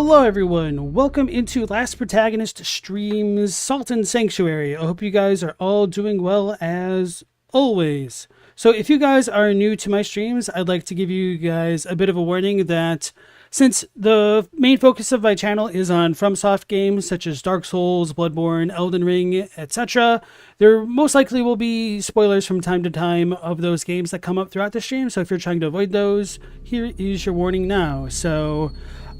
Hello everyone, welcome into LastProtagonist streams Salt and Sanctuary. I hope you guys are all doing well as always. So if you guys are new to my streams, I'd like to give you guys a bit of a warning that since the main focus of my channel is on FromSoft games such as Dark Souls, Bloodborne, Elden Ring, etc., there most likely will be spoilers from time to time of those games that come up throughout the stream. So if you're trying to avoid those, here is your warning now. So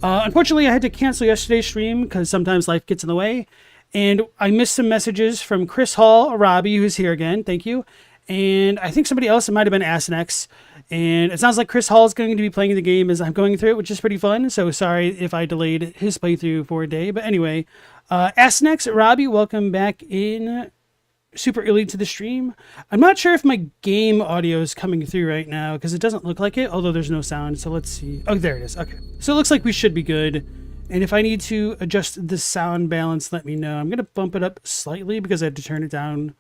unfortunately, I had to cancel yesterday's stream because sometimes life gets in the way. And I missed some messages from Chris Hall, Robbie, who's here again. Thank you. And I think somebody else, it might have been Asinex. And it sounds like Chris Hall is going to be playing the game as I'm going through it, which is pretty fun. So sorry if I delayed his playthrough for a day. But anyway, Asinex, Robbie, welcome back in super early to the stream. I'm not sure if my game audio is coming through right now because it doesn't look like it, although there's no sound. So let's see. Oh, there it is. Okay. So it looks like we should be good. And if I need to adjust the sound balance, let me know. I'm going to bump it up slightly because I had to turn it down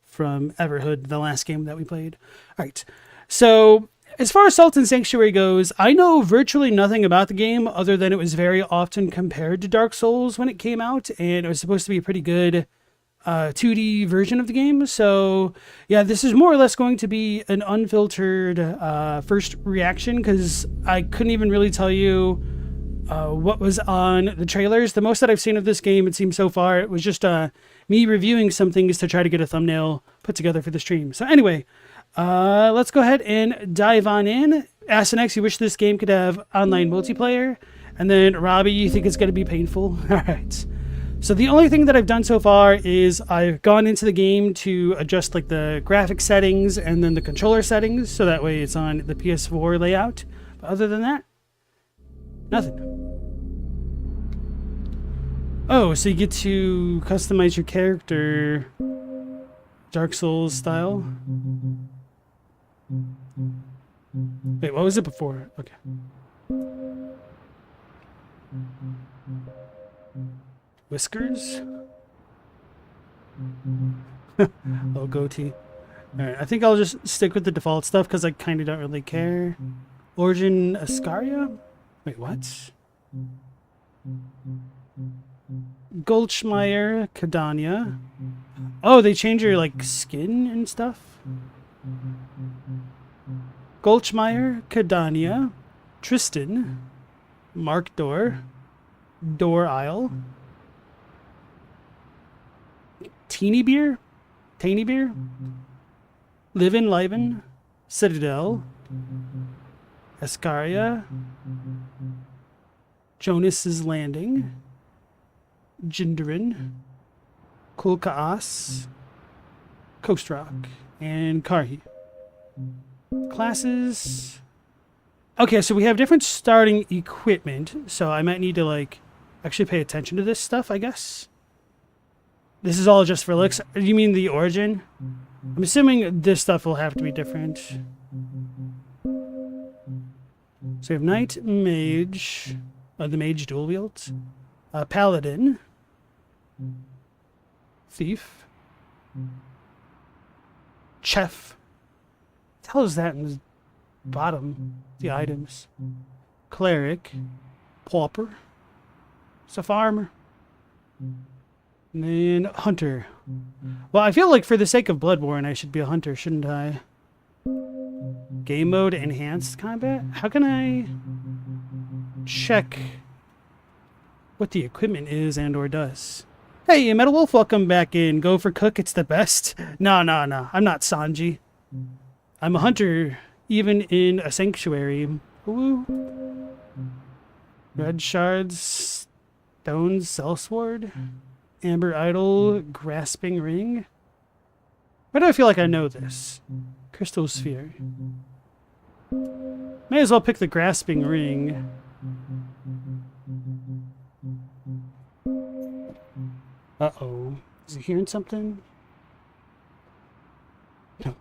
from Everhood, the last game that we played. All right. So as far as Salt and Sanctuary goes, I know virtually nothing about the game other than it was very often compared to Dark Souls when it came out, and it was supposed to be a pretty good 2D version of the game. So yeah, this is more or less going to be an unfiltered first reaction because I couldn't even really tell you what was on the trailers. The most that I've seen of this game, it seems so far, it was just me reviewing some things to try to get a thumbnail put together for the stream. So anyway, let's go ahead and dive on in. Asinex, you wish this game could have online multiplayer, and then Robbie, you think it's going to be painful. All right. So the only thing that I've done so far is I've gone into the game to adjust like the graphic settings and then the controller settings, so that way it's on the PS4 layout. But other than that, nothing. Oh, so you get to customize your character Dark Souls style. Wait, what was it before? Okay. Whiskers? Little goatee. Alright, I think I'll just stick with the default stuff because I kind of don't really care. Origin Ascaria? Wait, what? Goldschmeyer Cadania. Oh, they change your like skin and stuff? Goldschmeyer Cadania. Tristan. Mark Door. Door Isle. Teeny Beer? Tainy Beer? Live in Liven? Citadel? Ascaria? Jonas's Landing? Jindarin? Kulkaas? Coast Rock? And Karhi. Classes? Okay, so we have different starting equipment, so I might need to like actually pay attention to this stuff, I guess. This is all just for looks. You mean the origin? I'm assuming this stuff will have to be different. So we have Knight, Mage, the Mage dual wields, Paladin, Thief, Chef. What the hell is that in the bottom? The items. Cleric, Pauper, Farmer. And then Hunter. Well, I feel like for the sake of Bloodborne, I should be a Hunter, shouldn't I? Game mode, enhanced combat? How can I check what the equipment is and or does? Hey, Metal Wolf, welcome back in. Go for Cook, it's the best. No. I'm not Sanji. I'm a Hunter, even in a Sanctuary. Ooh. Red Shards, Stones, Sellsword. Amber Idol, Grasping Ring. Why do I feel like I know this? Crystal Sphere. May as well pick the Grasping Ring. Uh-oh. Is he hearing something? No.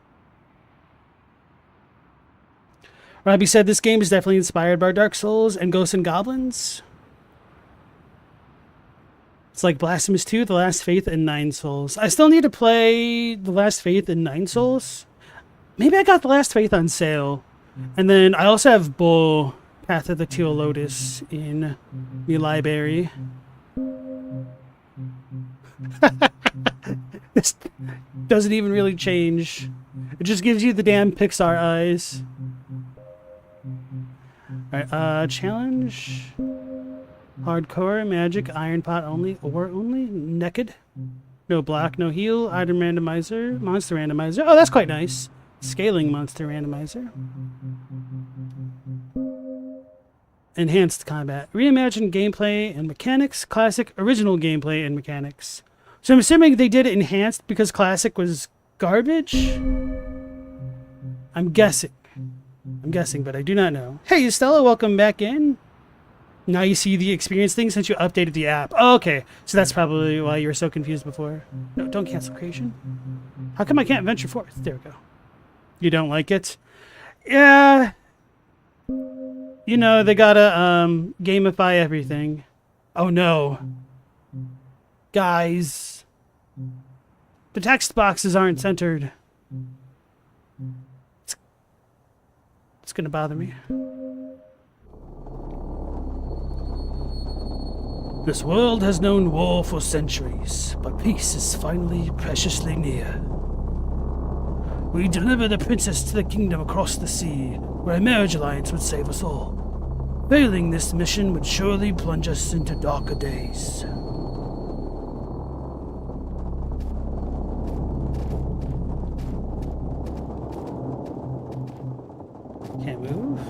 Robbie said this game is definitely inspired by Dark Souls and Ghosts and Goblins. It's like Blasphemous 2, The Last Faith, and Nine Souls. I still need to play The Last Faith and Nine Souls. Maybe I got The Last Faith on sale. And then I also have Bull Path of the Teal Lotus in the library. This doesn't even really change. It just gives you the damn Pixar eyes. Alright, challenge. Hardcore, magic, iron pot only, ore only, naked. No block, no heal, item randomizer, monster randomizer. Oh, that's quite nice. Scaling monster randomizer. Enhanced combat. Reimagined gameplay and mechanics. Classic, original gameplay and mechanics. So I'm assuming they did it enhanced because classic was garbage? I'm guessing, but I do not know. Hey, Stella, welcome back in. Now you see the experience thing since you updated the app. Oh, okay, so that's probably why you were so confused before. No, don't cancel creation. How come I can't venture forth? There we go. You don't like it? Yeah. You know, they gotta gamify everything. Oh no. Guys. The text boxes aren't centered. It's gonna bother me. This world has known war for centuries, but peace is finally preciously near. We deliver the princess to the kingdom across the sea, where a marriage alliance would save us all. Failing this mission would surely plunge us into darker days. Can't move?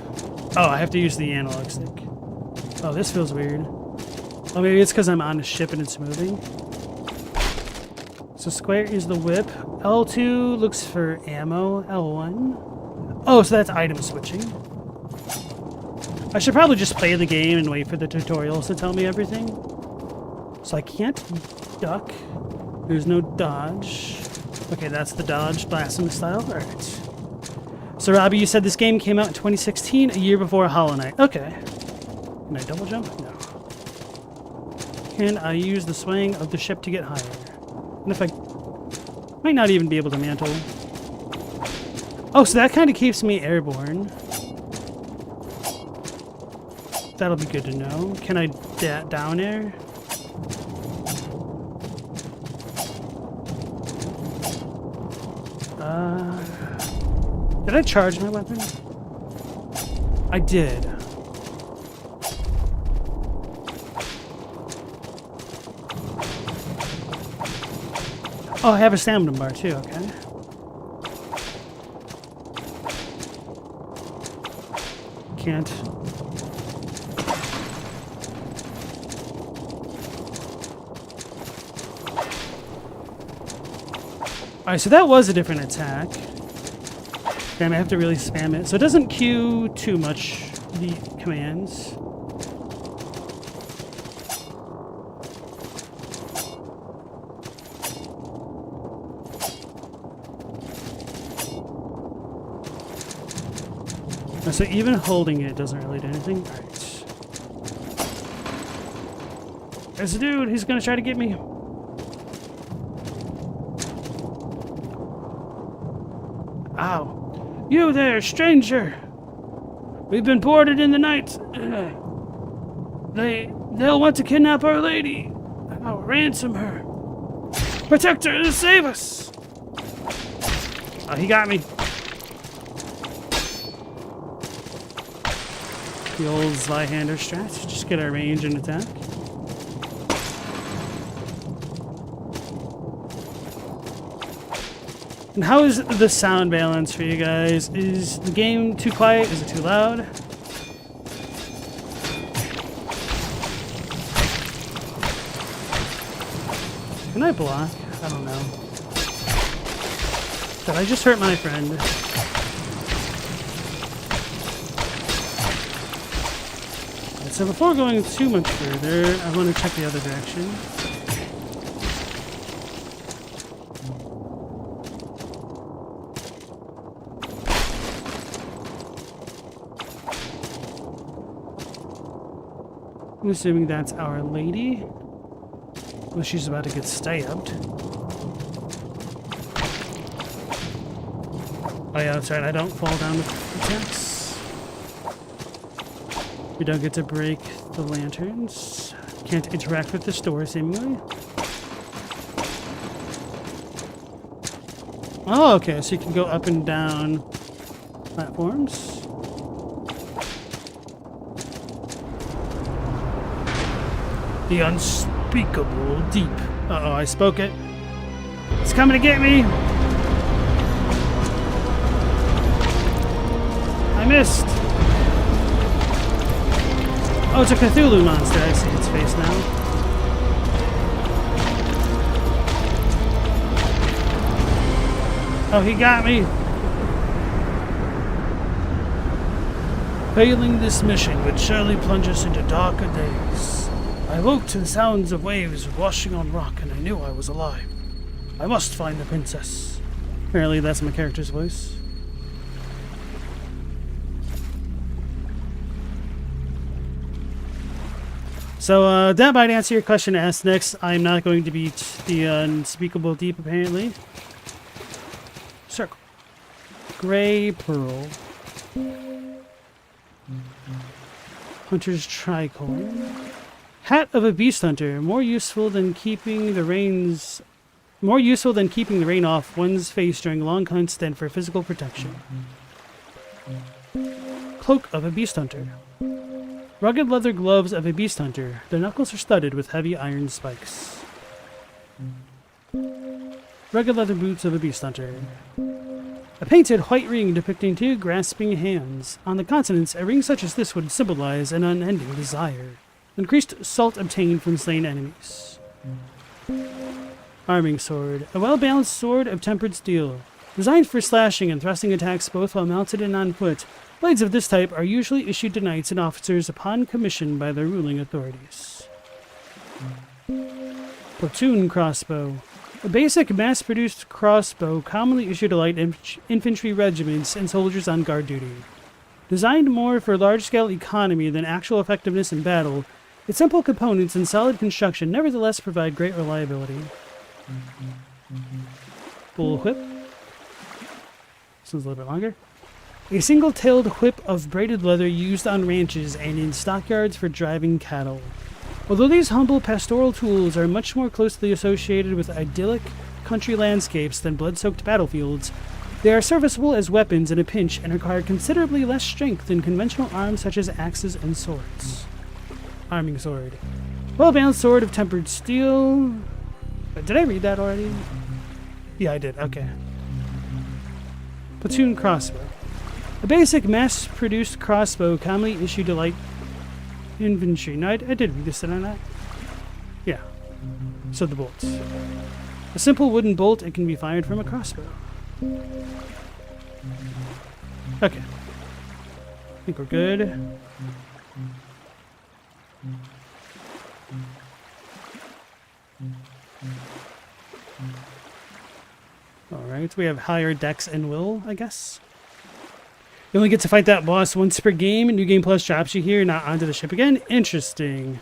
Oh, I have to use the analog stick. Oh, this feels weird. Oh, maybe it's because I'm on a ship and it's moving. So square is the whip. L2 looks for ammo. L1. Oh, so that's item switching. I should probably just play the game and wait for the tutorials to tell me everything. So I can't duck. There's no dodge. Okay, that's the dodge blasphemous style. Alright. So Robbie, you said this game came out in 2016, a year before Hollow Knight. Okay. Can I double jump? No. Can I use the swing of the ship to get higher? And if I... might not even be able to mantle. Oh, so that kind of keeps me airborne. That'll be good to know. Can I down air? Did I charge my weapon? I did. Oh, I have a stamina bar too, okay. Can't. Alright, so that was a different attack. Damn, I have to really spam it. So it doesn't queue too much the commands. So even holding it doesn't really do anything. Alright. There's a dude, he's gonna try to get me. Ow. You there, stranger! We've been boarded in the night. They'll want to kidnap our lady. I'll ransom her. Protect her and save us! Oh, he got me. The old Zweihander strat. Just get our range and attack. And how is the sound balance for you guys? Is the game too quiet? Is it too loud? Can I block? I don't know. Did I just hurt my friend? Right, so before going too much further, I want to check the other direction. I'm assuming that's Our Lady. Well, she's about to get stabbed. Oh yeah, that's right, I don't fall down with attacks. We don't get to break the lanterns. Can't interact with the store, seemingly. Oh, okay, so you can go up and down platforms. The unspeakable deep. Uh-oh, I spoke it. It's coming to get me! I missed! Oh, it's a Cthulhu monster. I see its face now. Oh, he got me! Failing this mission would surely plunge us into darker days. I woke to the sounds of waves washing on rock, and I knew I was alive. I must find the princess. Apparently that's my character's voice. So, that might answer your question asked next. I'm not going to beat the unspeakable deep, apparently. Circle. Gray pearl. Hunter's tricorn. Hat of a beast hunter. More useful than keeping the rain off one's face during long hunts than for physical protection. Cloak of a beast hunter. Rugged leather gloves of a beast hunter. Their knuckles are studded with heavy iron spikes. Rugged leather boots of a beast hunter. A painted white ring depicting two grasping hands. On the continents, a ring such as this would symbolize an unending desire. Increased salt obtained from slain enemies. Arming sword. A well-balanced sword of tempered steel. Designed for slashing and thrusting attacks both while mounted and on foot, blades of this type are usually issued to knights and officers upon commission by their ruling authorities. Platoon crossbow. A basic mass-produced crossbow commonly issued to light infantry regiments and soldiers on guard duty. Designed more for large-scale economy than actual effectiveness in battle, its simple components and solid construction nevertheless provide great reliability. Bullwhip. This one's a little bit longer. A single-tailed whip of braided leather used on ranches and in stockyards for driving cattle. Although these humble pastoral tools are much more closely associated with idyllic country landscapes than blood-soaked battlefields, they are serviceable as weapons in a pinch and require considerably less strength than conventional arms such as axes and swords. Arming sword. Well-balanced sword of tempered steel. Did I read that already? Yeah, I did. Okay. Platoon crossbow. A basic mass-produced crossbow commonly issued to light infantry. No, I did read this, did I not? Yeah. So the bolts. A simple wooden bolt, it can be fired from a crossbow. Okay. I think we're good. Alright, we have higher dex and will, I guess. You only get to fight that boss once per game. New Game Plus drops you here, not onto the ship again. Interesting.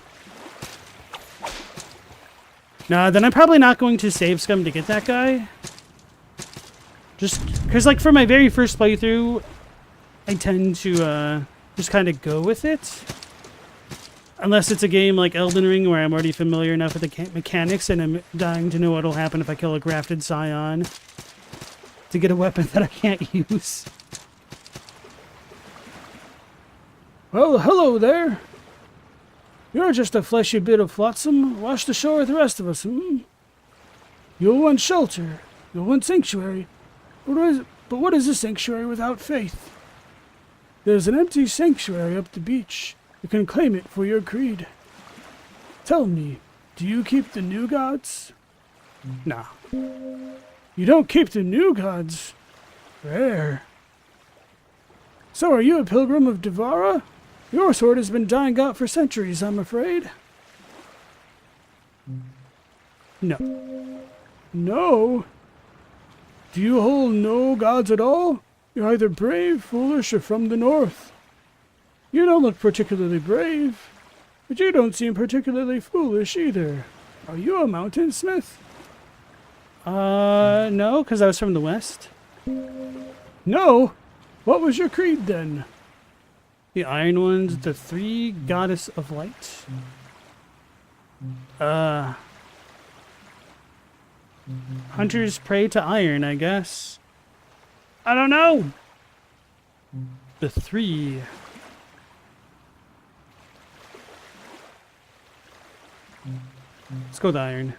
Nah, then I'm probably not going to save scum to get that guy. Just because, like, for my very first playthrough, I tend to just kind of go with it. Unless it's a game like Elden Ring where I'm already familiar enough with the mechanics and I'm dying to know what'll happen if I kill a grafted scion to get a weapon that I can't use. Well, hello there. You're just a fleshy bit of flotsam washed ashore with the rest of us, hmm? You'll want shelter. You'll want sanctuary. But what is a sanctuary without faith? There's an empty sanctuary up the beach. You can claim it for your creed. Tell me, do you keep the new gods? Nah. You don't keep the new gods? Rare. So are you a pilgrim of Devara? Your sword has been dying out for centuries, I'm afraid. No. No? Do you hold no gods at all? You're either brave, foolish, or from the north. You don't look particularly brave, but you don't seem particularly foolish either. Are you a mountain smith? No, because I was from the west. No? What was your creed then? The Iron Ones, the 3 Goddess of Light. Hunters prey to iron, I guess. I don't know. The 3. Let's go with iron.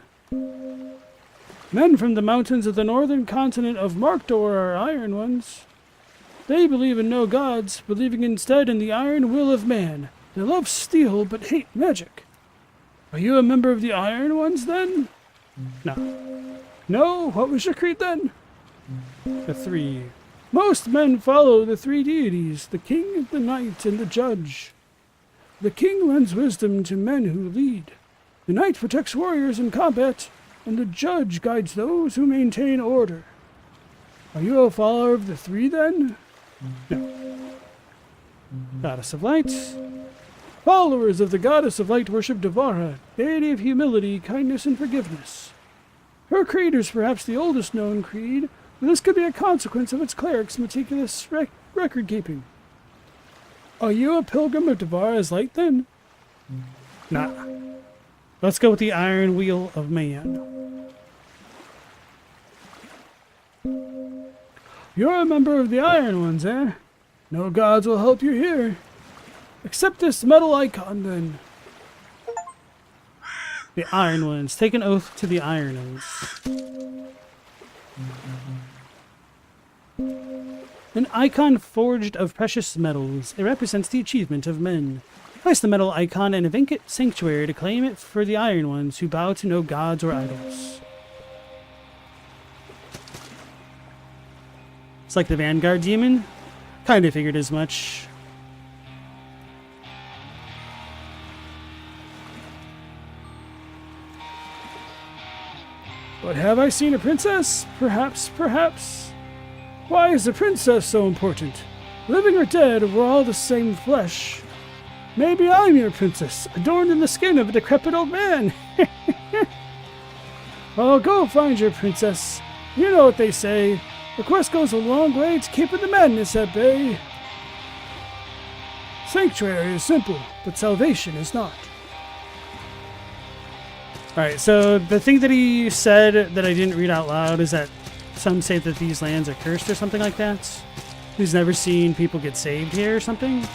Men from the mountains of the northern continent of Markdor are Iron Ones. They believe in no gods, believing instead in the iron will of man. They love steel but hate magic. Are you a member of the Iron Ones then? No. No? What was your creed then? The 3. Most men follow the 3 deities, the king, the knight, and the judge. The king lends wisdom to men who lead. The knight protects warriors in combat, and the judge guides those who maintain order. Are you a follower of the 3 then? No. Goddess of Light. Followers of the Goddess of Light worship Devara, deity of humility, kindness, and forgiveness. Her creed is perhaps the oldest known creed, but this could be a consequence of its cleric's meticulous record-keeping. Are you a pilgrim of Devara's light then? Nah. Let's go with the Iron Wheel of Man. You're a member of the Iron Ones, eh? No gods will help you here. Accept this metal icon, then. The Iron Ones. Take an oath to the Iron Ones. An icon forged of precious metals. It represents the achievement of men. Place the metal icon in a vacant sanctuary to claim it for the Iron Ones who bow to no gods or idols. It's like the Vanguard Demon. Kinda figured as much. But have I seen a princess? Perhaps, perhaps. Why is a princess so important? Living or dead, we're all the same flesh. Maybe I'm your princess, adorned in the skin of a decrepit old man. Well, go find your princess. You know what they say. The quest goes a long way to keeping the madness at bay. Sanctuary is simple, but salvation is not. Alright, so the thing that he said that I didn't read out loud is that some say that these lands are cursed or something like that. He's never seen people get saved here or something.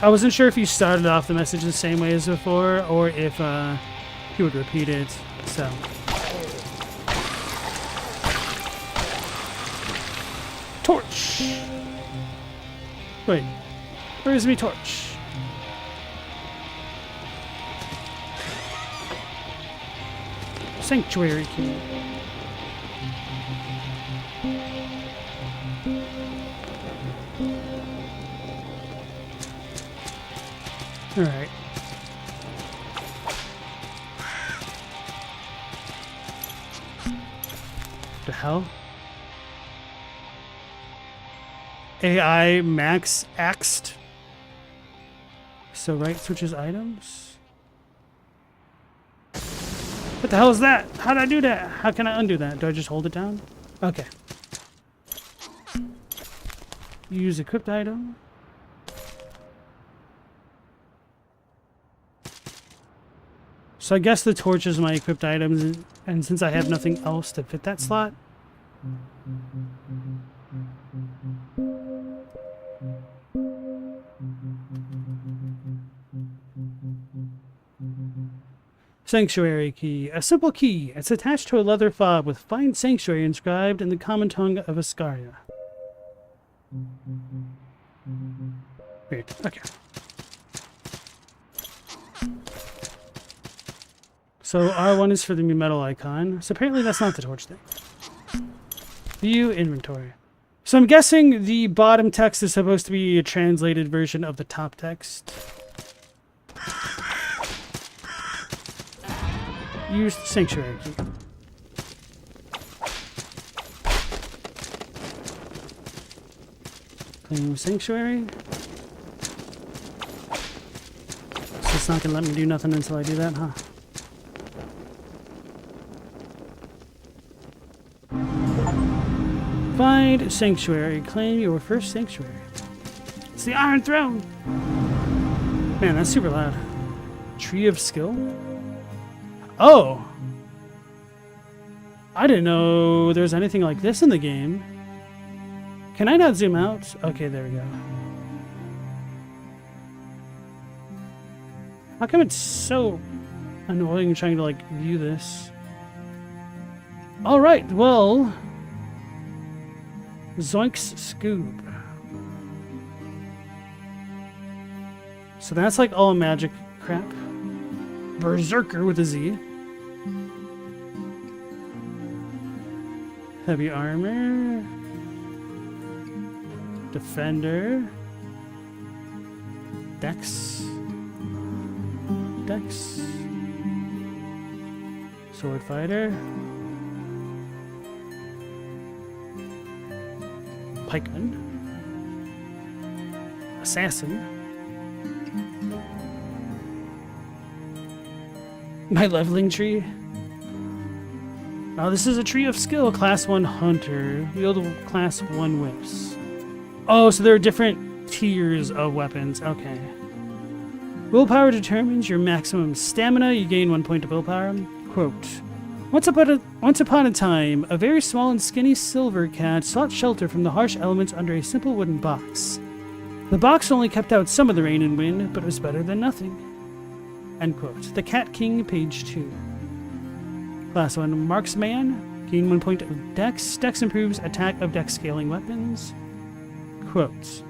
I wasn't sure if he started off the message the same way as before or if he would repeat it, so. Torch! Wait, where's me torch? Sanctuary key. Alright. The hell? AI max axed. So right switches items. What the hell is that? How did I do that? How can I undo that? Do I just hold it down? Okay. Use equipped item. So I guess the torch is my equipped items, and since I have nothing else to fit that slot. Sanctuary key. A simple key. It's attached to a leather fob with Find Sanctuary inscribed in the common tongue of Ascaria. Weird. Okay. So R1 is for the metal icon. So apparently that's not the torch thing. View inventory. So I'm guessing the bottom text is supposed to be a translated version of the top text. Use the sanctuary key. Claim sanctuary. So it's not gonna let me do nothing until I do that, huh? Find Sanctuary. Claim your first Sanctuary. It's the Iron Throne! Man, that's super loud. Tree of Skill? Oh! I didn't know there was anything like this in the game. Can I not zoom out? Okay, there we go. How come it's so annoying trying to, like, view this? Alright, well... Zoinks Scoop. So that's like all magic crap. Berserker with a Z. Heavy armor. Defender. Dex. Dex. Sword fighter. Pikeman. Assassin. My leveling tree. Oh, this is a tree of skill. Class 1 hunter. Wield class 1 whips. Oh, so there are different tiers of weapons. Okay. Willpower determines your maximum stamina. You gain 1 point of willpower. Quote. Once upon a time, a very small and skinny silver cat sought shelter from the harsh elements under a simple wooden box. The box only kept out some of the rain and wind, but was better than nothing. End quote. The Cat King, page 2. Class 1 Marksman. Gain 1 point of Dex. Dex improves attack of Dex scaling weapons. Quote.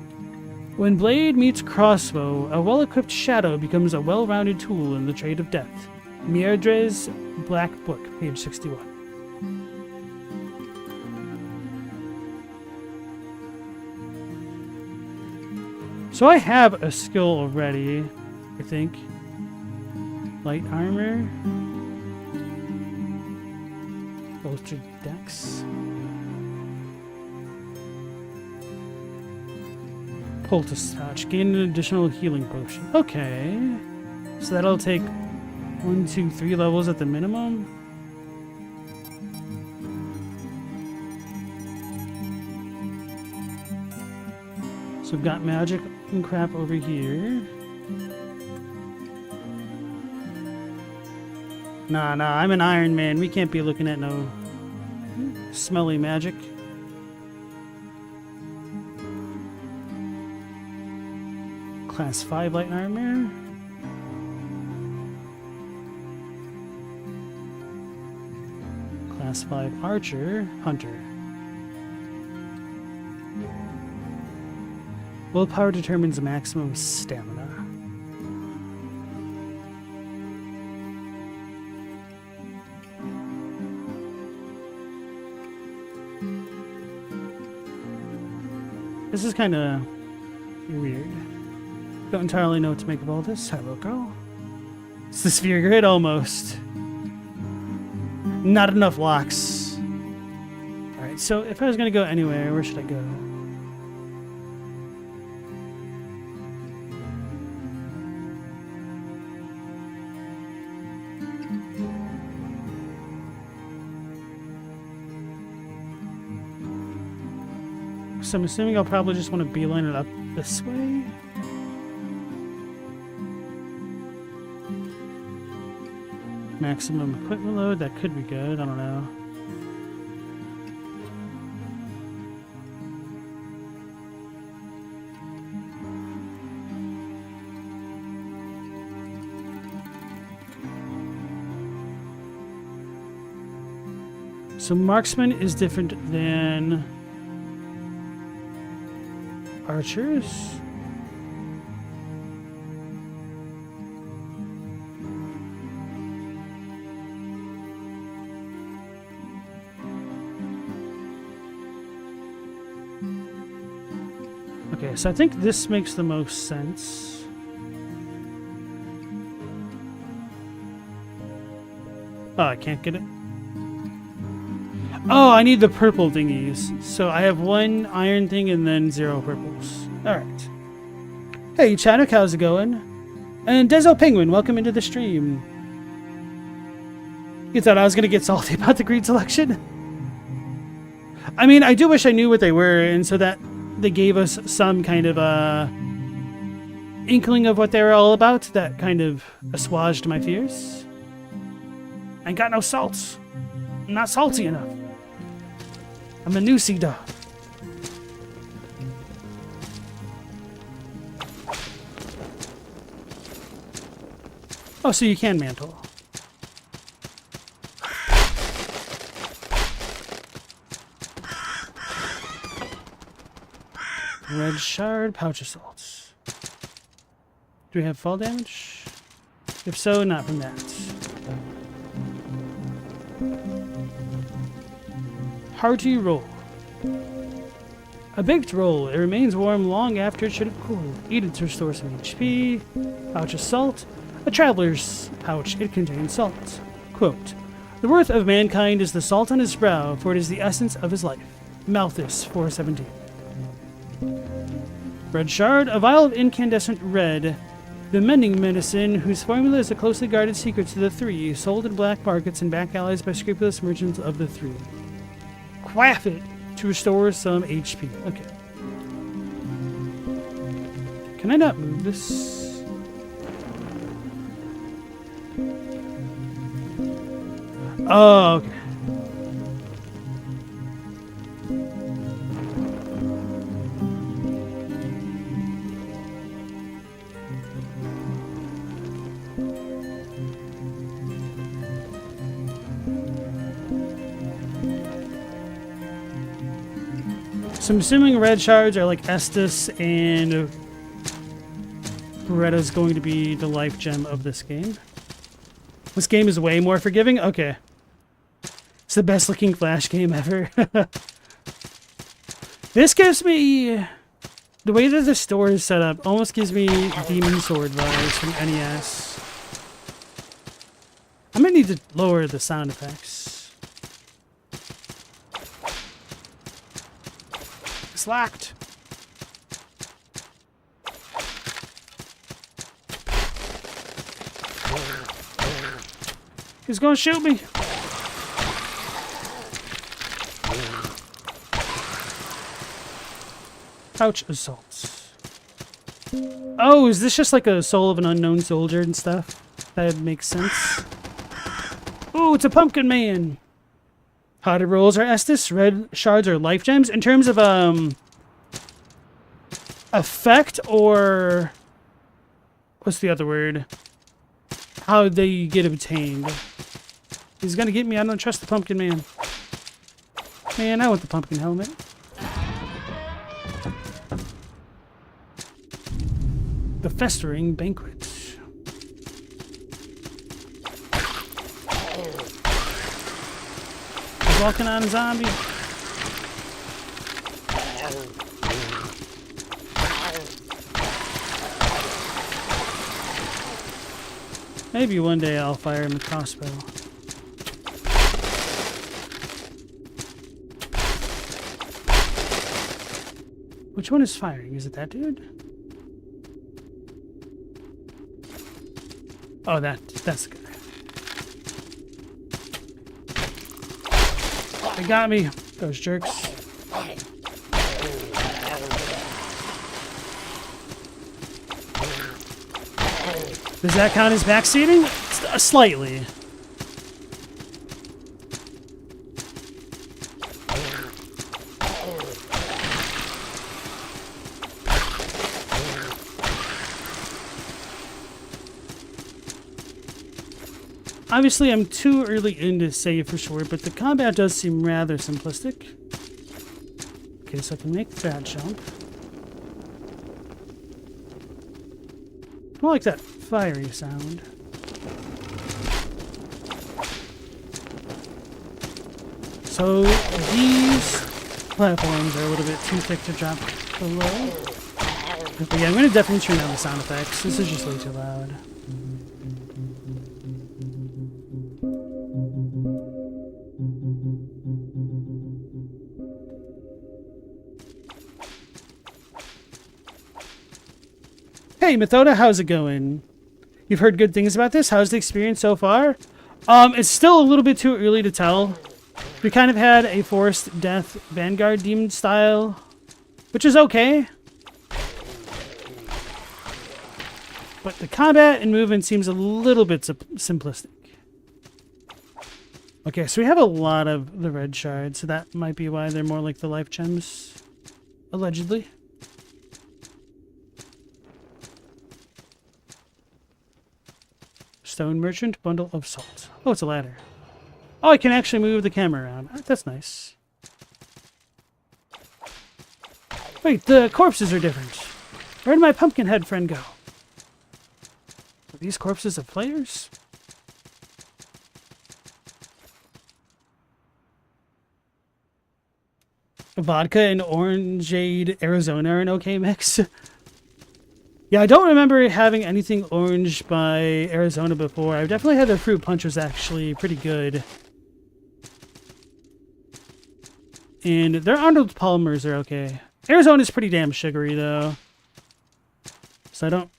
When blade meets crossbow, a well-equipped shadow becomes a well-rounded tool in the trade of death. Mierdre's Black Book, page 61. So I have a skill already, I think. Light armor. Bolstered Dex. Poultice Touch. Gain an additional healing potion. Okay. So that'll take 1, 2, 3 levels at the minimum. So we've got magic and crap over here. Nah, I'm an Iron Man. We can't be looking at no smelly magic. Class 5 light armor. Class 5 archer, hunter. Willpower determines the maximum stamina. This is kind of weird. Don't entirely know what to make of all this. Hello, girl. It's the sphere grid almost. Not enough locks. Alright, so if I was going to go anywhere, where should I go? So I'm assuming I'll probably just want to beeline it up this way. Maximum equipment load, that could be good, I don't know. So marksman is different than archers. Okay, so I think this makes the most sense. Oh, I can't get it. Oh, I need the purple thingies. So I have 1 iron thing and then 0 purples. Alright. Hey, Chadwick, how's it going? And Dezo Penguin, welcome into the stream. You thought I was going to get salty about the green selection? I mean, I do wish I knew what they were, and so that they gave us some kind of inkling of what they were all about. That kind of assuaged my fears. I ain't got no salts. I'm not salty enough. I'm a new sea dog. Oh, so you can mantle. Red shard, pouch assaults. Do we have fall damage? If so, not from that. Hearty roll. A baked roll. It remains warm long after it should have cooled. Eat it to restore some HP. Pouch of salt. A traveler's pouch. It contains salt. Quote, the worth of mankind is the salt on his brow, for it is the essence of his life. Malthus 417. Red shard, a vial of incandescent red, the mending medicine whose formula is a closely guarded secret to the three, sold in black markets and back alleys by scrupulous merchants of the three. Quaff it to restore some HP. Okay. Can I not move this? Oh, okay. So I'm assuming red shards are like Estus, and Beretta's going to be the life gem of this game. This game is way more forgiving? Okay. It's the best looking Flash game ever. This gives me... The way that the store is set up almost gives me Demon Sword vibes from NES. I'm gonna need to lower the sound effects. It's locked. He's gonna shoot me. Pouch assaults. Oh, is this just like a Soul of an Unknown Soldier and stuff? That makes sense. Ooh, it's a pumpkin man. Potted rolls are Estus, red shards are life gems. In terms of effect, or what's the other word? How they get obtained. He's gonna get me. I don't trust the pumpkin man. Man, I want the pumpkin helmet. The festering banquet. Walking on a zombie. Maybe one day I'll fire him a crossbow. Which one is firing? Is it that dude? Oh, that's good. They got me, those jerks. Does that count as backseating? Slightly. Obviously, I'm too early in to say for sure, but the combat does seem rather simplistic. Okay, so I can make that jump. I like that fiery sound. So these platforms are a little bit too thick to drop below. But yeah, I'm going to definitely turn down the sound effects. This is just way too loud. Hey, Methoda, how's it going? You've heard good things about this. How's the experience so far? It's still a little bit too early to tell. We kind of had a forced death Vanguard demon style, which is okay. But the combat and movement seems a little bit simplistic. Okay, so we have a lot of the red shards, so that might be why they're more like the life gems, allegedly. Stone merchant, bundle of salt. Oh, it's a ladder. Oh, I can actually move the camera around. That's nice. Wait, the corpses are different. Where did my pumpkin head friend go? Are these corpses of players? Vodka and orangeade Arizona are an okay mix. Yeah, I don't remember having anything orange by Arizona before. I've definitely had their fruit punch was actually pretty good. And their Arnold Palmers are okay. Arizona's pretty damn sugary though. So I don't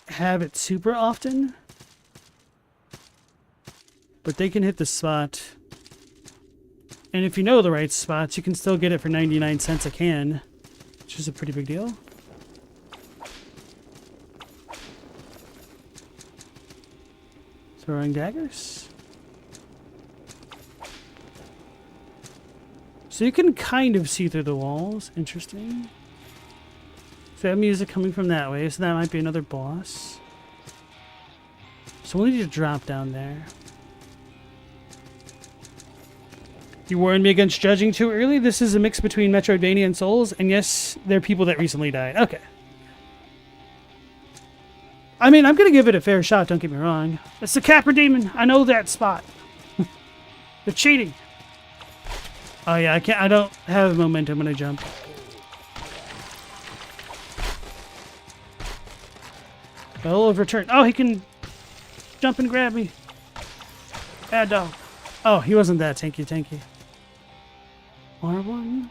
have it super often. But they can hit the spot. And if you know the right spots, you can still get it for 99 cents a can, which is a pretty big deal. Throwing daggers. So you can kind of see through the walls. Interesting. So I have music coming from that way, so that might be another boss. So we'll need to drop down there. You warned me against judging too early. This is a mix between Metroidvania and Souls, and yes, there are people that recently died. Okay. I mean, I'm gonna give it a fair shot, don't get me wrong. It's the Capra Demon. I know that spot. They're cheating. Oh yeah, I don't have momentum when I jump. Bell of return. Oh, he can jump and grab me. Bad dog. Oh, he wasn't that tanky. R1.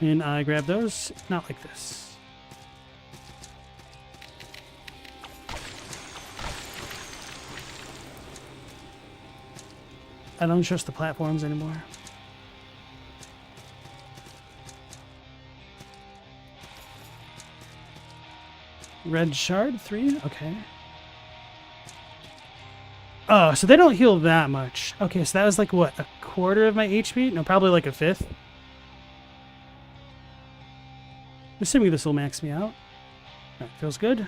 And I grab those. Not like this. I don't trust the platforms anymore. Red shard, 3? Okay. Oh, so they don't heal that much. Okay, so that was like, what, a quarter of my HP? No, probably like a fifth. I'm assuming this will max me out. That feels good.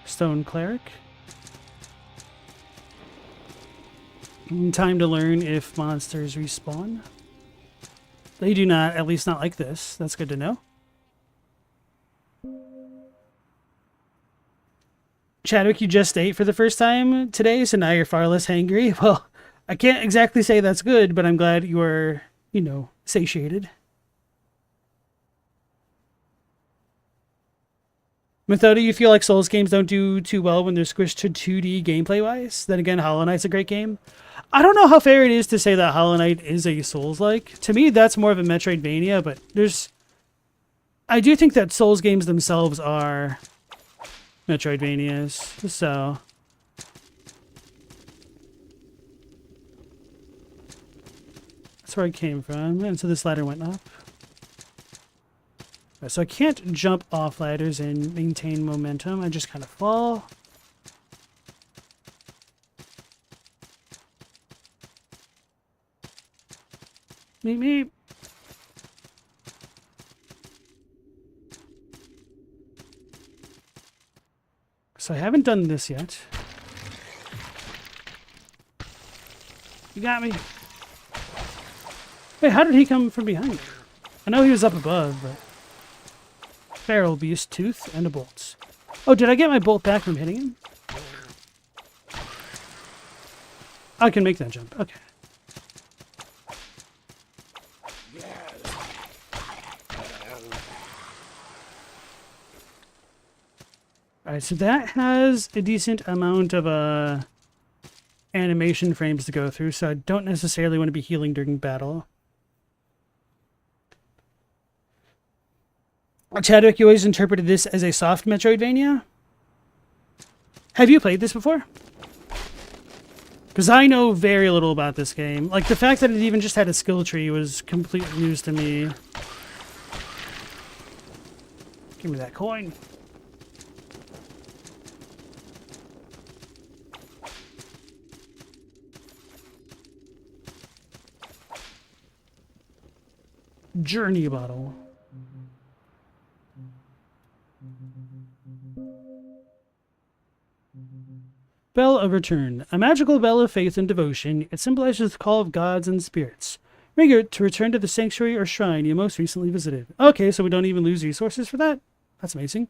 Stone Cleric. Time to learn if monsters respawn. They do not, at least not like this. That's good to know. Chadwick, you just ate for the first time today, so now you're far less hangry. Well, I can't exactly say that's good, but I'm glad you are, you know, satiated. Methoda, you feel like Souls games don't do too well when they're squished to 2D gameplay-wise? Then again, Hollow Knight's a great game. I don't know how fair it is to say that Hollow Knight is a Souls-like. To me, that's more of a Metroidvania, but there's... I do think that Souls games themselves are Metroidvanias, so... That's where I came from, and so this ladder went up. So I can't jump off ladders and maintain momentum. I just kind of fall. Meep, meep. So I haven't done this yet. You got me. Wait, how did he come from behind? I know he was up above, but... Feral Beast, Tooth, and a bolt. Oh, did I get my bolt back from hitting him? I can make that jump. Okay. Alright, so that has a decent amount of animation frames to go through, so I don't necessarily want to be healing during battle. Chadwick, you always interpreted this as a soft Metroidvania? Have you played this before? Because I know very little about this game. Like, the fact that it even just had a skill tree was completely news to me. Give me that coin. Journey bottle. Bell of Return. A magical bell of faith and devotion. It symbolizes the call of gods and spirits. Ring it to return to the sanctuary or shrine you most recently visited. Okay, so we don't even lose resources for that? That's amazing.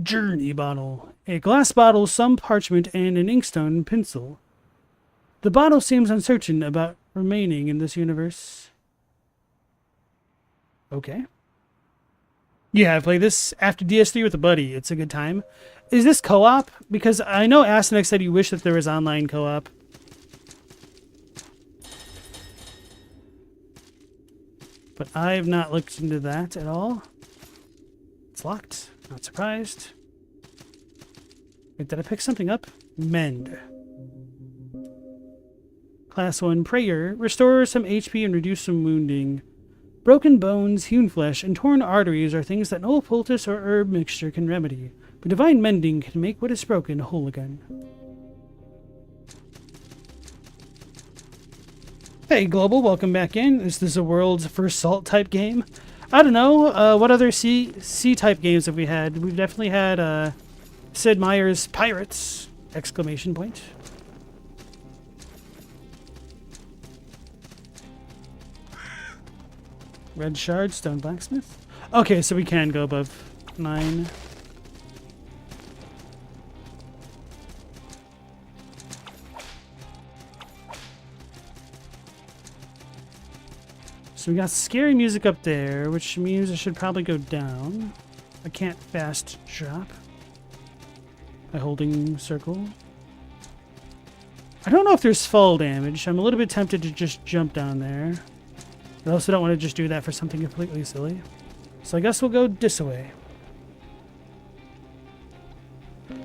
Journey bottle. A glass bottle, some parchment, and an inkstone pencil. The bottle seems uncertain about remaining in this universe. Okay. Yeah, I played this after DS3 with a buddy. It's a good time. Is this co-op? Because I know Astinex said you wish that there was online co-op. But I have not looked into that at all. It's locked. Not surprised. Wait, did I pick something up? Mend. Class 1 Prayer. Restore some HP and reduce some wounding. Broken bones, hewn flesh, and torn arteries are things that no poultice or herb mixture can remedy. But divine mending can make what is broken whole again. Hey, Global, welcome back in. Is this a world's first salt type game? I don't know. What other C type games have we had? We've definitely had Sid Meier's Pirates! Exclamation point. Red Shard, Stone Blacksmith. Okay, so we can go above 9. So we got scary music up there, which means I should probably go down. I can't fast drop by holding circle. I don't know if there's fall damage. I'm a little bit tempted to just jump down there. I also don't want to just do that for something completely silly. So I guess we'll go this way.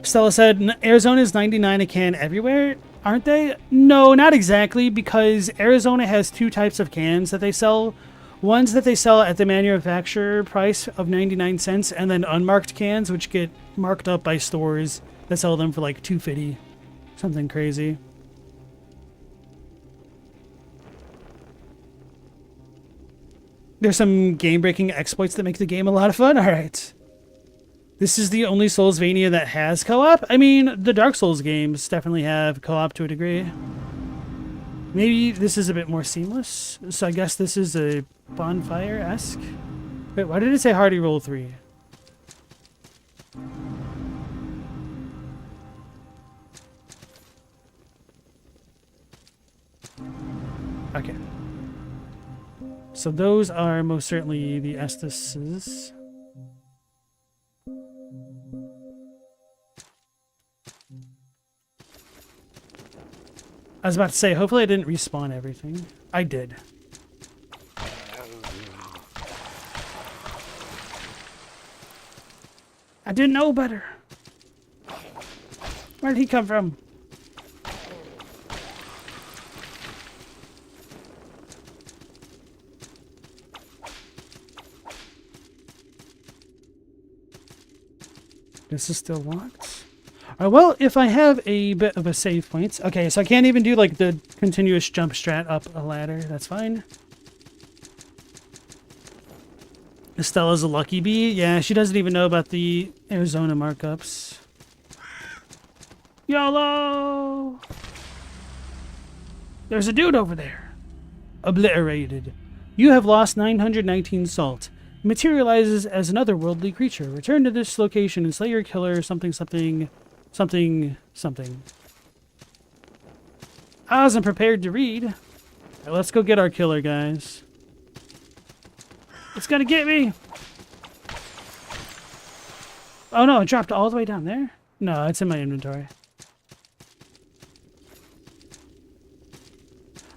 Stella said, Arizona is 99 a can everywhere, aren't they? No, not exactly, because Arizona has 2 types of cans that they sell. Ones that they sell at the manufacturer price of 99 cents, and then unmarked cans, which get marked up by stores that sell them for like $2.50. Something crazy. There's some game-breaking exploits that make the game a lot of fun. All right. This is the only Soulsvania that has co-op. I mean, the Dark Souls games definitely have co-op to a degree. Maybe this is a bit more seamless. So I guess this is a bonfire-esque. Wait, why did it say Hardy Roll 3? Okay. So those are most certainly the Estises. I was about to say, hopefully I didn't respawn everything. I did. I didn't know better. Where did he come from? This is still locked. Well, if I have a bit of a save point. Okay, so I can't even do like the continuous jump strat up a ladder. That's fine. Estella's a lucky bee. Yeah, she doesn't even know about the Arizona markups. YOLO! There's a dude over there. Obliterated. You have lost 919 salt. Materializes as an otherworldly creature. Return to this location and slay your killer something. I wasn't prepared to read. Right, let's go get our killer, guys. It's gonna get me! Oh no, it dropped all the way down there? No, it's in my inventory.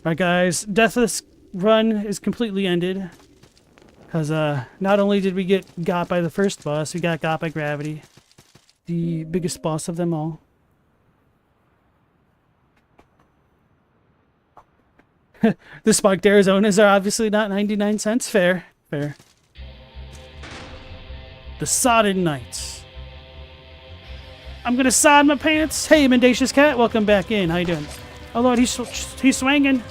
Alright guys, Deathless Run is completely ended. Because not only did we get got by the first boss, we got by gravity. the biggest boss of them all. The spiked Arizonas are obviously not 99 cents. Fair. Fair. The Sodded Knights. I'm gonna sod my pants. Hey, Mendacious Cat, welcome back in. How you doing? Oh Lord, he's swinging.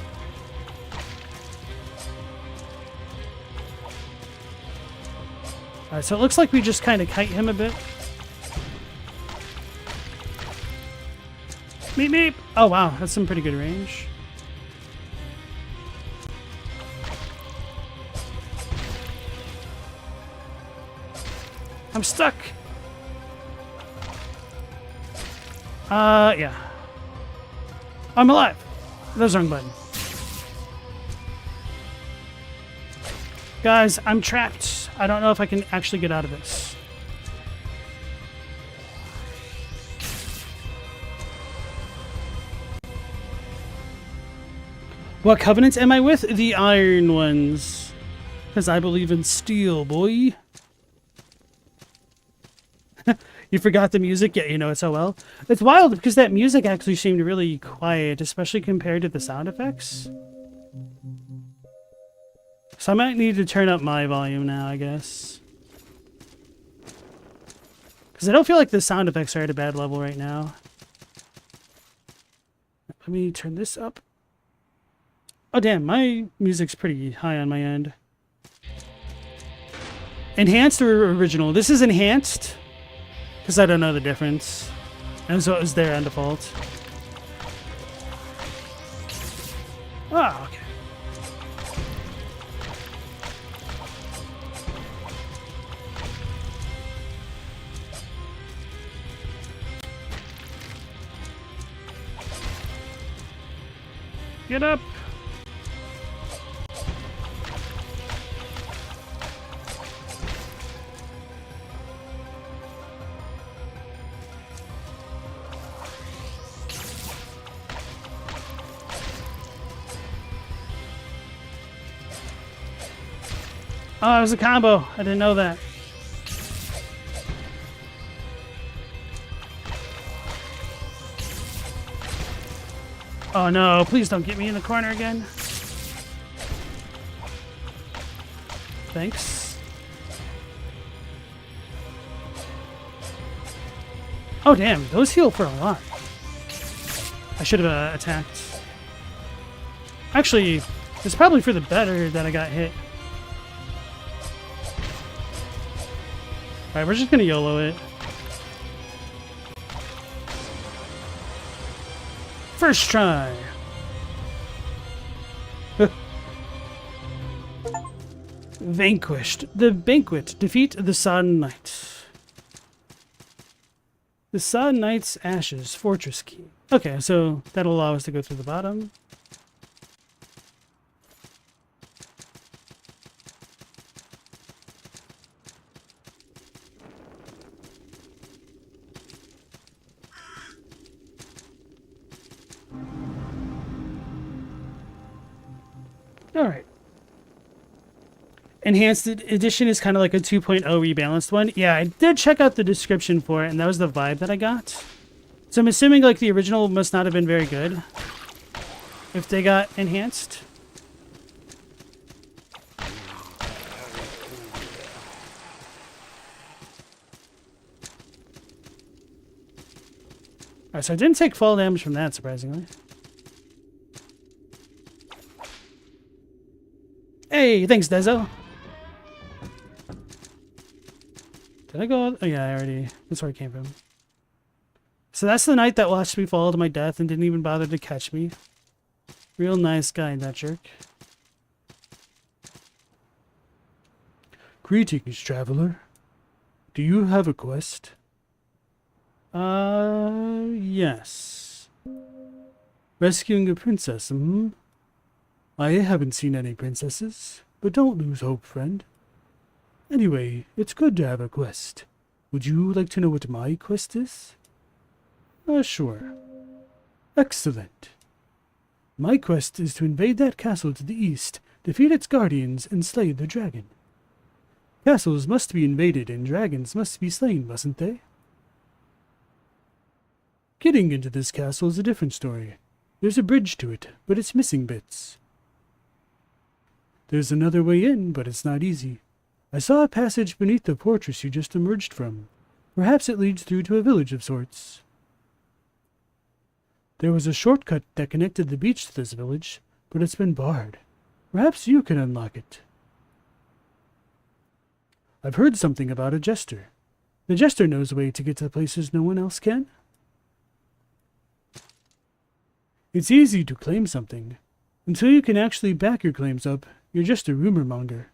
Alright, so it looks like we just kind of kite him a bit. Meep meep. Oh wow, that's some pretty good range. I'm stuck. Yeah. I'm alive. That was the wrong button. Guys, I'm trapped. I don't know if I can actually get out of this. What covenants am I with? The iron ones. Because I believe in steel, boy. You forgot the music, yet you know it so well. It's wild because that music actually seemed really quiet, especially compared to the sound effects. So I might need to turn up my volume now, I guess. Because I don't feel like the sound effects are at a bad level right now. Let me turn this up. Oh damn, my music's pretty high on my end. Enhanced or original? This is enhanced. Because I don't know the difference. And so it was there on default. Oh, okay. Get up. Oh, it was a combo. I didn't know that. Oh no, please don't get me in the corner again. Thanks. Oh damn, those heal for a lot. I should have attacked. Actually, it's probably for the better that I got hit. Alright, we're just gonna YOLO it. First try. Vanquished. The Banquet. Defeat the Sodden Knight. The Sodden Knight's Ashes. Fortress Key. Okay, so that'll allow us to go through the bottom. Alright. Enhanced Edition is kind of like a 2.0 rebalanced one. Yeah, I did check out the description for it, and that was the vibe that I got. So I'm assuming like the original must not have been very good if they got enhanced. Alright, so I didn't take fall damage from that, surprisingly. Hey, thanks, Dezo. Did I go? Oh, yeah, I already... That's where I came from. So that's the knight that watched me fall to my death and didn't even bother to catch me. Real nice guy, that jerk. Greetings, traveler. Do you have a quest? Yes. Rescuing a princess, I haven't seen any princesses, but don't lose hope, friend. Anyway, it's good to have a quest. Would you like to know what my quest is? Sure. Excellent. My quest is to invade that castle to the east, defeat its guardians, and slay the dragon. Castles must be invaded and dragons must be slain, mustn't they? Getting into this castle is a different story. There's a bridge to it, but it's missing bits. There's another way in, but it's not easy. I saw a passage beneath the fortress you just emerged from. Perhaps it leads through to a village of sorts. There was a shortcut that connected the beach to this village, but it's been barred. Perhaps you can unlock it. I've heard something about a jester. The jester knows a way to get to places no one else can. It's easy to claim something. Until you can actually back your claims up, you're just a rumor monger.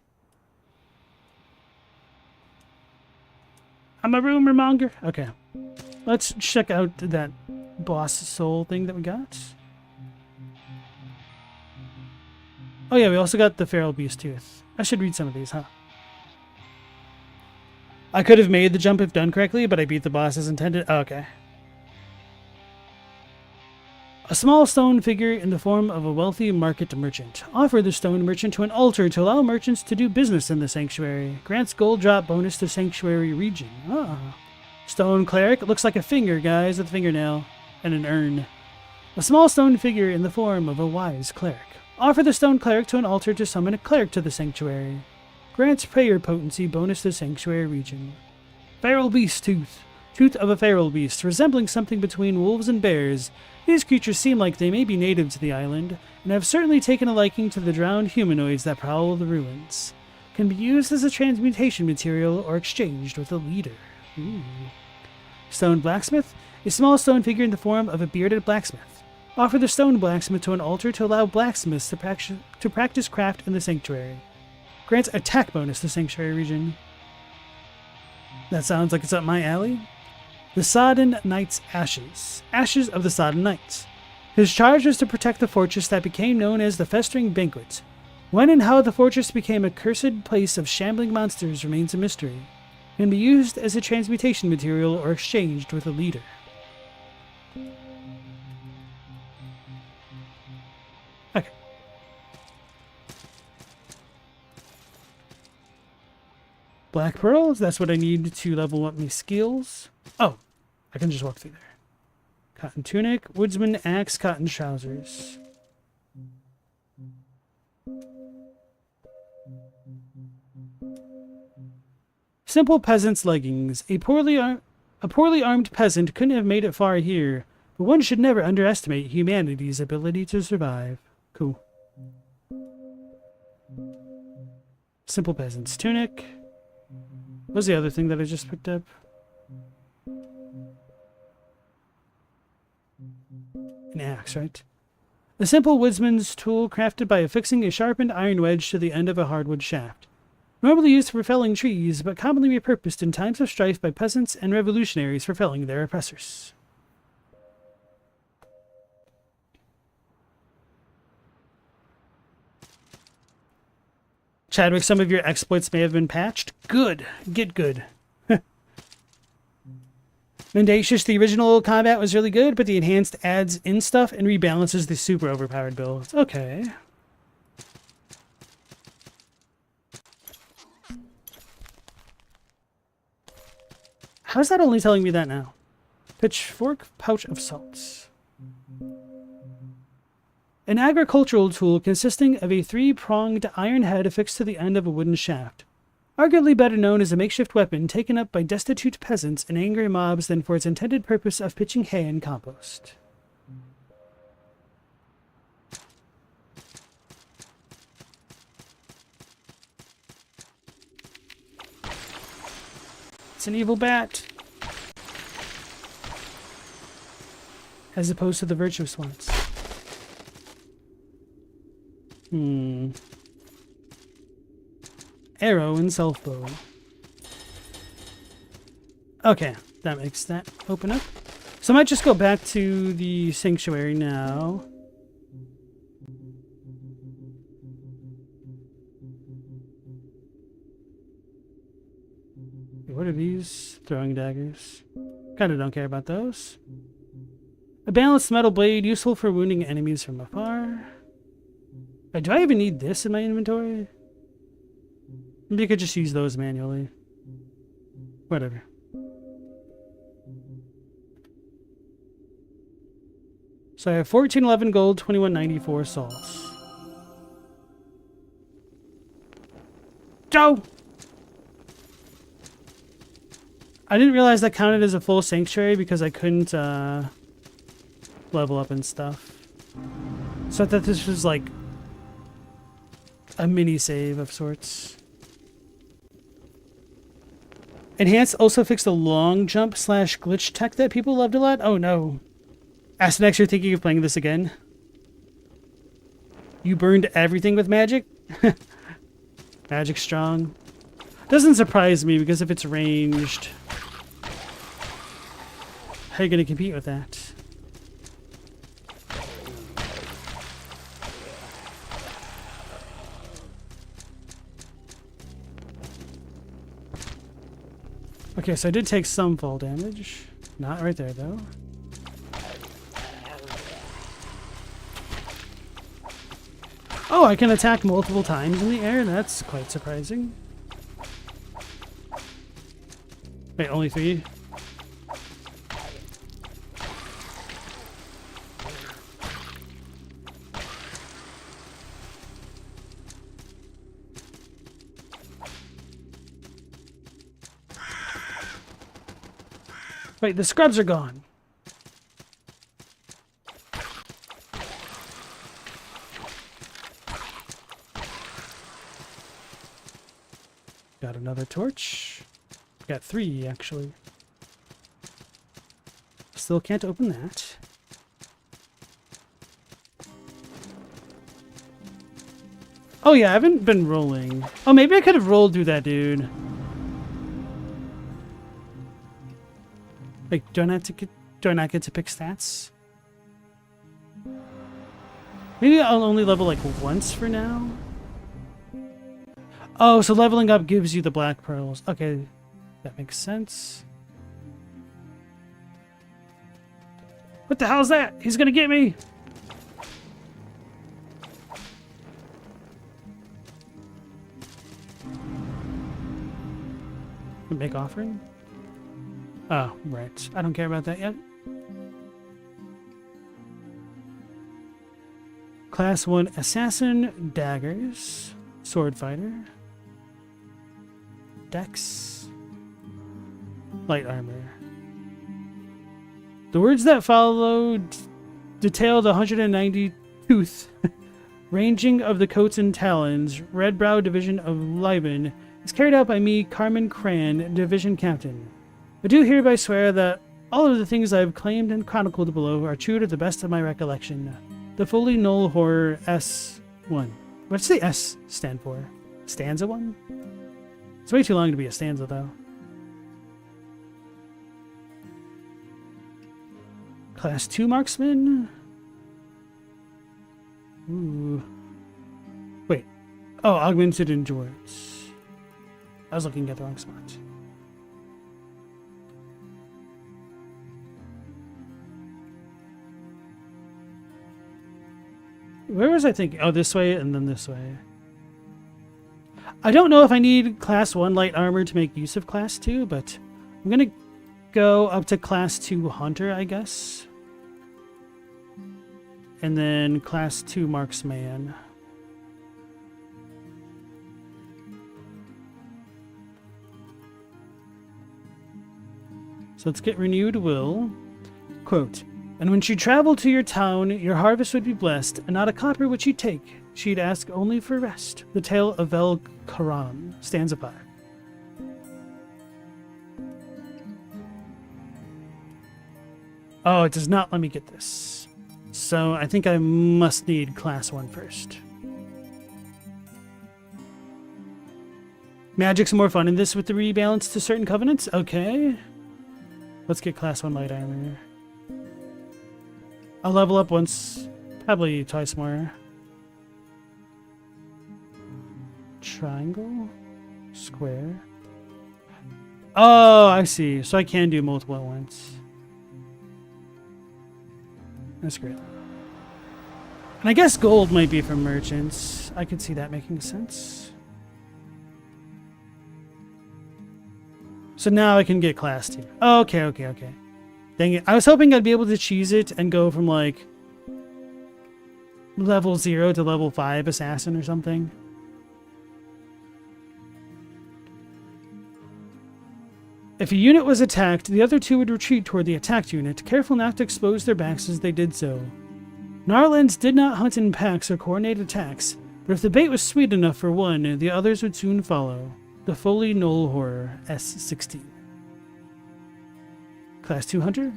I'm a rumor monger? Okay. Let's check out that boss soul thing that we got. Oh yeah, we also got the feral beast tooth. I should read some of these, huh? I could have made the jump if done correctly, but I beat the boss as intended. Oh, okay. A small stone figure in the form of a wealthy market merchant. Offer the stone merchant to an altar to allow merchants to do business in the sanctuary. Grants gold drop bonus to sanctuary region. Ah. Stone cleric. It looks like a finger, guys, with a fingernail. And an urn. A small stone figure in the form of a wise cleric. Offer the stone cleric to an altar to summon a cleric to the sanctuary. Grants prayer potency bonus to sanctuary region. Feral beast tooth. Tooth of a feral beast, resembling something between wolves and bears. These creatures seem like they may be native to the island, and have certainly taken a liking to the drowned humanoids that prowl the ruins. Can be used as a transmutation material or exchanged with a leader. Ooh. Stone blacksmith. A small stone figure in the form of a bearded blacksmith. Offer the stone blacksmith to an altar to allow blacksmiths to practice craft in the sanctuary. Grants attack bonus to sanctuary region. That sounds like it's up my alley. The Sodden Knight's Ashes. Ashes of the Sodden Knights. His charge was to protect the fortress that became known as the Festering Banquet. When and how the fortress became a cursed place of shambling monsters remains a mystery. Can be used as a transmutation material or exchanged with a leader. Okay. Black pearls, that's what I need to level up my skills. Oh, I can just walk through there. Cotton tunic, woodsman axe, cotton trousers. Simple peasant's leggings. A poorly armed peasant couldn't have made it far here, but one should never underestimate humanity's ability to survive. Cool. Simple peasant's tunic. What was the other thing that I just picked up? An axe, right? A simple woodsman's tool crafted by affixing a sharpened iron wedge to the end of a hardwood shaft. Normally used for felling trees, but commonly repurposed in times of strife by peasants and revolutionaries for felling their oppressors. Chadwick, some of your exploits may have been patched. Good. Get good. Mendacious, the original combat was really good, but the enhanced adds in stuff and rebalances the super overpowered builds. Okay. How's that only telling me that now? Pitchfork, pouch of salts. An agricultural tool consisting of a 3-pronged iron head affixed to the end of a wooden shaft. Arguably better known as a makeshift weapon taken up by destitute peasants and angry mobs than for its intended purpose of pitching hay and compost. It's an evil bat. As opposed to the virtuous ones. Arrow and self-bow. Okay, that makes that open up. So I might just go back to the sanctuary now. What are these? Throwing daggers. Kinda don't care about those. A balanced metal blade, useful for wounding enemies from afar. Do I even need this in my inventory? Maybe I could just use those manually. Whatever. So I have 1411 gold, 2194 salts. Go! I didn't realize that counted as a full sanctuary because I couldn't level up and stuff. So I thought this was like a mini save of sorts. Enhanced also fixed the long jump / glitch tech that people loved a lot. Oh no. Astinex, you're thinking of playing this again? You burned everything with magic? Magic strong. Doesn't surprise me because if it's ranged, how are you going to compete with that? Okay, so I did take some fall damage. Not right there, though. Oh, I can attack multiple times in the air? That's quite surprising. Wait, only 3? Wait, the scrubs are gone. Got another torch. Got 3, actually. Still can't open that. Oh yeah, I haven't been rolling. Oh, maybe I could have rolled through that dude. Like, do I not get to pick stats? Maybe I'll only level like once for now. Oh, so leveling up gives you the black pearls. Okay, that makes sense. What the hell is that? He's gonna get me! Make offering? Oh, right. I don't care about that yet. Class 1 Assassin, Daggers, Sword Fighter, Dex, Light Armor. The words that follow detail the 190 tooth ranging of the coats and talons, Red Brow Division of Liban is carried out by me, Carmen Cran, Division Captain. I do hereby swear that all of the things I have claimed and chronicled below are true to the best of my recollection. The fully null horror S1. What's the S stand for? Stanza 1? It's way too long to be a stanza, though. Class 2 Marksman. Ooh. Wait. Oh, Augmented Endurance. I was looking at the wrong spot. Where was I thinking? Oh, this way and then this way. I don't know if I need class 1 light armor to make use of class 2, but I'm going to go up to class 2 hunter, I guess. And then class 2 marksman. So let's get renewed will. Quote, and when she traveled to your town, your harvest would be blessed, and not a copper would she take. She'd ask only for rest. The Tale of El Karam, stanza 5. Oh, it does not let me get this. So I think I must need class 1 first. Magic's more fun in this with the rebalance to certain covenants? Okay. Let's get class 1 light armor. I'll level up once, probably twice more. Triangle? Square? Oh, I see. So I can do multiple at once. That's great. And I guess gold might be for merchants. I could see that making sense. So now I can get class 2. Oh, okay. Dang it. I was hoping I'd be able to cheese it and go from like level 0 to level 5 assassin or something. If a unit was attacked, the other two would retreat toward the attacked unit, careful not to expose their backs as they did so. Narlands did not hunt in packs or coordinate attacks, but if the bait was sweet enough for one, the others would soon follow. The Foley Knoll Horror, S16. Class 2 Hunter?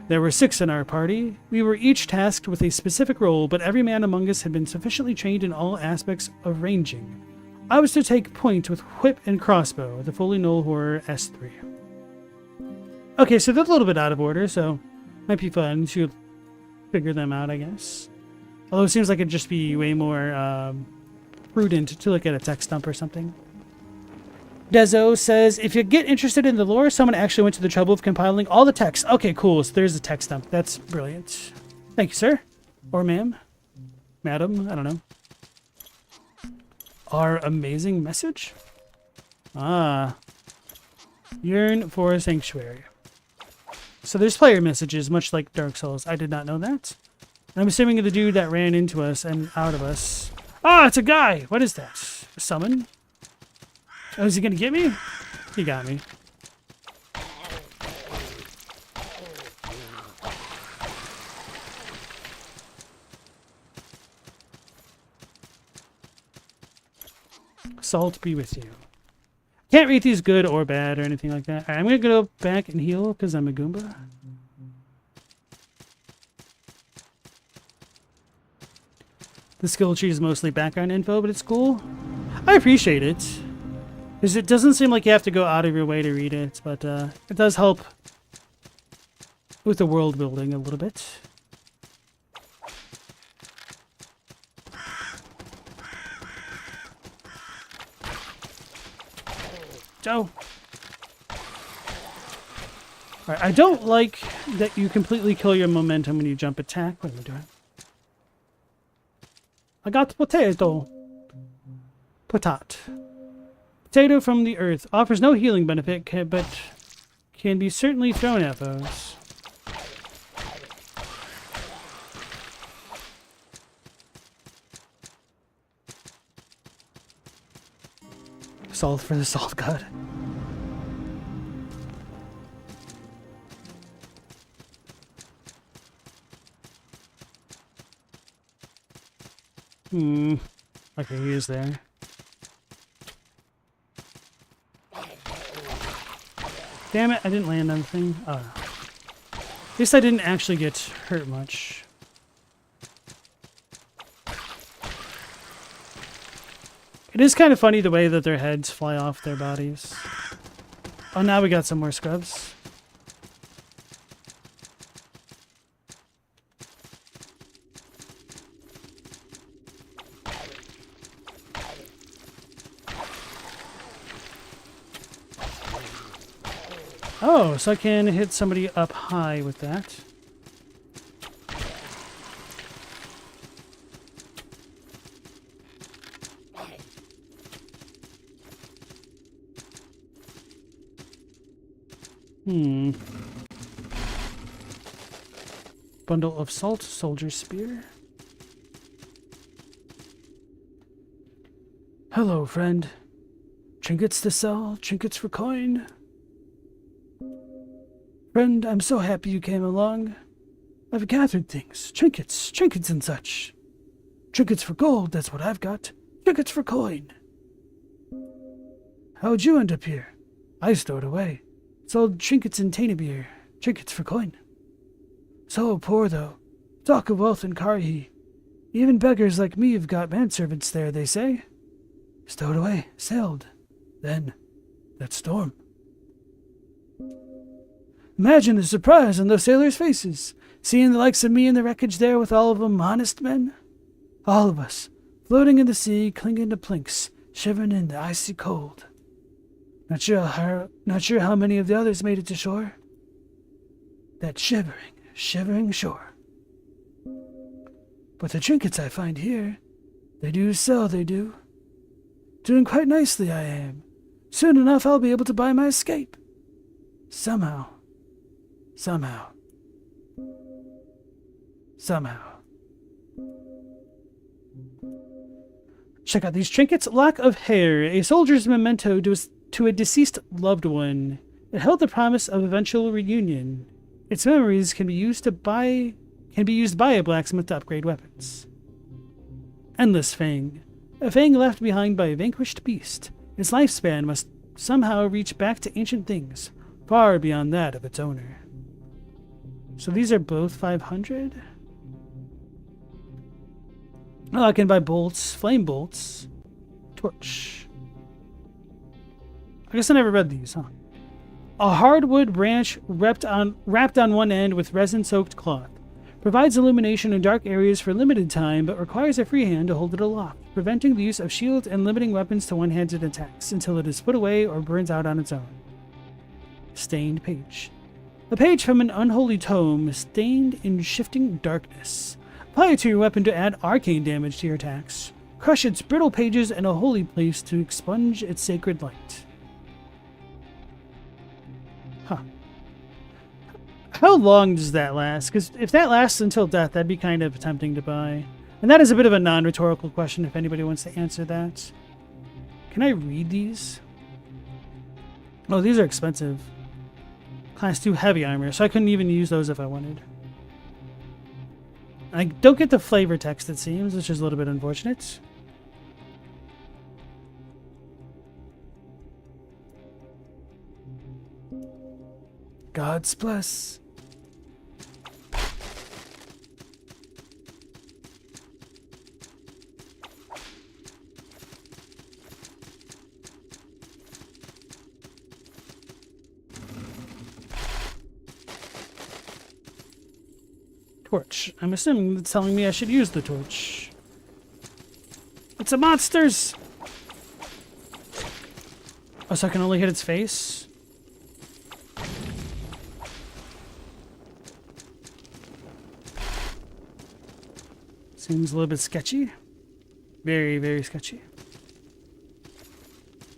There were 6 in our party. We were each tasked with a specific role, but every man among us had been sufficiently trained in all aspects of ranging. I was to take point with whip and crossbow, the Foley Knoll Horror, S3. Okay, so they're a little bit out of order, so might be fun to figure them out, I guess. Although it seems like it'd just be way more prudent to look at a text dump or something. Dezo says, if you get interested in the lore, someone actually went to the trouble of compiling all the text. Okay, cool. So there's a text dump. That's brilliant. Thank you, sir. Or ma'am. Madam. I don't know. Our amazing message? Ah. Yearn for a sanctuary. So there's player messages, much like Dark Souls. I did not know that. I'm assuming the dude that ran into us and out of us. Ah, it's a guy! What is that? A summon? Oh, is he gonna get me? He got me. Salt be with you. Can't rate these good or bad or anything like that. Alright, I'm gonna go back and heal because I'm a Goomba. The skill tree is mostly background info, but it's cool. I appreciate it. Because it doesn't seem like you have to go out of your way to read it, but it does help with the world building a little bit. Joe! Alright, I don't like that you completely kill your momentum when you jump attack. What am I doing? I got potato. Potat. Potato from the earth. Offers no healing benefit, but can be certainly thrown at foes. Salt for the salt god. Okay, he is there. Damn it, I didn't land on the thing. Oh. At least I didn't actually get hurt much. It is kind of funny the way that their heads fly off their bodies. Oh, now we got some more scrubs. Oh, so I can hit somebody up high with that. Bundle of salt, soldier spear. Hello, friend. Trinkets to sell, trinkets for coin. Friend, I'm so happy you came along. I've gathered things, trinkets and such. Trinkets for gold, that's what I've got. Trinkets for coin. How'd you end up here? I stowed away. Sold trinkets in Tainabir, trinkets for coin. So poor, though. Talk of wealth in Karhi. Even beggars like me have got manservants there, they say. Stowed away, sailed. Then, that storm. Imagine the surprise on those sailors' faces, seeing the likes of me in the wreckage there with all of them honest men. All of us, floating in the sea, clinging to planks, shivering in the icy cold. Not sure how many of the others made it to shore. That shivering shore. But the trinkets I find here, they do sell, they do. Doing quite nicely I am. Soon enough I'll be able to buy my escape. Somehow. Check out these trinkets. Lock of hair, a soldier's memento to a deceased loved one. It held the promise of eventual reunion. Its memories can be used by a blacksmith to upgrade weapons. Endless Fang. A fang left behind by a vanquished beast. Its lifespan must somehow reach back to ancient things, far beyond that of its owner. So these are both 500? Oh, I can buy bolts, flame bolts, torch. I guess I never read these, huh? A hardwood branch wrapped on one end with resin-soaked cloth. Provides illumination in dark areas for a limited time, but requires a free hand to hold it aloft, preventing the use of shields and limiting weapons to one-handed attacks until it is put away or burns out on its own. Stained page. A page from an unholy tome, stained in shifting darkness. Apply it to your weapon to add arcane damage to your attacks. Crush its brittle pages in a holy place to expunge its sacred light. Huh. How long does that last? Because if that lasts until death, that'd be kind of tempting to buy. And that is a bit of a non-rhetorical question if anybody wants to answer that. Can I read these? Oh, these are expensive. Class 2 heavy armor, so I couldn't even use those if I wanted. I don't get the flavor text, it seems, which is a little bit unfortunate. God's bless. Torch. I'm assuming it's telling me I should use the torch. It's a monsters! Oh, so I can only hit its face? Seems a little bit sketchy. Very, very sketchy.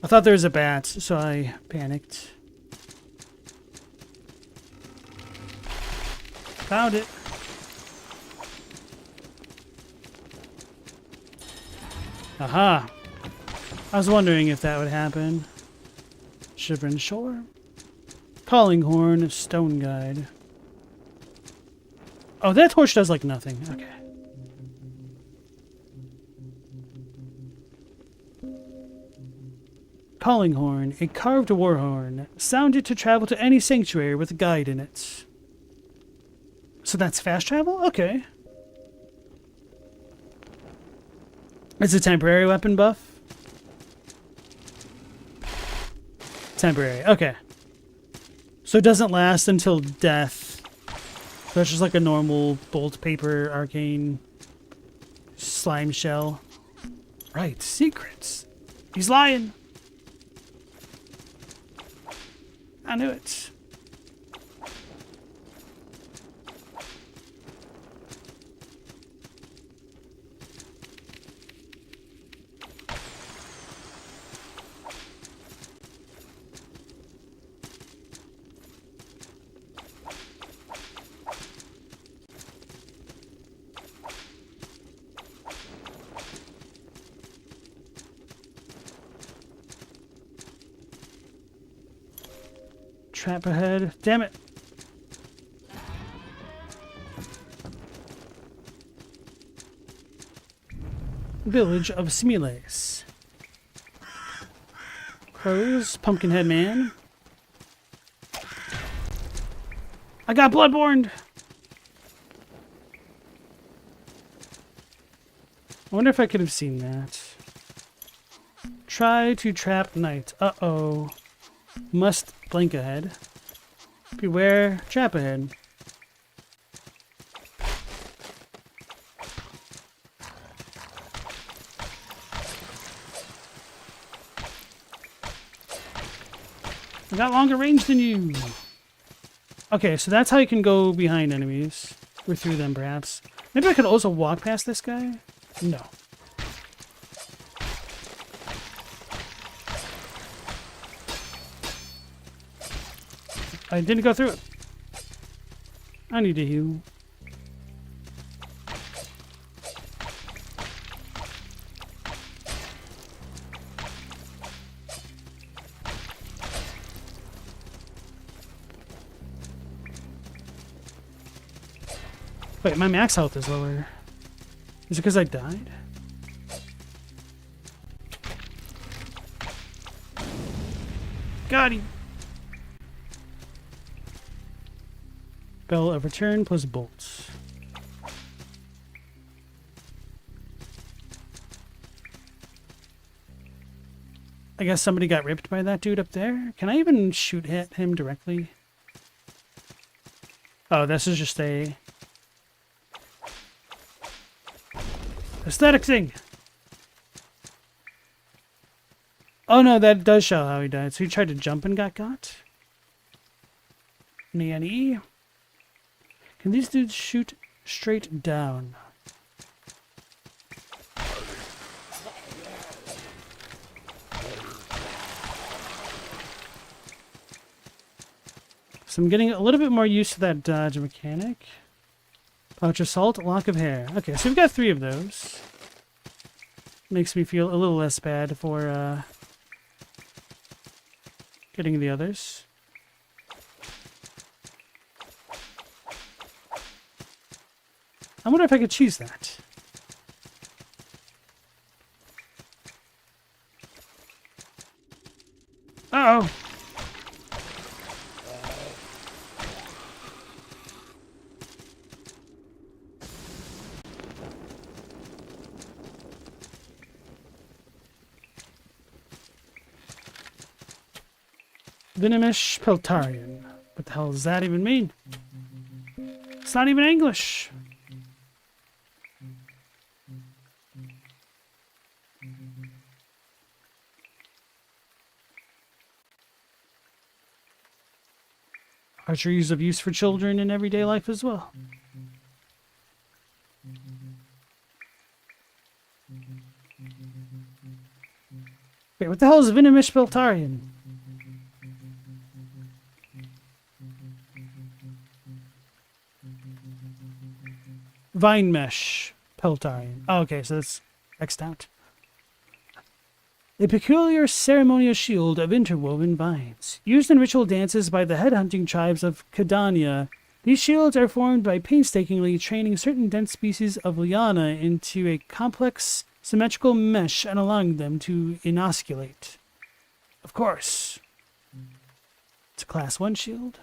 I thought there was a bat, so I panicked. Found it. Aha! I was wondering if that would happen. Shivering Shore. Calling Horn, Stone Guide. Oh, that torch does like nothing. Okay. Calling Horn, a carved war horn. Sounded to travel to any sanctuary with a guide in it. So that's fast travel? Okay. It's a temporary weapon buff? Temporary, okay. So it doesn't last until death. So it's just like a normal bolt paper arcane slime shell. Right, secrets. He's lying. I knew it. Trap ahead. Damn it. Village of Smiles. Crows. Pumpkinhead Man. I got Bloodborne! I wonder if I could have seen that. Try to trap knight. Uh-oh. Must blink ahead. Beware, trap ahead. I got longer range than you. Okay, so that's how you can go behind enemies. Or through them, perhaps. Maybe I could also walk past this guy? No. I didn't go through it. I need to heal. Wait, my max health is lower. Is it because I died? Got him. Bell of Return plus bolts. I guess somebody got ripped by that dude up there. Can I even shoot at him directly? Oh, this is just a aesthetic thing. Oh no, that does show how he died. So he tried to jump and got got. Nanny. Can these dudes shoot straight down? So I'm getting a little bit more used to that dodge mechanic. Pouch of salt, lock of hair. Okay, so we've got 3 of those. Makes me feel a little less bad for getting the others. I wonder if I could choose that. Uh-oh. Venomish Peltarian. What the hell does that even mean? It's not even English. Archery is of use for children in everyday life as well. Wait, what the hell is Venomish Peltarian? Vine Mesh Peltarian. Oh, okay, so that's X'd out. A peculiar ceremonial shield of interwoven vines. Used in ritual dances by the headhunting tribes of Cadania, these shields are formed by painstakingly training certain dense species of liana into a complex, symmetrical mesh and allowing them to inoculate. Of course. It's a class 1 shield.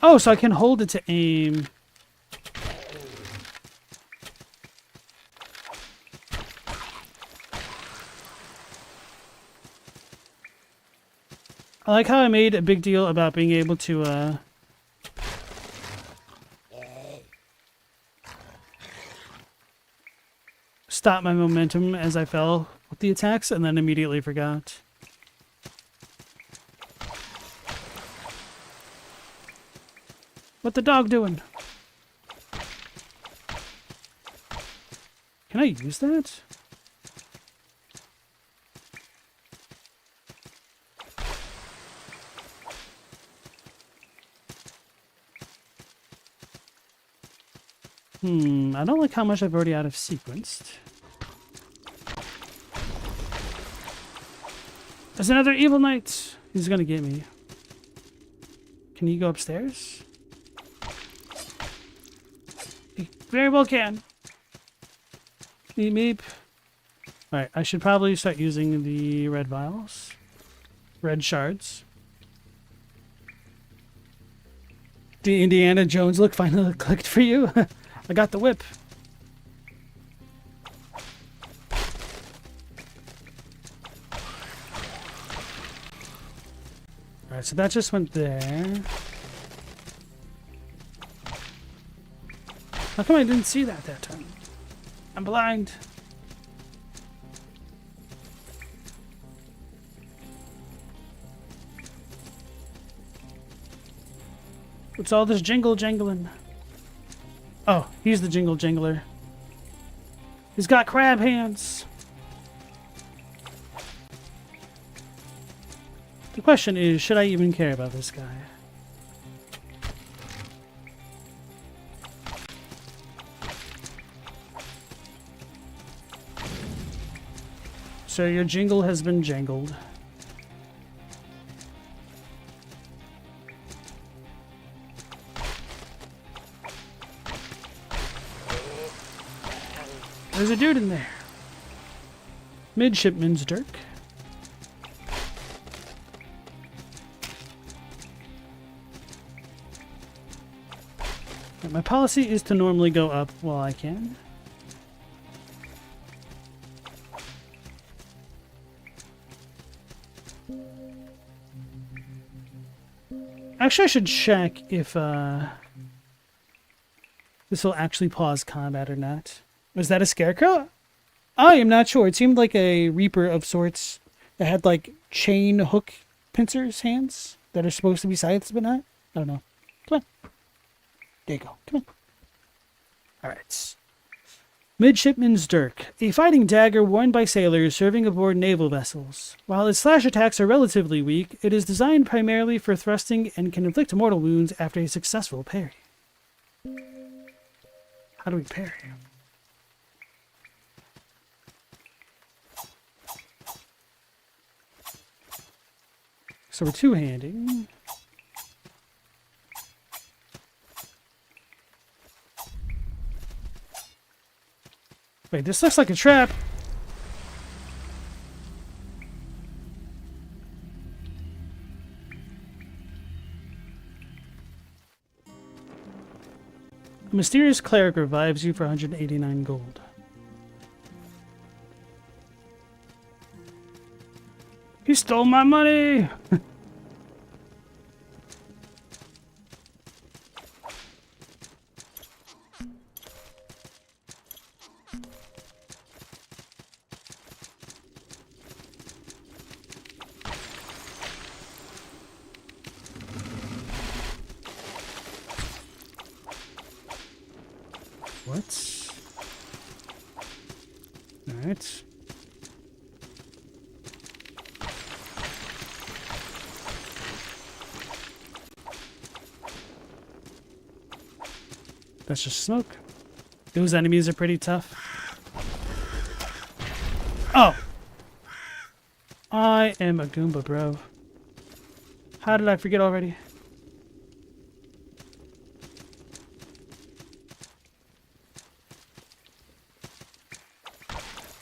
Oh, so I can hold it to aim. I like how I made a big deal about being able to, stop my momentum as I fell with the attacks and then immediately forgot. What the dog doing? Can I use that? I don't like how much I've already out of sequenced. There's another evil knight. He's gonna get me. Can he go upstairs? He very well can. Meep meep. Alright, I should probably start using the red vials. Red shards. The Indiana Jones look finally clicked for you. I got the whip. Alright, so that just went there. How come I didn't see that time? I'm blind. What's all this jingle jangling? Oh, he's the jingle jangler. He's got crab hands. The question is, should I even care about this guy? sir. Your jingle has been jangled. There's a dude in there. Midshipman's Dirk. My policy is to normally go up while I can. Actually, I should check if this will actually pause combat or not. Was that a scarecrow? I am not sure. It seemed like a reaper of sorts that had like chain hook pincers hands that are supposed to be scythes but not. I don't know. Come on. There you go. Come on. Alright. Midshipman's Dirk. A fighting dagger worn by sailors serving aboard naval vessels. While its slash attacks are relatively weak, it is designed primarily for thrusting and can inflict mortal wounds after a successful parry. How do we parry? So we're two-handing. Wait, this looks like a trap. A mysterious cleric revives you for 189 gold. He stole my money! What? Alright. That's just smoke. Those enemies are pretty tough. Oh! I am a Goomba, bro. How did I forget already?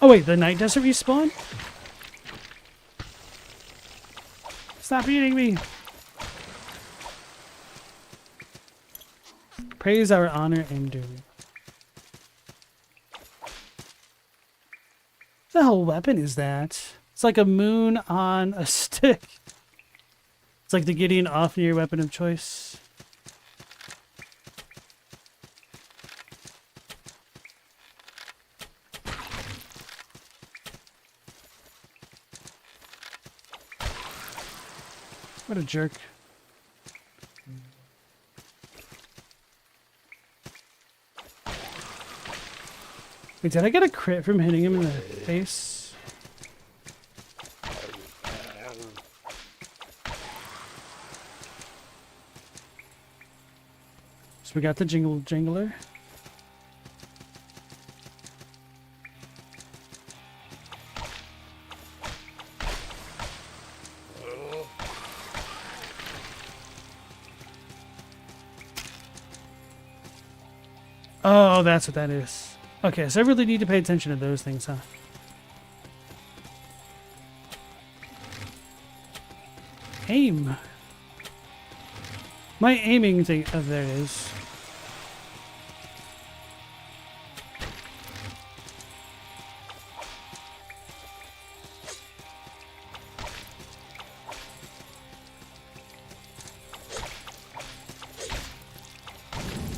Oh wait, the knight doesn't respawn? Stop eating me! Praise our honor and doom. What the hell weapon is that? It's like a moon on a stick. It's like the Gideon Ofnir weapon of choice. What a jerk. Wait, did I get a crit from hitting him in the face? So we got the jingler. Oh, that's what that is. Okay, so I really need to pay attention to those things, huh? Aim. My aiming thing. Oh, there it is.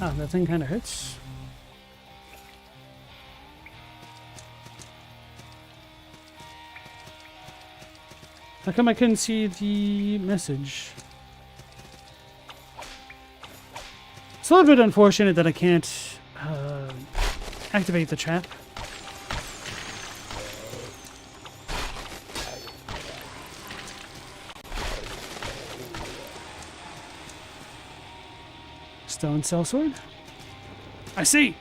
Oh, that thing kind of hurts. How come I couldn't see the message? It's a little bit unfortunate that I can't activate the trap. Stone sellsword? I see!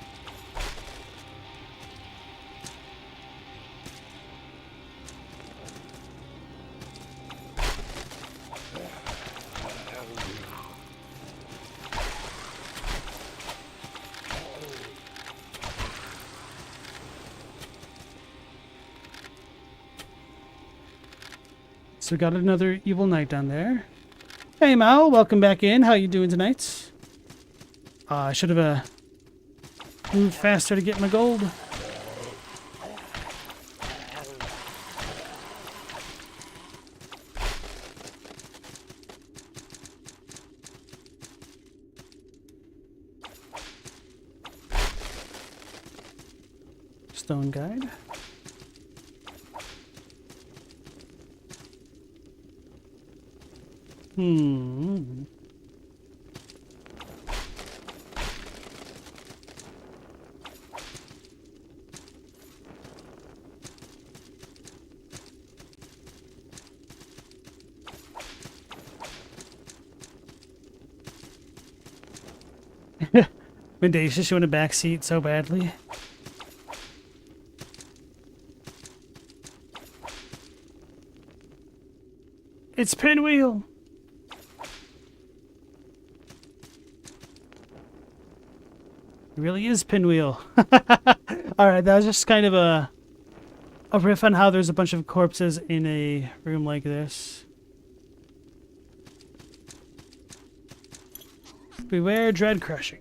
So we got another evil knight down there. Hey Mal, welcome back in. How you doing tonight? I should have moved faster to get my gold. Stone guide. Mendacious showing a backseat so badly. It's Pinwheel. It really is Pinwheel. Alright, that was just kind of a riff on how there's a bunch of corpses in a room like this. Beware dread crushing.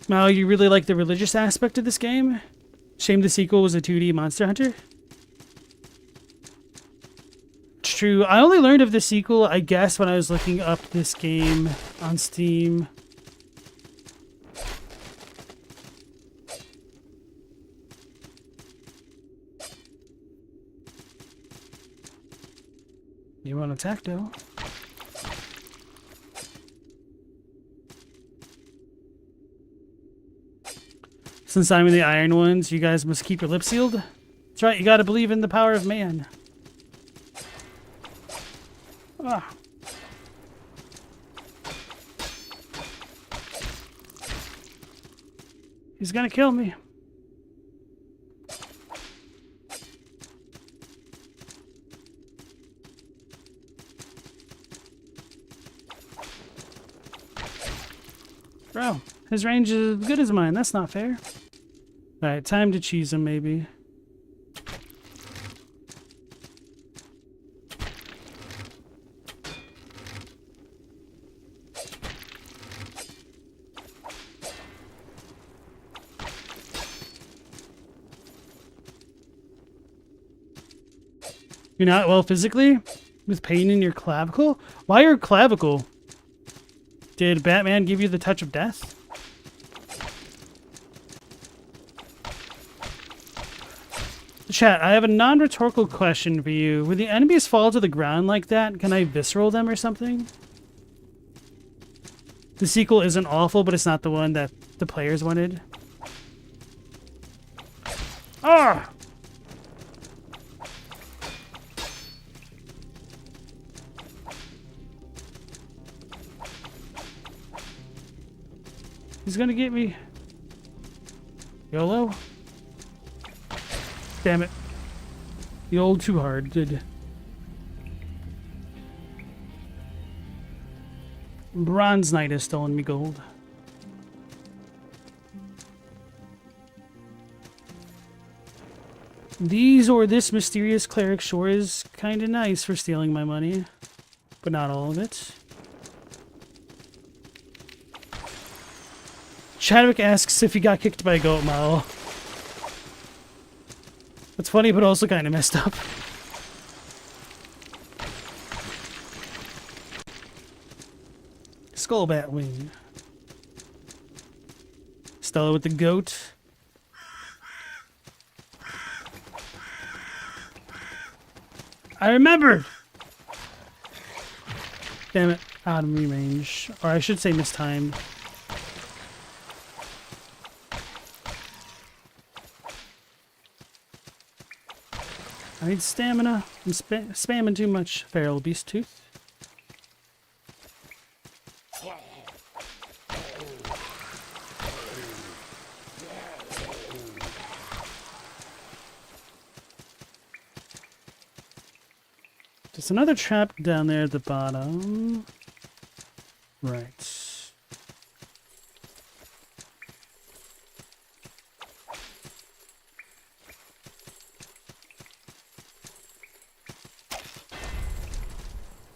Mal, you really like the religious aspect of this game? Shame the sequel was a 2D Monster Hunter? It's true. I only learned of the sequel, I guess, when I was looking up this game on Steam. You want to attack, though? Since I'm in the Iron Ones, you guys must keep your lips sealed. That's right, you gotta believe in the power of man. Ah. He's gonna kill me. Bro, his range is as good as mine. That's not fair. Alright, time to cheese him, maybe. You're not well physically? With pain in your clavicle? Why your clavicle? Did Batman give you the touch of death? Chat, I have a non-rhetorical question for you. When the enemies fall to the ground like that, can I visceral them or something? The sequel isn't awful, but it's not the one that the players wanted. Ah! He's gonna get me. YOLO? Damn it. The old too hard did. Bronze Knight has stolen me gold. These or this mysterious cleric sure is kinda nice for stealing my money. But not all of it. Chadwick asks if he got kicked by a goat model. That's funny, but also kind of messed up. Skullbat wing. Stella with the goat. I remember! Damn it. Out of me range. Or I should say mistimed. I need stamina. I'm spamming too much. Feral Beast Tooth. There's another trap down there at the bottom. Right.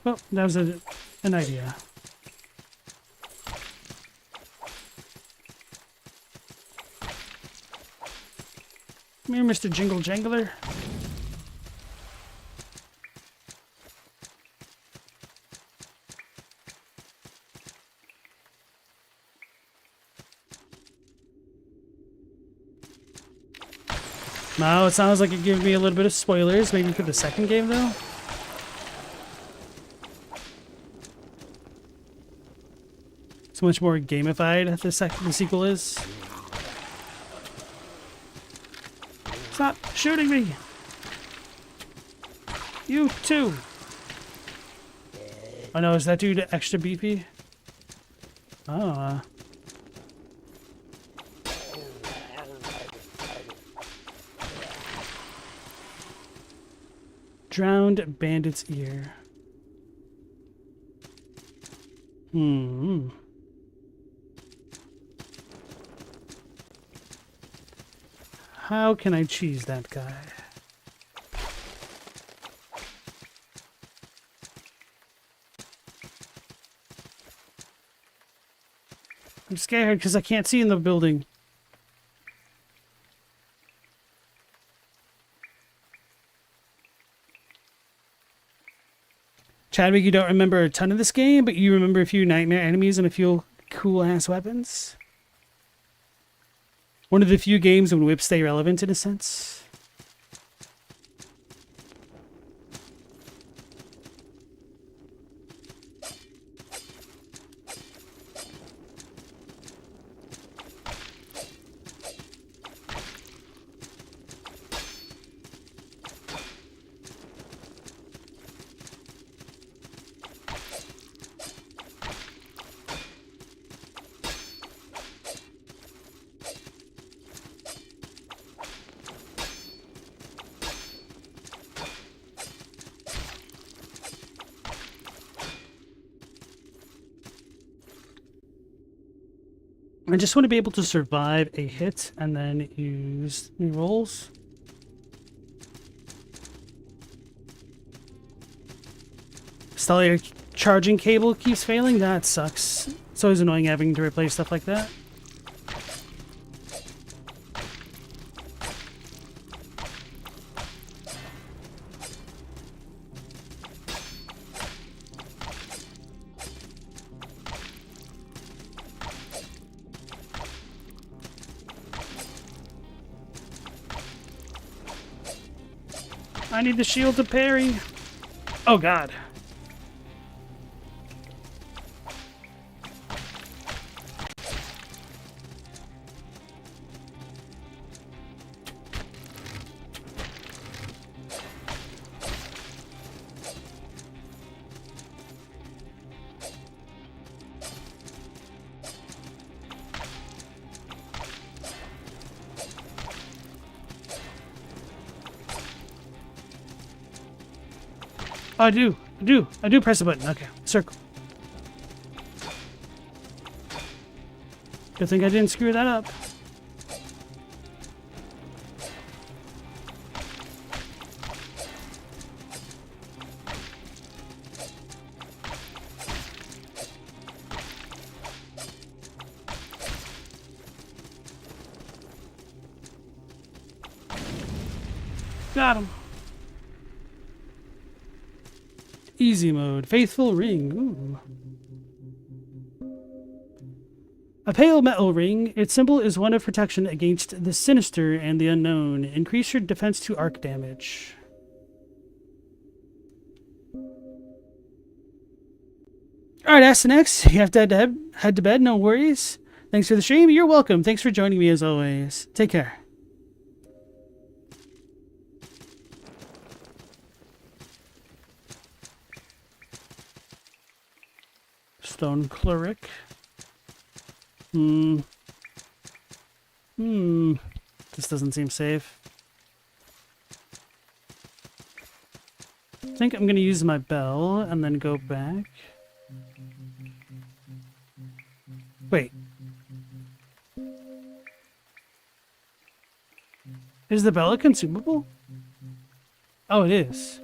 Well, that was an idea. Come here, Mr. Jingle Jangler. Now it sounds like it gave me a little bit of spoilers, maybe for the second game though. So much more gamified the sequel is. Stop shooting me! You too! Oh no, is that dude extra beefy? Oh. Drowned bandit's ear. How can I cheese that guy? I'm scared because I can't see in the building. Chadwick, you don't remember a ton of this game, but you remember a few nightmare enemies and a few cool-ass weapons? One of the few games when whips stay relevant, in a sense. I just want to be able to survive a hit and then use new rolls. Stellar charging cable keeps failing. That sucks. It's always annoying having to replace stuff like that. I need the shield to parry. Oh god. Oh, I do press the button. Okay, circle. Good thing I didn't screw that up. Got him. Easy mode. Faithful ring. Ooh. A pale metal ring. Its symbol is one of protection against the sinister and the unknown. Increase your defense to arc damage. Alright, SNX. You have to head to bed. No worries. Thanks for the stream. You're welcome. Thanks for joining me as always. Take care. Stone Cleric. This doesn't seem safe. I think I'm gonna use my bell and then go back. Wait. Is the bell a consumable? Oh, it is.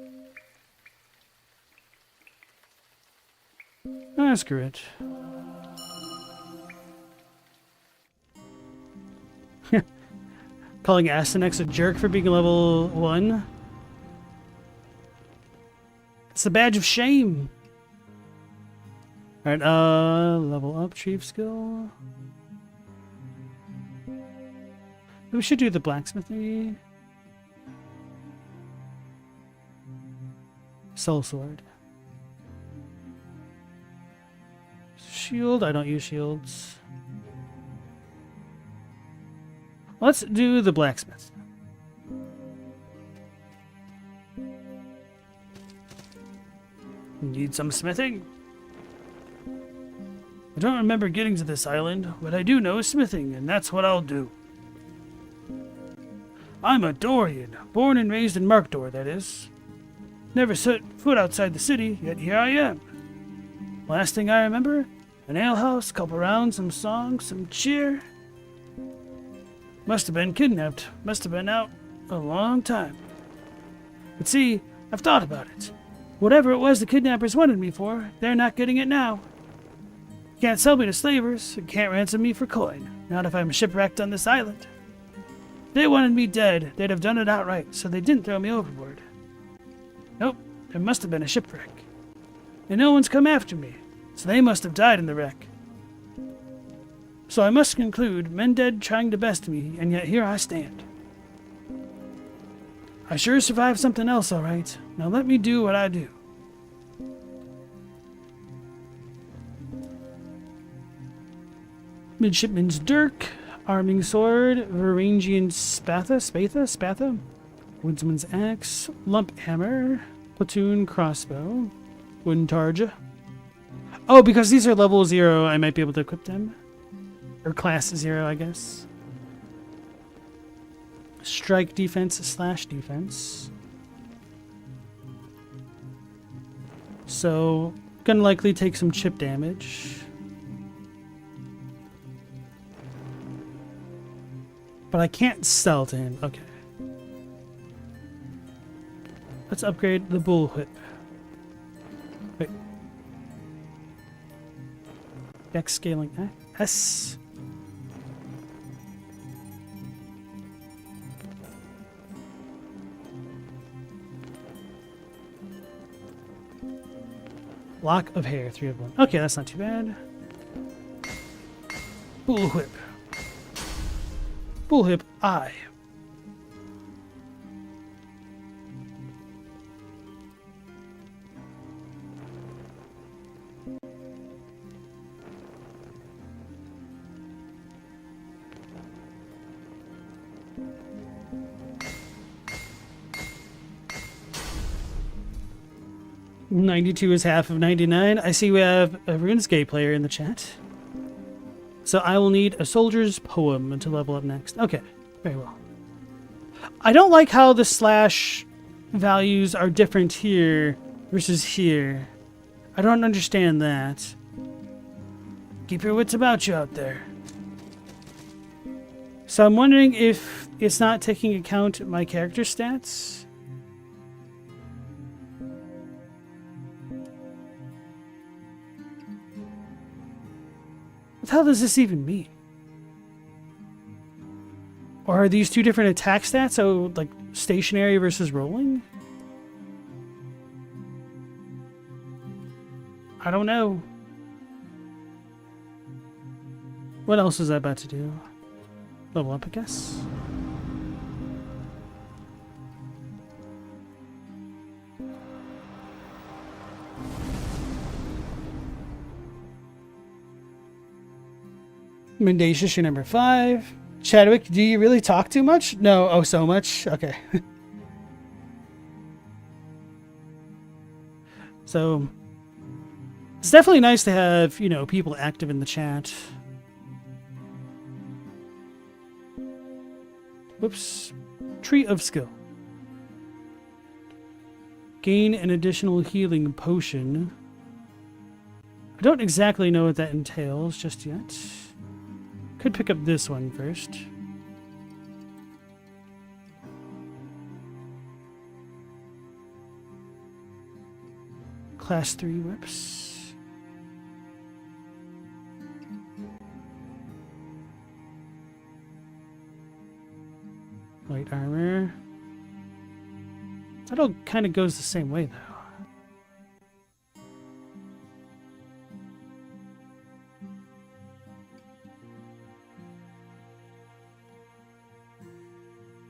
Screw it. Calling Astinex a jerk for being level 1. It's the badge of shame. Alright, level up chief skill. We should do the blacksmithy. Soul sword. Shield, I don't use shields. Let's do the blacksmith. Need some smithing? I don't remember getting to this island. What I do know is smithing, and that's what I'll do. I'm a Dorian, born and raised in Markdor, that is. Never set foot outside the city, yet here I am. Last thing I remember, an alehouse, couple rounds, some songs, some cheer. Must have been kidnapped. Must have been out a long time. But see, I've thought about it. Whatever it was the kidnappers wanted me for, they're not getting it now. Can't sell me to slavers, and can't ransom me for coin. Not if I'm shipwrecked on this island. If they wanted me dead, they'd have done it outright, so they didn't throw me overboard. Nope, there must have been a shipwreck. And no one's come after me, so they must have died in the wreck. So I must conclude, men dead trying to best me, and yet here I stand. I sure survived something else, all right. Now let me do what I do. Midshipman's dirk, arming sword, Varangian spatha, woodsman's axe, lump hammer, platoon crossbow, wooden targe. Oh, because these are level 0, I might be able to equip them. Or class 0, I guess. Strike defense / defense. So, gonna likely take some chip damage. But I can't sell to him. Okay. Let's upgrade the bullwhip. Wait. Dex scaling S. Lock of hair, 3 of 1. Okay, that's not too bad. Bullwhip. Bullwhip I. $92 is half of 99. I see we have a RuneScape player in the chat. So I will need a soldier's poem to level up next. Okay, very well. I don't like how the slash values are different here versus here. I don't understand that. Keep your wits about you out there. So I'm wondering if it's not taking account of my character stats. What the hell does this even mean? Or are these two different attack stats? So, like, stationary versus rolling? I don't know. What else is I about to do? Level up, I guess. Mendacious, you're number 5. Chadwick, do you really talk too much? No. Oh, so much? Okay. So, it's definitely nice to have, you know, people active in the chat. Whoops. Tree of Skill. Gain an additional healing potion. I don't exactly know what that entails just yet. Could pick up this one first. Class 3 whips. Light armor. That all kind of goes the same way, though.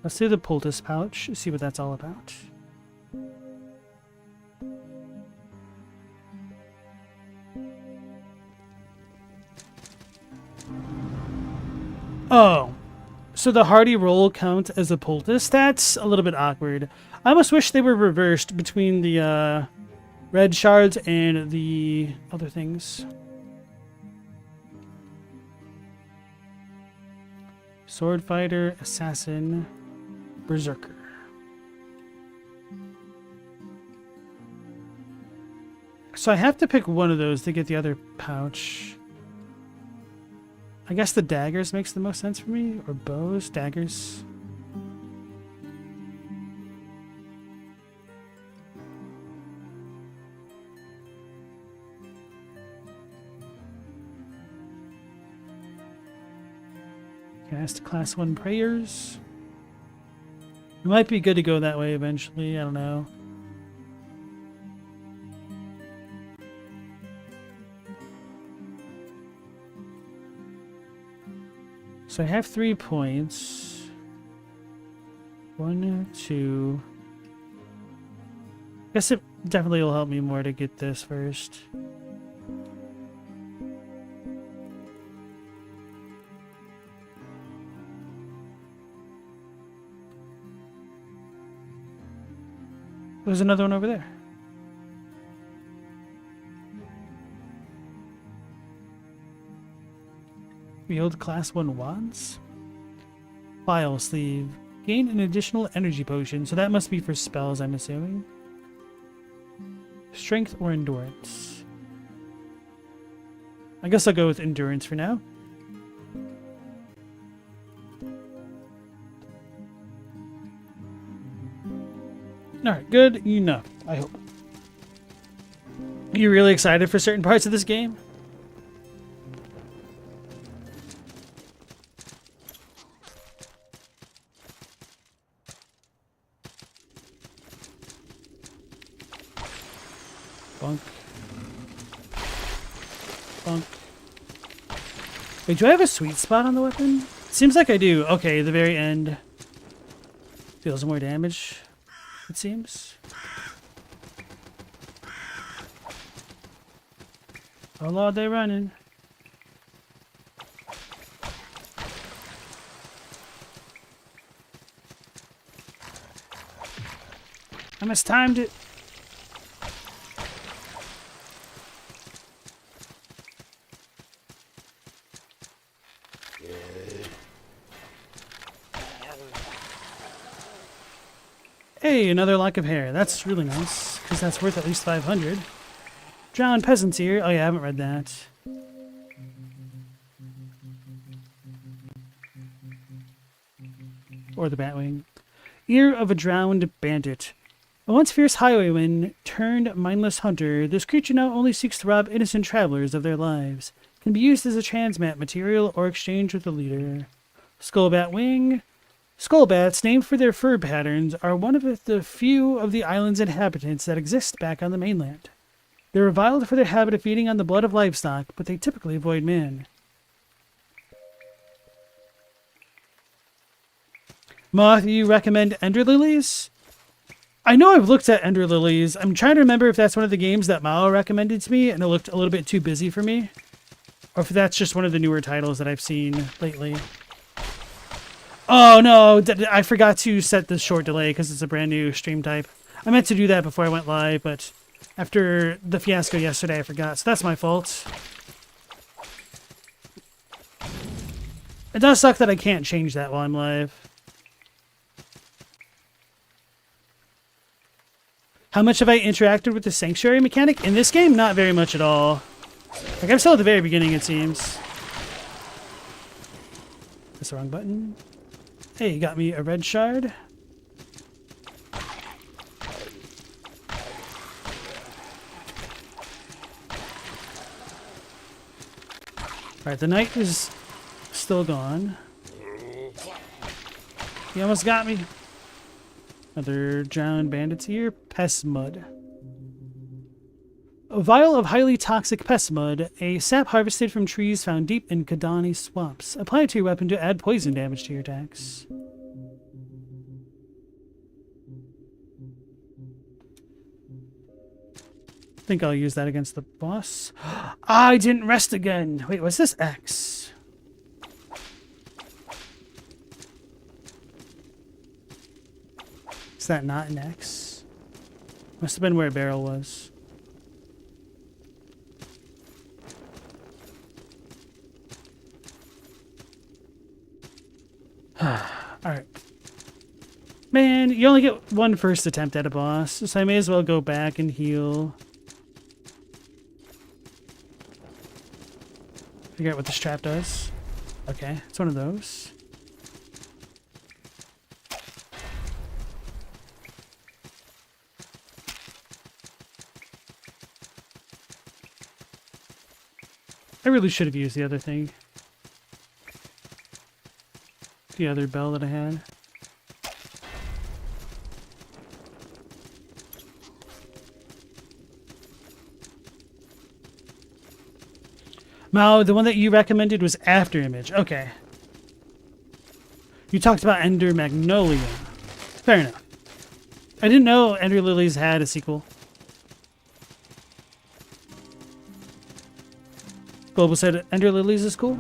Let's do the poultice pouch, see what that's all about. Oh, so the hardy roll count as a poultice? That's a little bit awkward. I almost wish they were reversed between the red shards and the other things. Sword fighter, assassin, berserker. So I have to pick one of those to get the other pouch. I guess the daggers makes the most sense for me, or bows, daggers. Cast class 1 prayers. It might be good to go that way eventually, I don't know. So I have 3 points. 1, 2. Guess it definitely will help me more to get this first. There's another one over there. Wield class 1 wands. File sleeve. Gain an additional energy potion, so that must be for spells, I'm assuming. Strength or endurance. I guess I'll go with endurance for now. Alright, good enough, I hope. Are you really excited for certain parts of this game? Bunk. Bunk. Wait, do I have a sweet spot on the weapon? Seems like I do. Okay, the very end. Deals more damage, it seems. Oh Lord, they're running. How much time did... Hey, another lock of hair. That's really nice, because that's worth at least 500. Drowned peasants here. Oh yeah, I haven't read that. Or the Batwing. Ear of a drowned bandit. A once fierce highwayman turned mindless hunter, this creature now only seeks to rob innocent travelers of their lives. Can be used as a transmat material or exchanged with the leader. Skullbat Wing. Skullbats, named for their fur patterns, are one of the few of the island's inhabitants that exist back on the mainland. They're reviled for their habit of feeding on the blood of livestock, but they typically avoid man. Moth, you recommend Ender Lilies? I know I've looked at Ender Lilies. I'm trying to remember if that's one of the games that Mao recommended to me and it looked a little bit too busy for me. Or if that's just one of the newer titles that I've seen lately. Oh no, I forgot to set the short delay because it's a brand new stream type. I meant to do that before I went live, but after the fiasco yesterday I forgot, so that's my fault. It does suck that I can't change that while I'm live. How much have I interacted with the sanctuary mechanic? In this game, not very much at all. Like, I'm still at the very beginning, it seems. That's the wrong button. Hey, you got me a red shard. Alright, the knight is still gone. He almost got me. Other drowned bandits here. Pest mud. A vial of highly toxic pest mud, a sap harvested from trees found deep in Kadani swamps. Apply it to your weapon to add poison damage to your attacks. I think I'll use that against the boss. I didn't rest again. Wait, what's this X? Is that not an X? Must have been where a barrel was. Alright. Man, you only get one first attempt at a boss, so I may as well go back and heal. Figure out what this trap does. Okay, it's one of those. I really should have used the other thing. The other bell that I had. Mao, the one that you recommended was After Image. Okay. You talked about Ender Magnolia. Fair enough. I didn't know Ender Lilies had a sequel. Global said Ender Lilies is cool.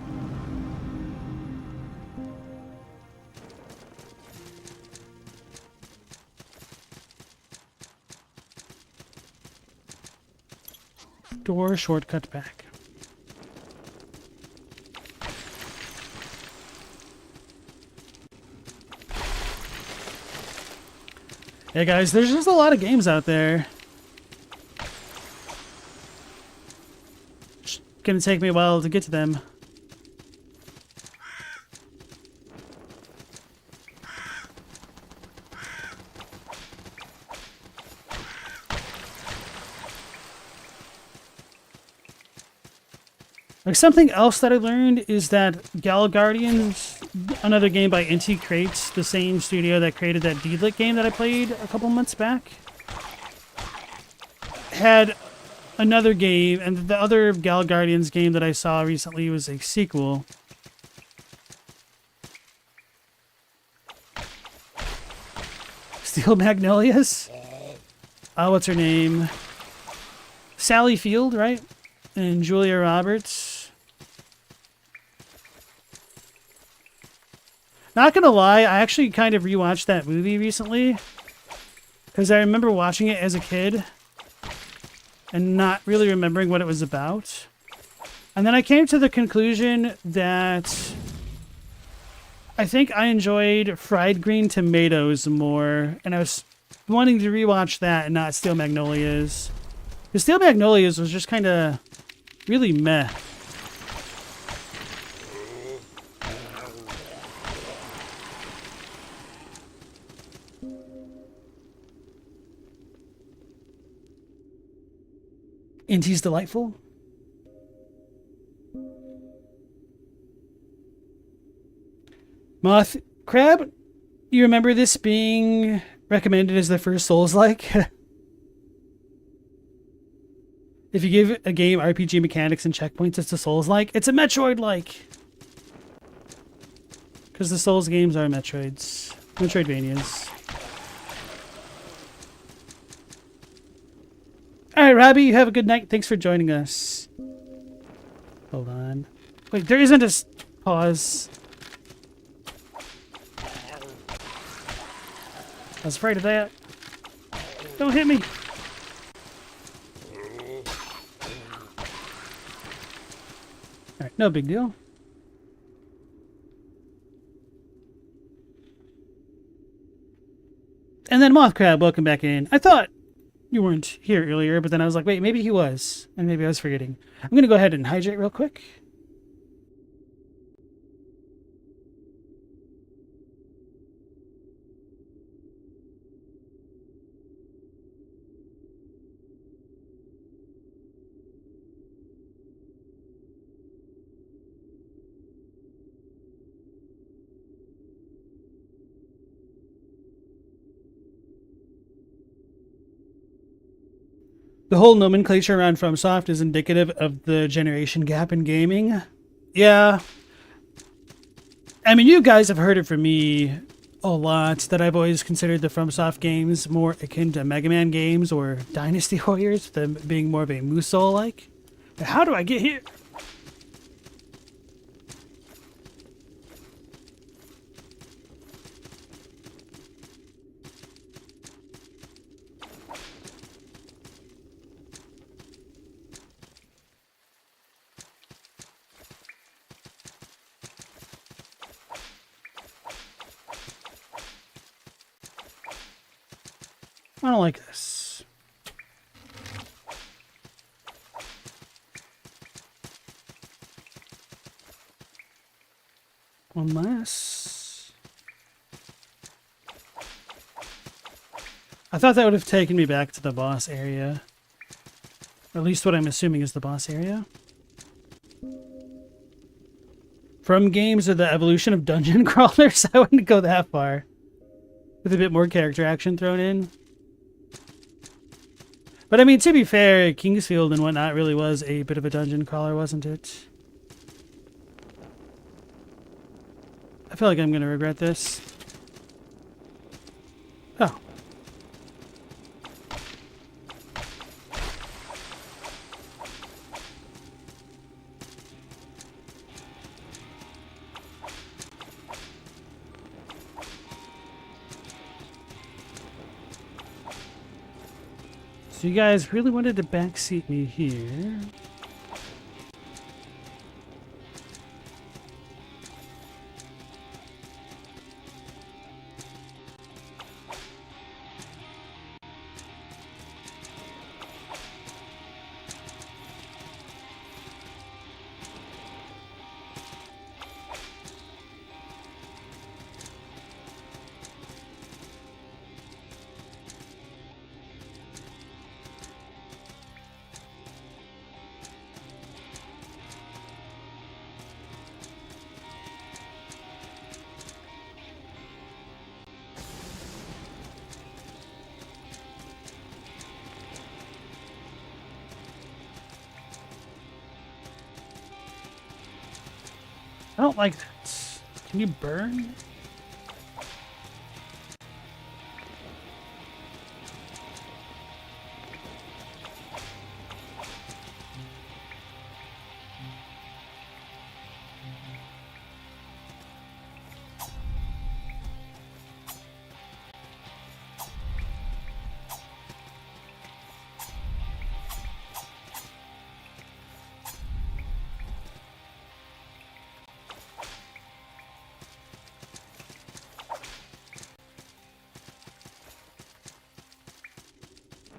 Door shortcut back. Yeah, guys, there's just a lot of games out there. It's gonna take me a while to get to them. Like, something else that I learned is that Gal Guardians, another game by Inti Creates, the same studio that created that Deedlit game that I played a couple months back, had another game, and the other Gal Guardians game that I saw recently was a sequel. Steel Magnolias? What's her name? Sally Field, right? And Julia Roberts. Not gonna lie, I actually kind of rewatched that movie recently. Because I remember watching it as a kid. And not really remembering what it was about. And then I came to the conclusion that I think I enjoyed Fried Green Tomatoes more. And I was wanting to rewatch that and not Steel Magnolias. Because Steel Magnolias was just kind of really meh. Inti's delightful. Moth Crab, you remember this being recommended as the first Souls-like? If you give a game RPG mechanics and checkpoints, it's a Souls-like. It's a Metroid-like. Because the Souls games are Metroids. Metroidvanias. Alright, Robbie, you have a good night. Thanks for joining us. Hold on. Wait, there isn't a pause. I was afraid of that. Don't hit me. Alright, no big deal. And then Moth Crab, welcome back in. I thought you weren't here earlier, but then I was like, wait, maybe he was. And maybe I was forgetting. I'm going to go ahead and hydrate real quick. The whole nomenclature around FromSoft is indicative of the generation gap in gaming. Yeah. I mean, you guys have heard it from me a lot, that I've always considered the FromSoft games more akin to Mega Man games or Dynasty Warriors, them being more of a Soulslike. How do I get here? I don't like this. Unless... I thought that would have taken me back to the boss area. Or at least what I'm assuming is the boss area. From games or the evolution of dungeon crawlers, I wouldn't go that far. With a bit more character action thrown in. But I mean, to be fair, Kingsfield and whatnot really was a bit of a dungeon crawler, wasn't it? I feel like I'm gonna regret this. Oh. So you guys really wanted to backseat me here. I don't like that. Can you burn?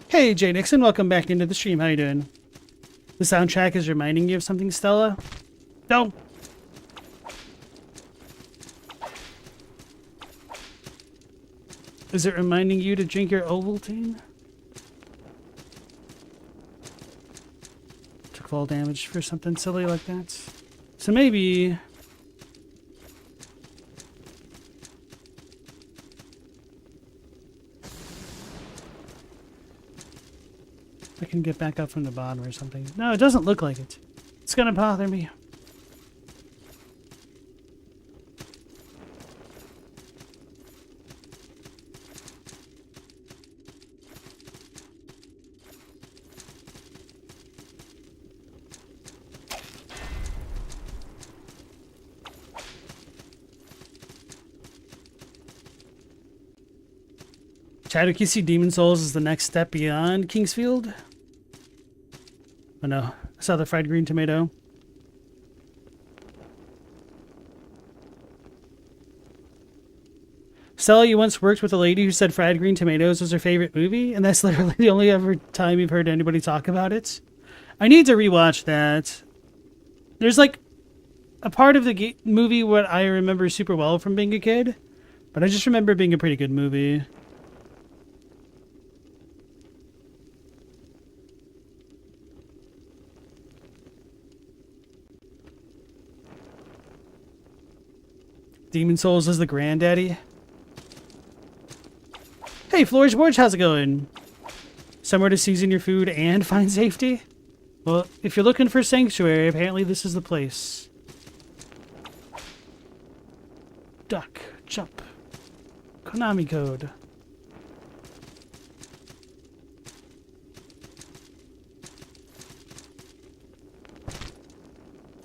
Hey, Jay Nixon, welcome back into the stream. How you doing? The soundtrack is reminding you of something, Stella? No. Is it reminding you to drink your Ovaltine? Took fall damage for something silly like that. So maybe... I can get back up from the bottom or something. No, it doesn't look like it. It's gonna bother me. Chadwick, you see Demon Souls is the next step beyond Kingsfield? Oh no, I saw the fried green tomato. Stella, you once worked with a lady who said fried green tomatoes was her favorite movie, and that's literally the only ever time you've heard anybody talk about it. I need to rewatch that. There's like a part of the movie what I remember super well from being a kid, but I just remember it being a pretty good movie. Demon Souls is the granddaddy. Hey, Flourish Borge, how's it going? Somewhere to season your food and find safety? Well, if you're looking for sanctuary, apparently this is the place. Duck. Jump. Konami code.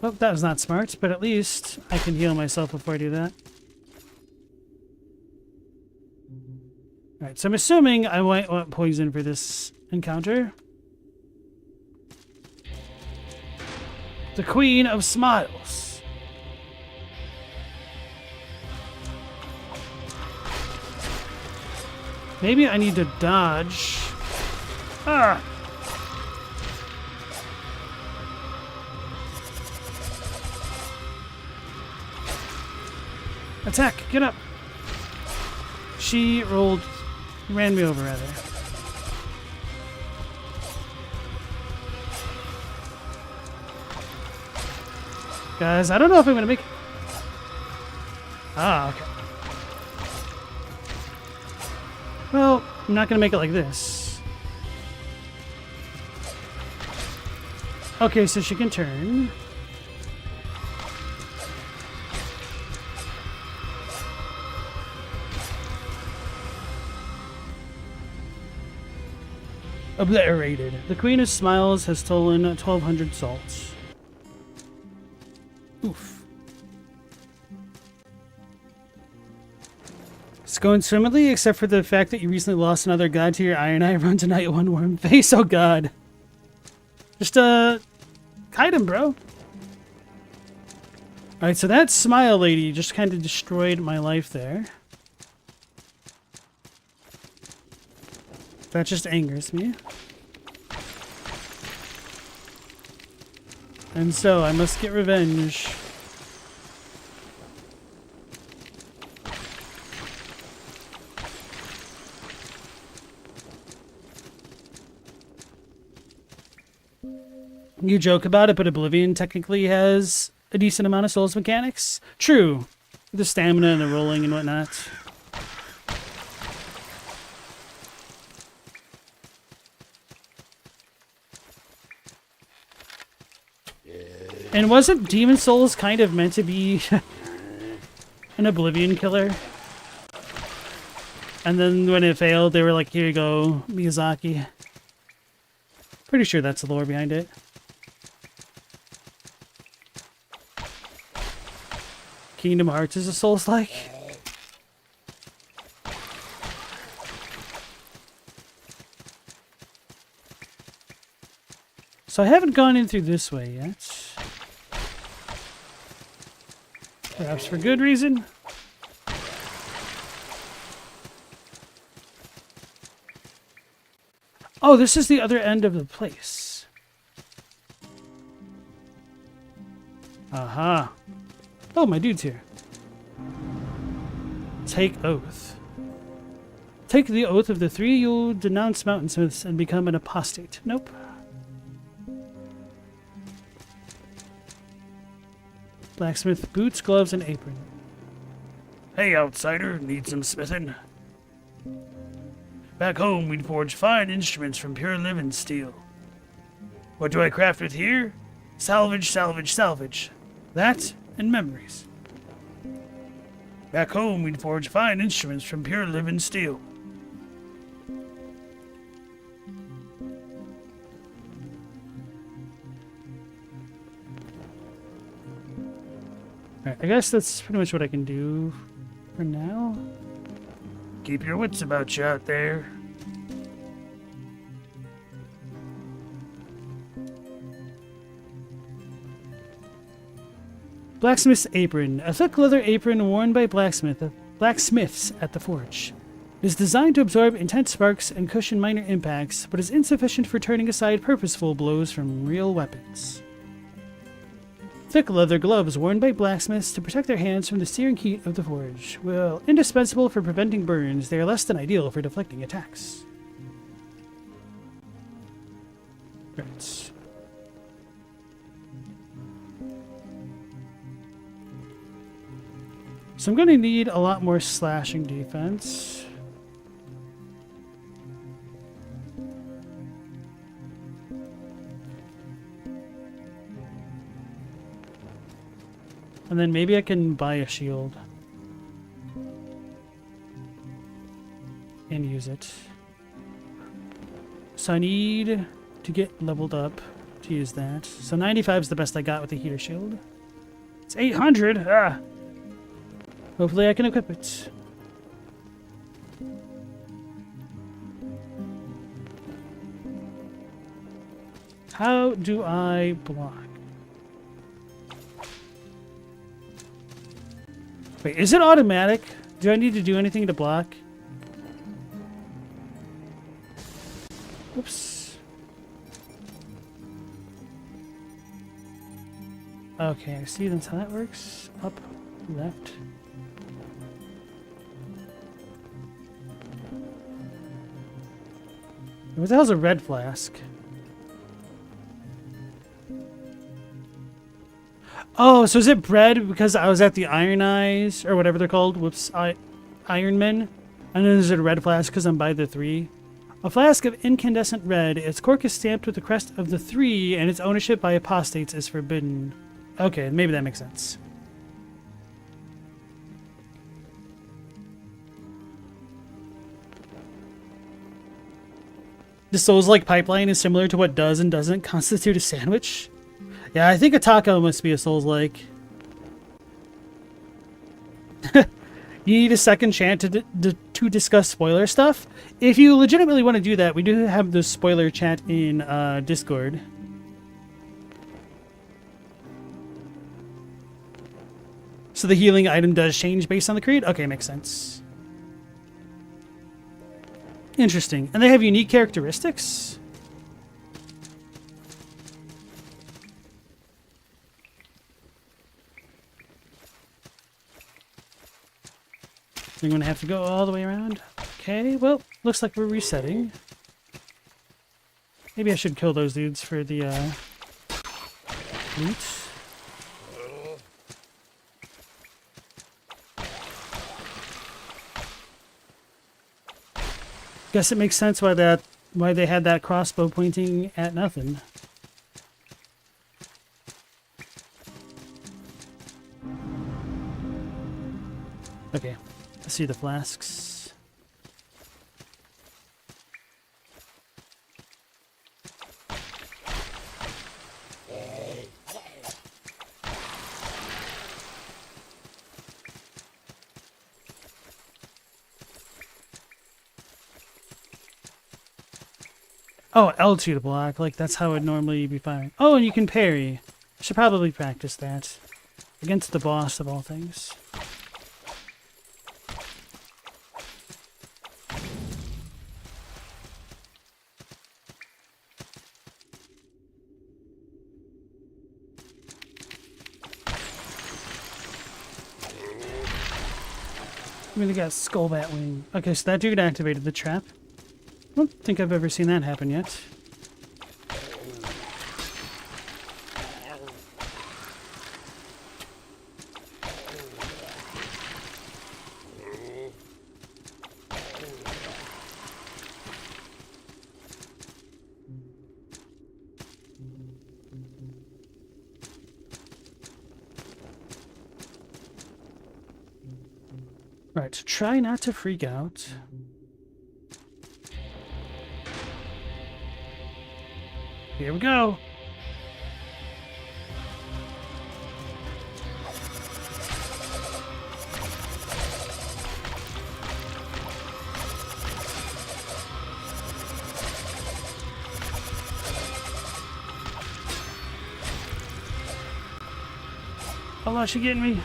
Well, that was not smart, but at least I can heal myself before I do that. Alright, so I'm assuming I might want poison for this encounter. The Queen of Smiles. Maybe I need to dodge. Ah! Attack! Get up! She ran me over, rather. Guys, I don't know if I'm gonna make it. Ah, okay. Well, I'm not gonna make it like this. Okay, so she can turn. Obliterated. The Queen of Smiles has stolen 1,200 salts. Oof. It's going swimmingly, except for the fact that you recently lost another god to your Iron Eye run tonight, one worm face. Oh god. Just, kite him, bro. Alright, so that smile lady just kind of destroyed my life there. That just angers me. And so I must get revenge. You joke about it, but Oblivion technically has a decent amount of Souls mechanics. True. The stamina and the rolling and whatnot. And wasn't Demon Souls kind of meant to be an Oblivion killer? And then when it failed, they were like, here you go, Miyazaki. Pretty sure that's the lore behind it. Kingdom Hearts is a Soulslike. So I haven't gone in through this way yet. Perhaps for good reason. Oh, this is the other end of the place. Aha. Oh, my dude's here. Take oath. Take the oath of the three, you'll denounce mountainsmiths and become an apostate. Nope. Blacksmith boots, gloves, and apron. Hey, outsider, need some smithing? Back home, we'd forge fine instruments from pure living steel. What do I craft with here? Salvage, salvage, salvage. That and memories. Back home, we'd forge fine instruments from pure living steel. Alright, I guess that's pretty much what I can do for now. Keep your wits about you out there. Blacksmith's apron. A thick leather apron worn by blacksmiths at the forge. It is designed to absorb intense sparks and cushion minor impacts, but is insufficient for turning aside purposeful blows from real weapons. Thick leather gloves worn by blacksmiths to protect their hands from the searing heat of the forge. While indispensable for preventing burns, they are less than ideal for deflecting attacks. Right. So I'm going to need a lot more slashing defense. And then maybe I can buy a shield. And use it. So I need to get leveled up to use that. So 95 is the best I got with the heater shield. It's 800! Ah! Hopefully I can equip it. How do I block? Wait, is it automatic? Do I need to do anything to block? Oops. Okay, I see that's how that works. Up, left. What the hell's a red flask? Oh, so is it bread because I was at the Iron Eyes, or whatever they're called? Whoops, Iron Men. And then is it a red flask because I'm by the 3? A flask of incandescent red. Its cork is stamped with the crest of the 3, and its ownership by apostates is forbidden. Okay, maybe that makes sense. The Soulslike pipeline is similar to what does and doesn't constitute a sandwich. Yeah, I think a taco must be a Soulslike. You need a second chance to discuss spoiler stuff. If you legitimately want to do that, we do have the spoiler chat in Discord. So the healing item does change based on the creed? Okay, makes sense. Interesting. And they have unique characteristics? You're going to have to go all the way around. Okay, well, looks like we're resetting. Maybe I should kill those dudes for the loot. Guess it makes sense why they had that crossbow pointing at nothing. Okay, let's see the flasks. Oh, L2 to block. Like, that's how it would normally be firing. Oh, and you can parry. I should probably practice that. Against the boss of all things. I mean, they got Skull Bat Wing. Okay, so that dude activated the trap. I don't think I've ever seen that happen yet. Right, so try not to freak out. Here we go. Oh, she getting me.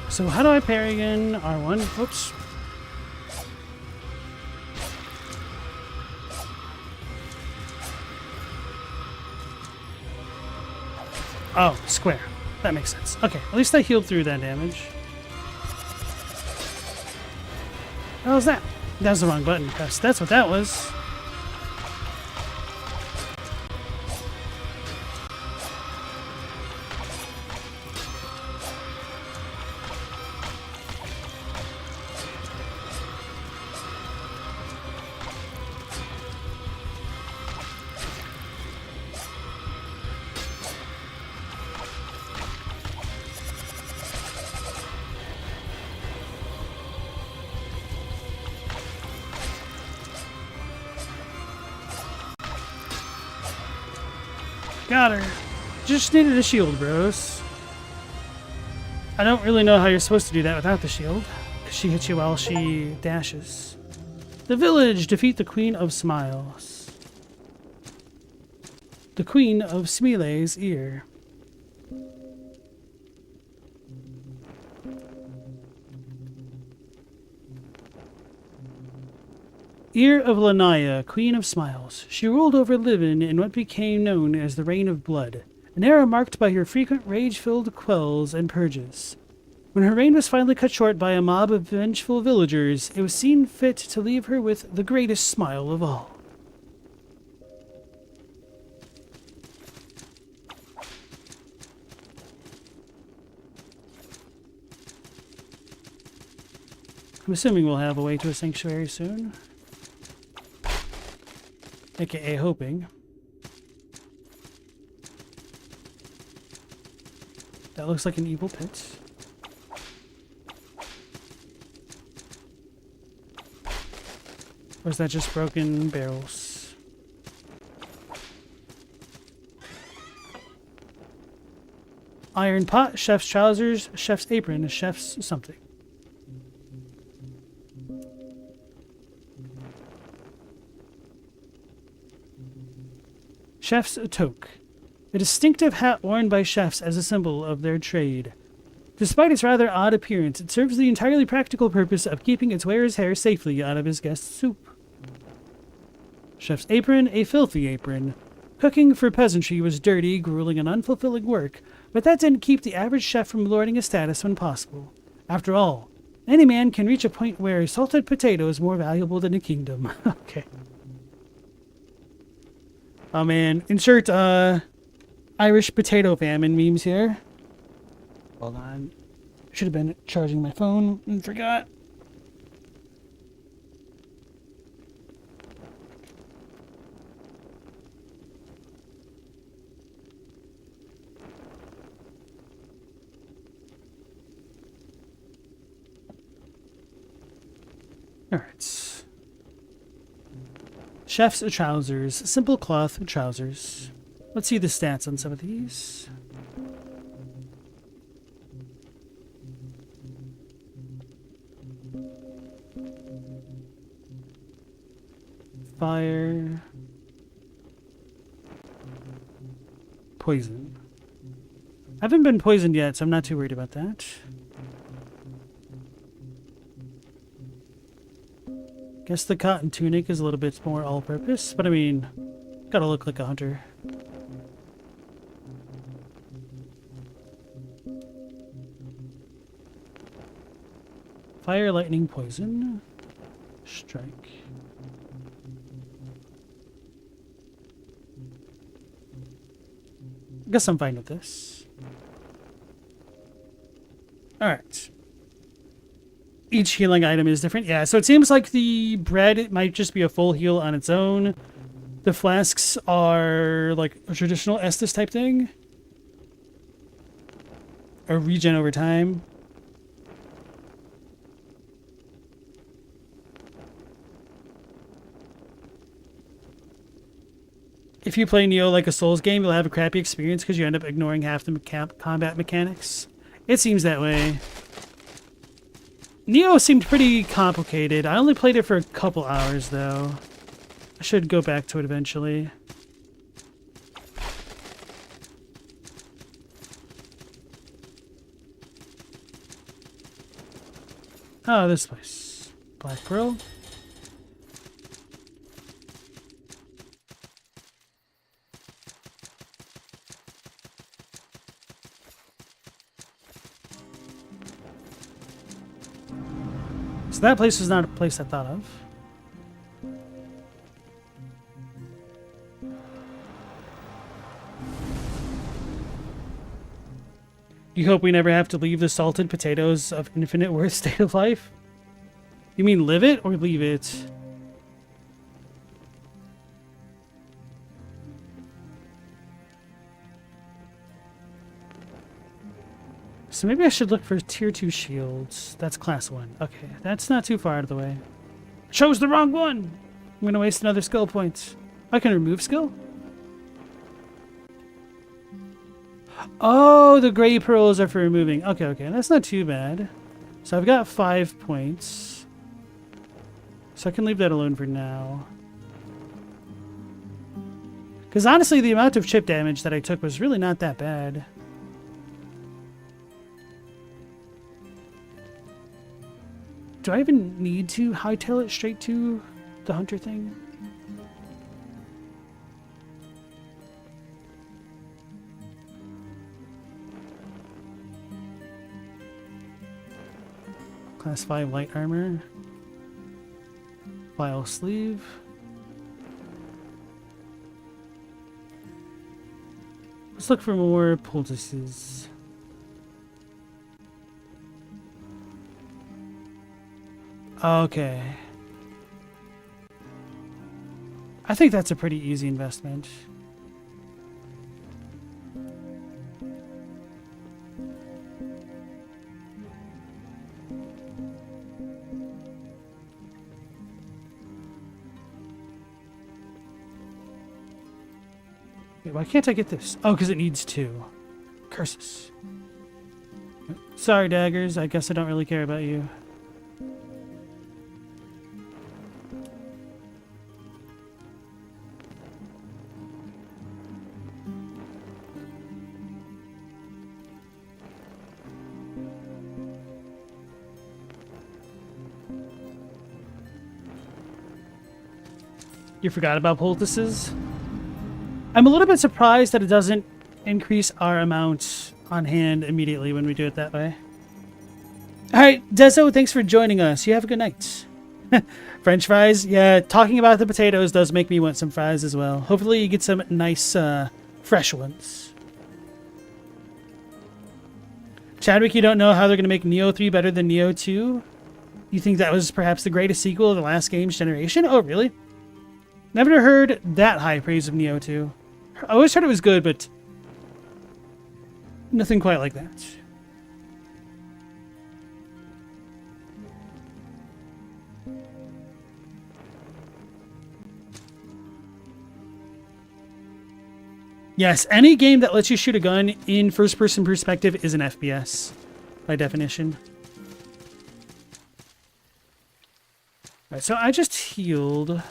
So how do I parry again? R1. Oops. Oh, square. That makes sense. Okay, at least I healed through that damage. What was that? That was the wrong button press. That's what that was. Got her. Just needed a shield, bros. I don't really know how you're supposed to do that without the shield, because she hits you while she dashes. The village defeat the Queen of Smiles. The Queen of Smile's ear. Ear of Lanaya, Queen of Smiles. She ruled over Livin in what became known as the Reign of Blood, an era marked by her frequent rage-filled quells and purges. When her reign was finally cut short by a mob of vengeful villagers, it was seen fit to leave her with the greatest smile of all. I'm assuming we'll have a way to a sanctuary soon. AKA hoping. That looks like an evil pit. Or is that just broken barrels? Iron pot, chef's trousers, chef's apron, chef's something. Chef's toque, a distinctive hat worn by chefs as a symbol of their trade. Despite its rather odd appearance, it serves the entirely practical purpose of keeping its wearer's hair safely out of his guest's soup. Chef's apron, a filthy apron. Cooking for peasantry was dirty, grueling, and unfulfilling work, but that didn't keep the average chef from lording his status when possible. After all, any man can reach a point where a salted potato is more valuable than a kingdom. Okay. Oh man, insert Irish potato famine memes here. Hold on. Should have been charging my phone and forgot. Alright. Chef's trousers. Simple cloth trousers. Let's see the stats on some of these. Fire. Poison. I haven't been poisoned yet, so I'm not too worried about that. Guess the cotton tunic is a little bit more all-purpose, but I mean, gotta look like a hunter. Fire, lightning, poison. Strike. Guess I'm fine with this. Alright. Each healing item is different. Yeah, so it seems like the bread, it might just be a full heal on its own. The flasks are like a traditional Estus type thing. Or regen over time. If you play Neo like a Souls game, you'll have a crappy experience because you end up ignoring half the combat mechanics. It seems that way. Neo seemed pretty complicated. I only played it for a couple hours, though. I should go back to it eventually. Oh, this place. Black Pearl. that place was not a place I thought of. You hope we never have to leave the salted potatoes of infinite worth state of life? You mean live it or leave it? So maybe I should look for tier 2 shields. That's class 1. Okay, that's not too far out of the way. Chose the wrong one! I'm gonna waste another skill point. I can remove skill? Oh, the gray pearls are for removing. Okay, okay, that's not too bad. So I've got 5 points. So I can leave that alone for now. Because honestly, the amount of chip damage that I took was really not that bad. Do I even need to hightail it straight to the hunter thing? Class 5 light armor. File sleeve. Let's look for more poultices. Okay. I think that's a pretty easy investment. Wait, why can't I get this? Oh, because it needs 2. Curses. Sorry, daggers. I guess I don't really care about you. You forgot about poultices? I'm a little bit surprised that it doesn't increase our amount on hand immediately when we do it that way. Alright, Deso, thanks for joining us. You have a good night. French fries? Yeah, talking about the potatoes does make me want some fries as well. Hopefully you get some nice, fresh ones. Chadwick, you don't know how they're going to make Neo 3 better than Neo 2? You think that was perhaps the greatest sequel of the last game's generation? Oh, really? Never heard that high praise of Neo 2. I always heard it was good, but nothing quite like that. Yes, any game that lets you shoot a gun in first-person perspective is an FPS, by definition. Right, so I just healed.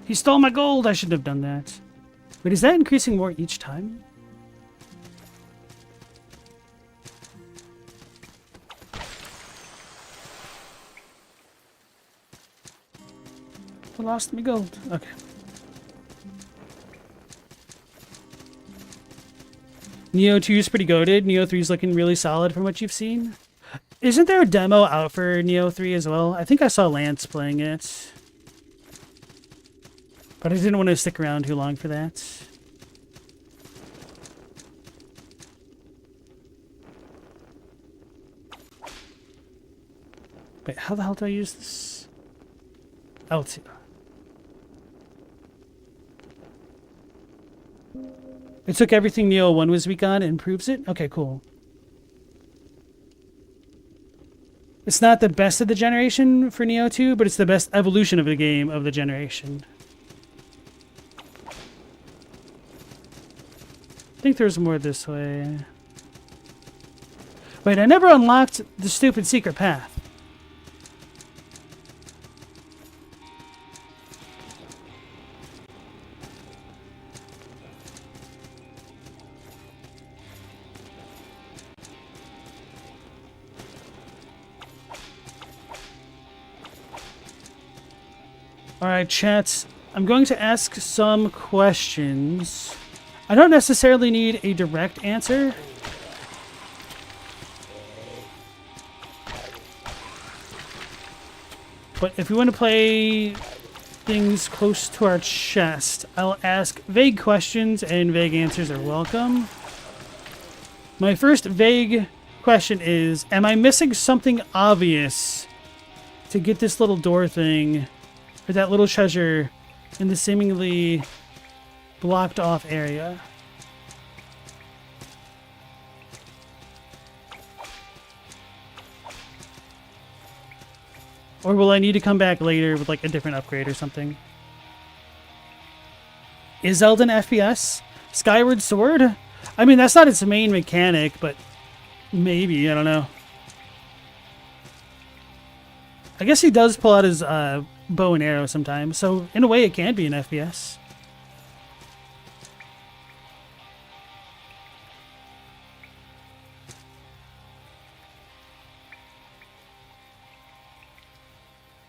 He stole my gold! I shouldn't have done that. Wait, is that increasing more each time? I lost my gold. Okay. Neo 2 is pretty goated. Neo 3 is looking really solid from what you've seen. Isn't there a demo out for Neo 3 as well? I think I saw Lance playing it. But I didn't want to stick around too long for that. Wait, how the hell do I use this? L2. It took everything Neo 1 was weak on and improves it? Okay, cool. It's not the best of the generation for Neo 2, but it's the best evolution of the game of the generation. I think there's more this way. Wait, I never unlocked the stupid secret path. Alright, chat. I'm going to ask some questions. I don't necessarily need a direct answer. But if we want to play things close to our chest, I'll ask vague questions and vague answers are welcome. My first vague question is, am I missing something obvious to get this little door thing, or that little treasure in the seemingly blocked off area? Or will I need to come back later with like a different upgrade or something? Is Zelda an FPS? Skyward Sword? I mean, that's not its main mechanic, but maybe, I don't know. I guess he does pull out his bow and arrow sometimes, so in a way it can be an FPS.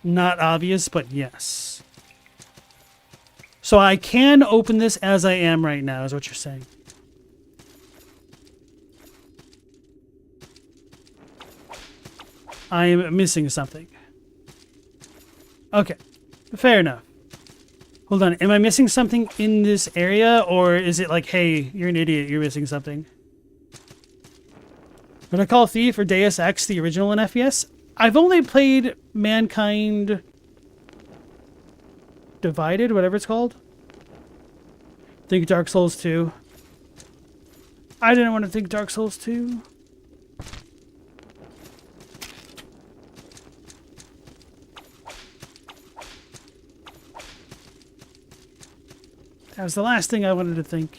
Not obvious, but yes. So I can open this as I am right now, is what you're saying. I am missing something. Okay, fair enough. Hold on, am I missing something in this area, or is it like, hey, you're an idiot, you're missing something? Would I call Thief or Deus Ex the original in FPS? I've only played Mankind Divided, whatever it's called. Think Dark Souls 2. I didn't want to think Dark Souls 2. That was the last thing I wanted to think.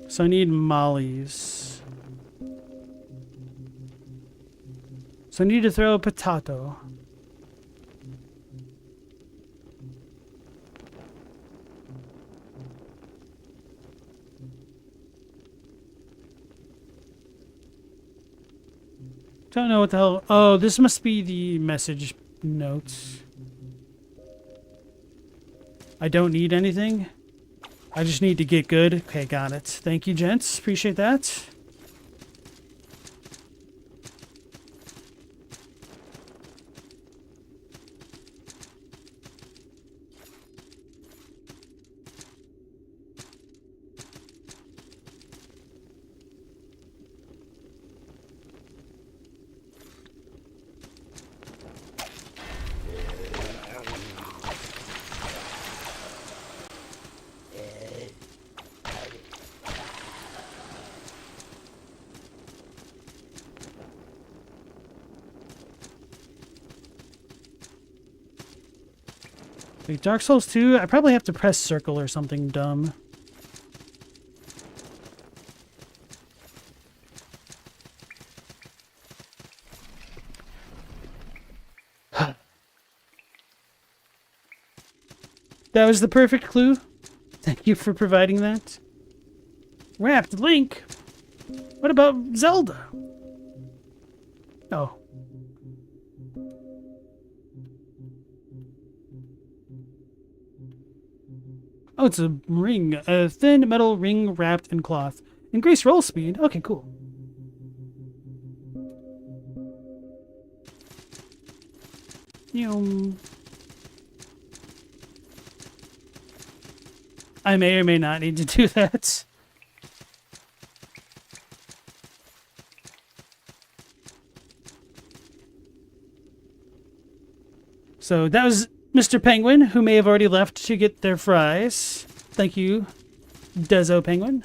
So I need mollies. So I need to throw a potato. Don't know what the hell. Oh, this must be the message notes. I don't need anything. I just need to get good. Okay, got it. Thank you, gents. Appreciate that. Wait, Dark Souls 2? I probably have to press circle or something dumb. That was the perfect clue. Thank you for providing that. Wrapped Link? What about Zelda? Oh. Oh, it's a ring. A thin metal ring wrapped in cloth. Increased roll speed. Okay, cool. I may or may not need to do that. So that was Mr. Penguin, who may have already left to get their fries. Thank you, Dezo Penguin.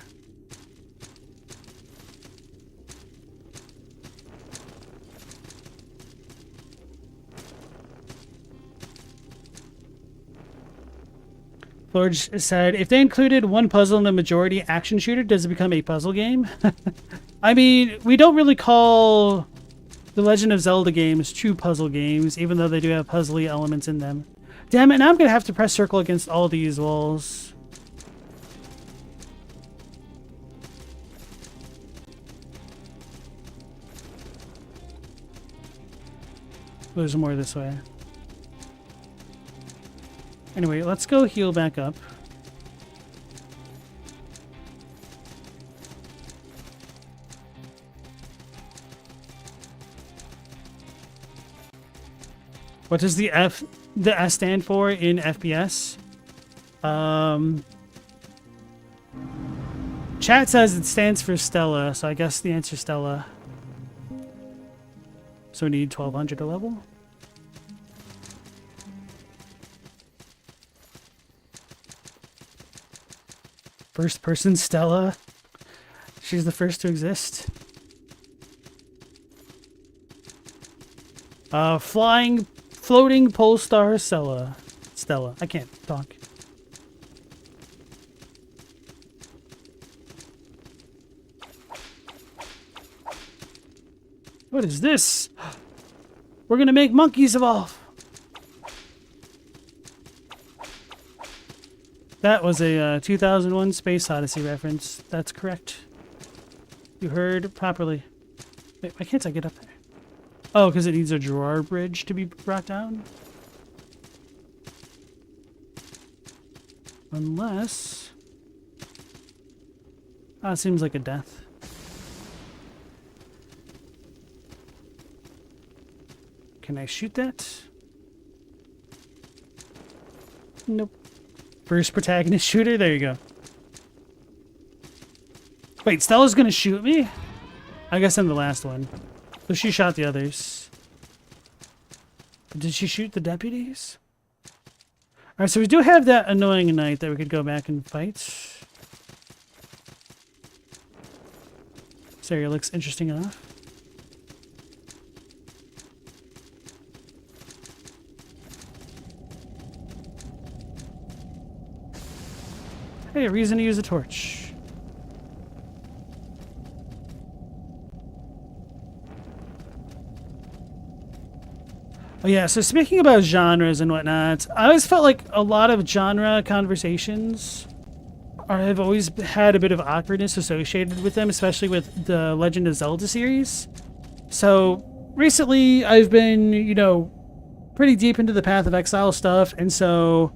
Forge said, if they included one puzzle in the majority action shooter, does it become a puzzle game? I mean, we don't really call the Legend of Zelda games true puzzle games, even though they do have puzzly elements in them. Damn it, now I'm going to have to press circle against all these walls. There's more this way. Anyway, let's go heal back up. What does the S stand for in FPS? Chat says it stands for Stella, so I guess the answer is Stella. So we need 1200 a level. First person Stella. She's the first to exist. Floating pole star Stella. I can't talk. What is this? We're gonna make monkeys evolve. That was a 2001 Space Odyssey reference. That's correct. You heard properly. Wait, why can't I get up there? Oh, because it needs a drawbridge to be brought down? Unless... it seems like a death. Can I shoot that? Nope. First protagonist shooter? There you go. Wait, Stella's gonna shoot me? I guess I'm the last one. So she shot the others. Did she shoot the deputies? Alright, so we do have that annoying knight that we could go back and fight. This area looks interesting enough. Hey, a reason to use a torch. Oh yeah, so speaking about genres and whatnot, I always felt like a lot of genre conversations have always had a bit of awkwardness associated with them, especially with the Legend of Zelda series. So recently I've been, you know, pretty deep into the Path of Exile stuff, and so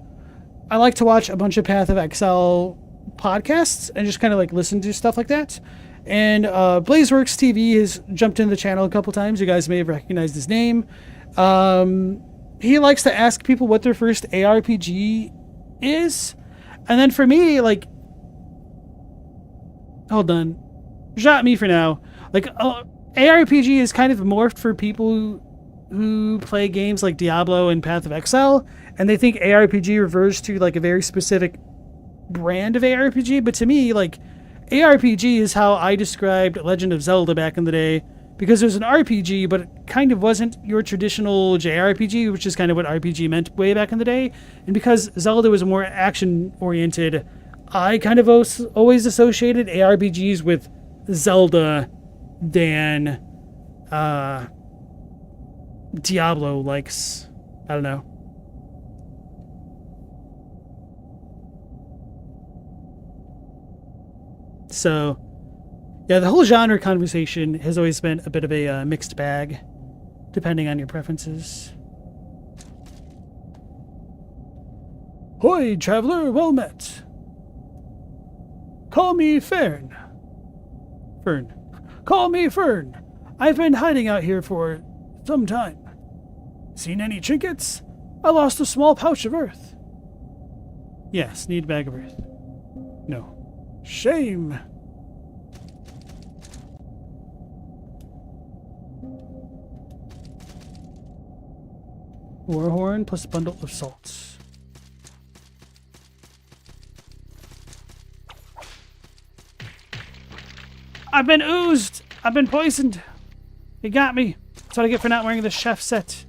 I like to watch a bunch of Path of Exile podcasts and just kind of like listen to stuff like that. And Blazeworks TV has jumped into the channel a couple times. You guys may have recognized his name. He likes to ask people what their first ARPG is. And then for me, like, hold on, shot me for now. Like, ARPG is kind of morphed for people who play games like Diablo and Path of Exile, and they think ARPG refers to like a very specific brand of ARPG. But to me, like, ARPG is how I described Legend of Zelda back in the day, because it was an RPG, but it kind of wasn't your traditional JRPG, which is kind of what RPG meant way back in the day. And because Zelda was more action-oriented, I kind of always associated ARPGs with Zelda than Diablo likes. I don't know. So, yeah, the whole genre conversation has always been a bit of a mixed bag, depending on your preferences. Hoi, traveler, well met. Call me Fern. Fern. Call me Fern. I've been hiding out here for some time. Seen any trinkets? I lost a small pouch of earth. Yes, need a bag of earth. No. Shame. Warhorn plus a bundle of salts. I've been oozed. I've been poisoned. He got me. That's what I get for not wearing the chef set.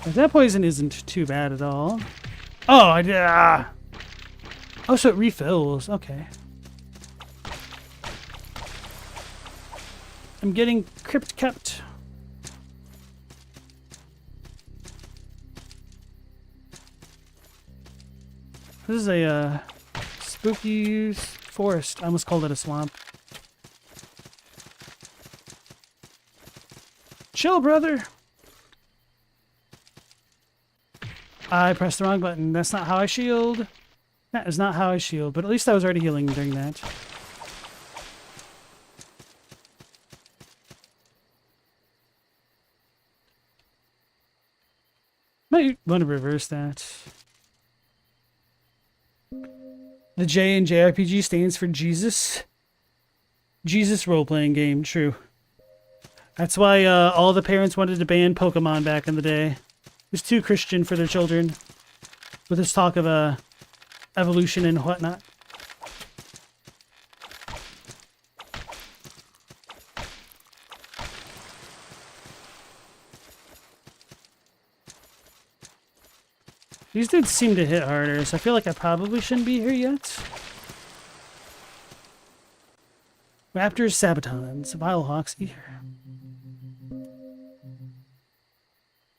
That poison isn't too bad at all. Oh, I did. Oh, so it refills. Okay. I'm getting crypt kept. This is a spooky forest. I almost called it a swamp. Chill, brother. I pressed the wrong button. That's not how I shield. That is not how I shield, but at least I was already healing during that. Might want to reverse that. The J in JRPG stands for Jesus. Jesus role-playing game, true. That's why all the parents wanted to ban Pokemon back in the day. It was too Christian for their children. With this talk of evolution and whatnot. These dudes seem to hit harder, so I feel like I probably shouldn't be here yet. Raptors, Sabatons, Vilehawks, Eater.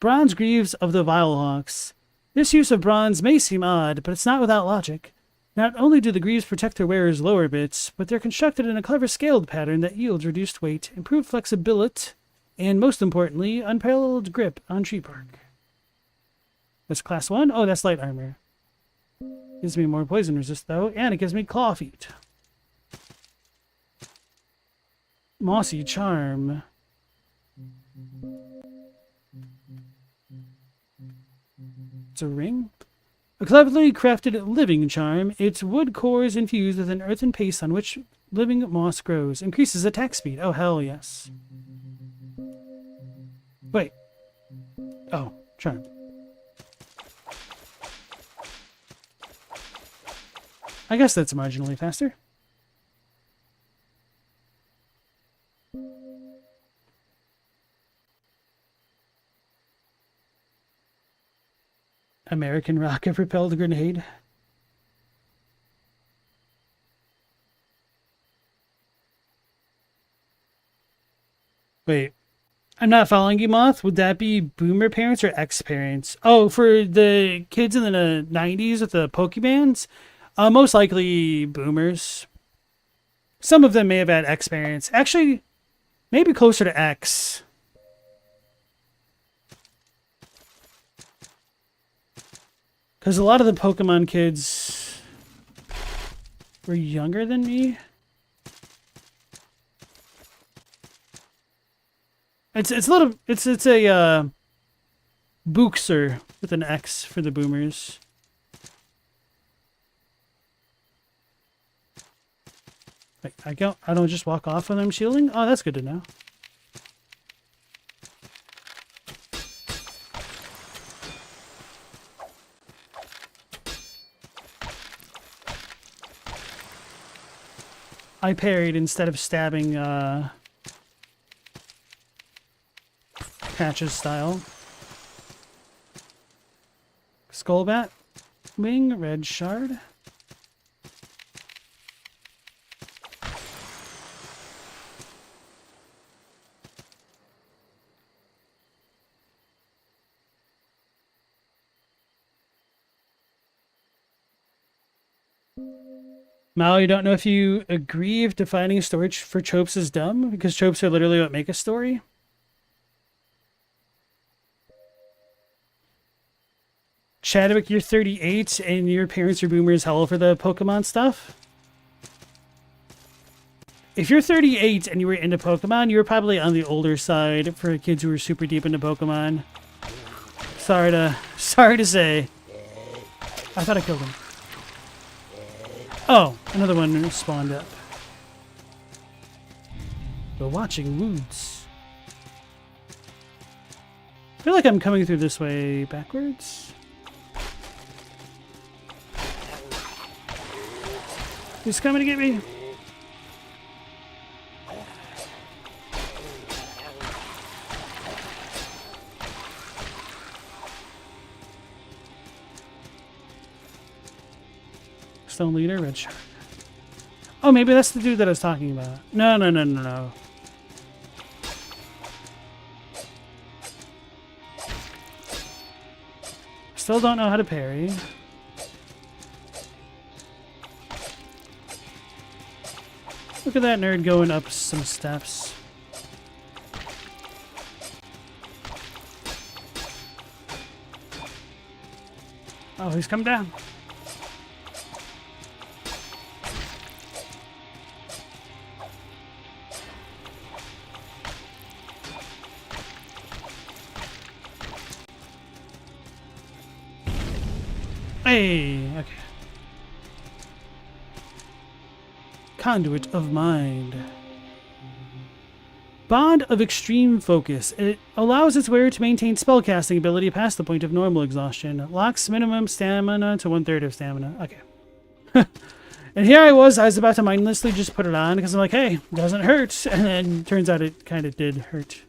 Bronze Greaves of the Vilehawks. This use of bronze may seem odd, but it's not without logic. Not only do the greaves protect their wearer's lower bits, but they're constructed in a clever scaled pattern that yields reduced weight, improved flexibility, and most importantly, unparalleled grip on tree bark. That's class 1? Oh, that's light armor. Gives me more poison resist, though, and it gives me claw feet. Mossy Charm. It's a ring? A cleverly crafted living charm. Its wood core is infused with an earthen paste on which living moss grows. Increases attack speed. Oh, hell yes. Wait. Oh, charm. I guess that's marginally faster. American rocket-propelled grenade. Wait. I'm not following you, Moth. Would that be boomer parents or ex-parents? Oh, for the kids in the 90s with the Pokemans? Most likely boomers. Some of them may have had ex-parents. Actually, maybe closer to X. Because a lot of the Pokemon kids were younger than me. It's a little it's a Bookser with an X for the boomers. Like, I don't just walk off when I'm shielding? Oh, that's good to know. I parried instead of stabbing Patches style. Skullbat, wing, red shard. Mal, you don't know if you agree if defining storage for tropes is dumb? Because tropes are literally what make a story? Chadwick, you're 38 and your parents are boomers hell for the Pokemon stuff? If you're 38 and you were into Pokemon, you were probably on the older side for kids who were super deep into Pokemon. Sorry to say. I thought I killed him. Oh, another one spawned up. The Watching Woods. I feel like I'm coming through this way backwards. He's coming to get me. Stone leader, red shard. Oh, maybe that's the dude that I was talking about. No. Still don't know how to parry. Look at that nerd going up some steps. Oh, he's come down. Hey, okay. Conduit of Mind. Bond of Extreme Focus. It allows its wearer to maintain spellcasting ability past the point of normal exhaustion. Locks minimum stamina to 1/3 of stamina. Okay. And here I was about to mindlessly just put it on because I'm like, hey, it doesn't hurt. And then turns out it kind of did hurt.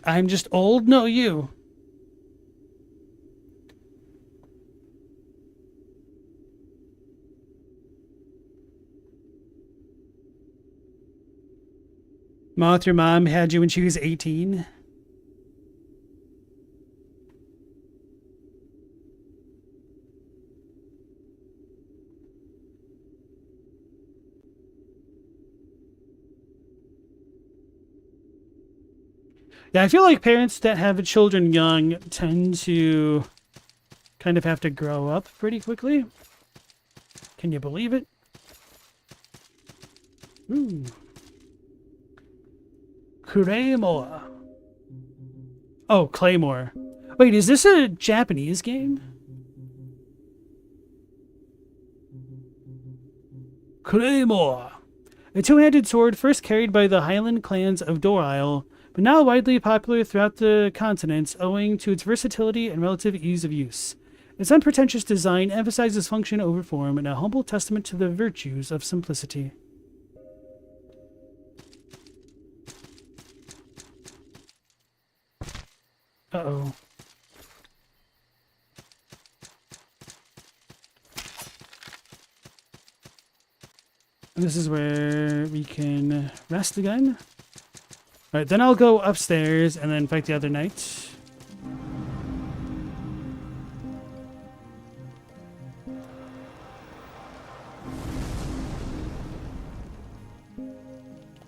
I'm just old? No, you. Moth, your mom had you when she was 18? Yeah, I feel like parents that have children young tend to kind of have to grow up pretty quickly. Can you believe it? Ooh. Claymore. Oh, Claymore. Wait, is this a Japanese game? Claymore. A two-handed sword first carried by the Highland clans of Dorisle, but now widely popular throughout the continent owing to its versatility and relative ease of use. Its unpretentious design emphasizes function over form and a humble testament to the virtues of simplicity. Uh-oh. This is where we can rest again. Alright, then I'll go upstairs and then fight the other knight.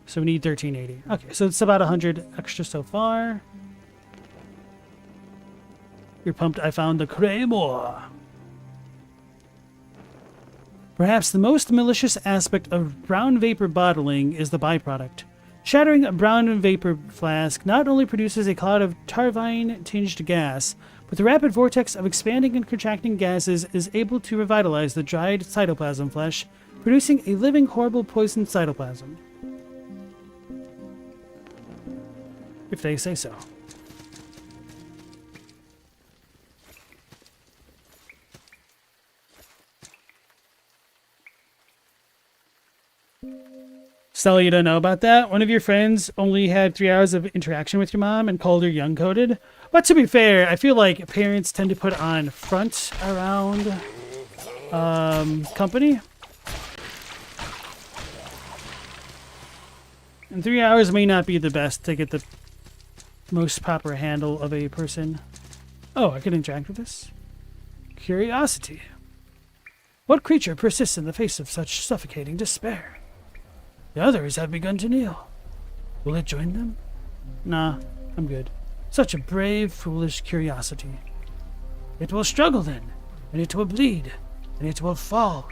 So we need 1380. Okay, so it's about 100 extra so far. You're pumped I found the Claymore. Perhaps the most malicious aspect of brown vapor bottling is the byproduct. Shattering a brown vapor flask not only produces a cloud of tarvine-tinged gas, but the rapid vortex of expanding and contracting gases is able to revitalize the dried cytoplasm flesh, producing a living, horrible, poisoned cytoplasm. If they say so. Stella, you don't know about that? One of your friends only had 3 hours of interaction with your mom and called her young-coded. But to be fair, I feel like parents tend to put on front around company. And 3 hours may not be the best to get the most proper handle of a person. Oh, I can interact with this. Curiosity. What creature persists in the face of such suffocating despair? The others have begun to kneel. Will it join them? Nah, I'm good. Such a brave, foolish curiosity. It will struggle then, and it will bleed, and it will fall.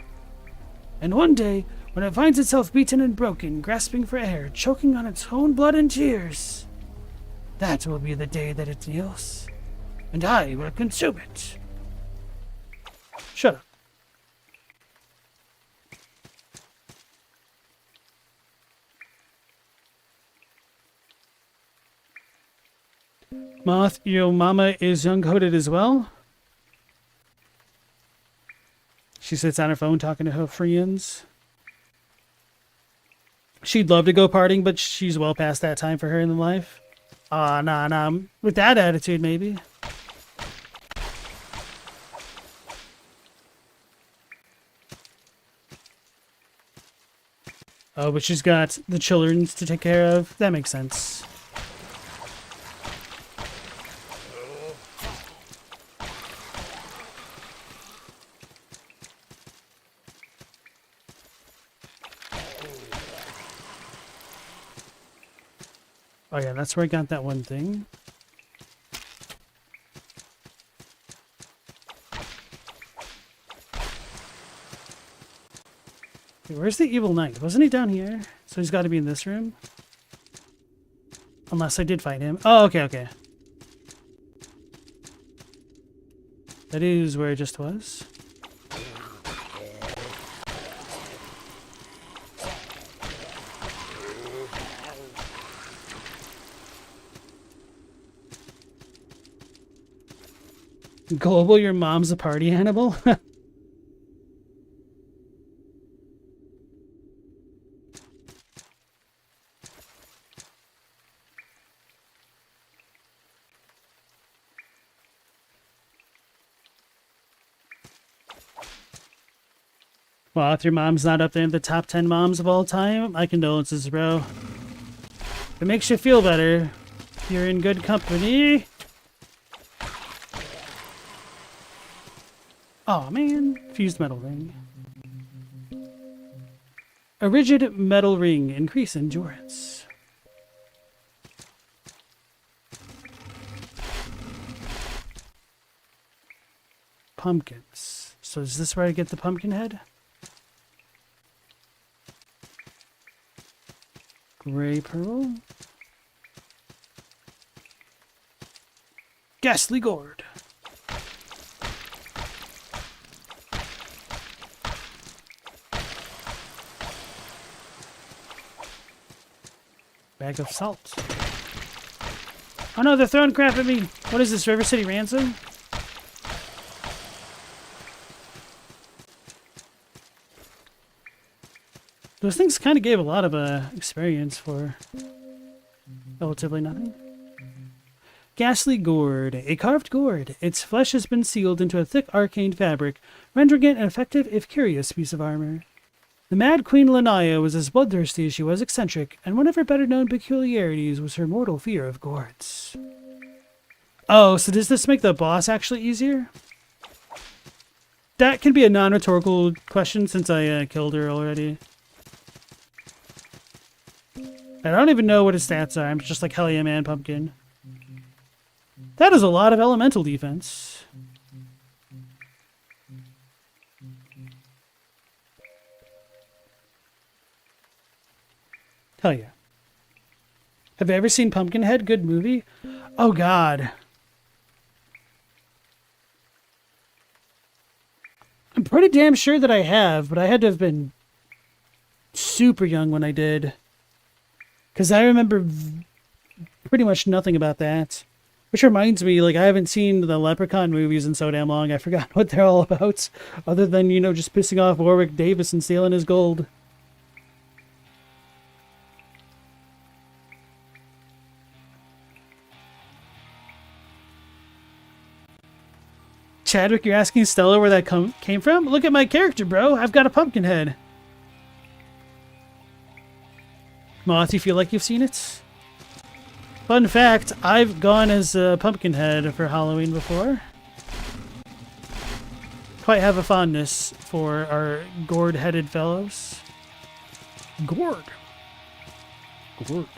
And one day, when it finds itself beaten and broken, grasping for air, choking on its own blood and tears, that will be the day that it kneels, and I will consume it. Shut up. Moth, your mama is young-coded as well. She sits on her phone talking to her friends. She'd love to go partying, but she's well past that time for her in life. Nah. With that attitude, maybe. Oh, but she's got the children to take care of. That makes sense. Oh yeah, that's where I got that one thing. Wait, where's the evil knight? Wasn't he down here? So he's got to be in this room? Unless I did fight him. Oh, okay, okay. That is where it just was. Global, your mom's a party animal? Well, if your mom's not up there in the top 10 moms of all time, my condolences, bro. If it makes you feel better, you're in good company. Oh man, fused metal ring. A rigid metal ring, increase endurance. Pumpkins. So is this where I get the pumpkin head? Gray pearl. Ghastly gourd. Bag of salt. Oh no, they're throwing crap at me. What is this, River City Ransom? Those things kind of gave a lot of experience for relatively nothing. Ghastly gourd. A carved gourd. Its flesh has been sealed into a thick arcane fabric, rendering it an effective if curious piece of armor. The Mad Queen Lanaya was as bloodthirsty as she was eccentric, and one of her better-known peculiarities was her mortal fear of gourds. Oh, so does this make the boss actually easier? That can be a non-rhetorical question since I killed her already. I don't even know what his stats are. I'm just like, hell yeah, man, pumpkin. That is a lot of elemental defense. Hell yeah. Have you ever seen Pumpkinhead? Good movie? Oh, God. I'm pretty damn sure that I have, but I had to have been super young when I did. Because I remember pretty much nothing about that. Which reminds me, like, I haven't seen the Leprechaun movies in so damn long. I forgot what they're all about. Other than, you know, just pissing off Warwick Davis and stealing his gold. Chadwick, you're asking Stella where that came from? Look at my character, bro. I've got a pumpkin head. Moth, you feel like you've seen it? Fun fact, I've gone as a Pumpkinhead for Halloween before. Quite have a fondness for our gourd-headed fellows. Gourd. Gourd.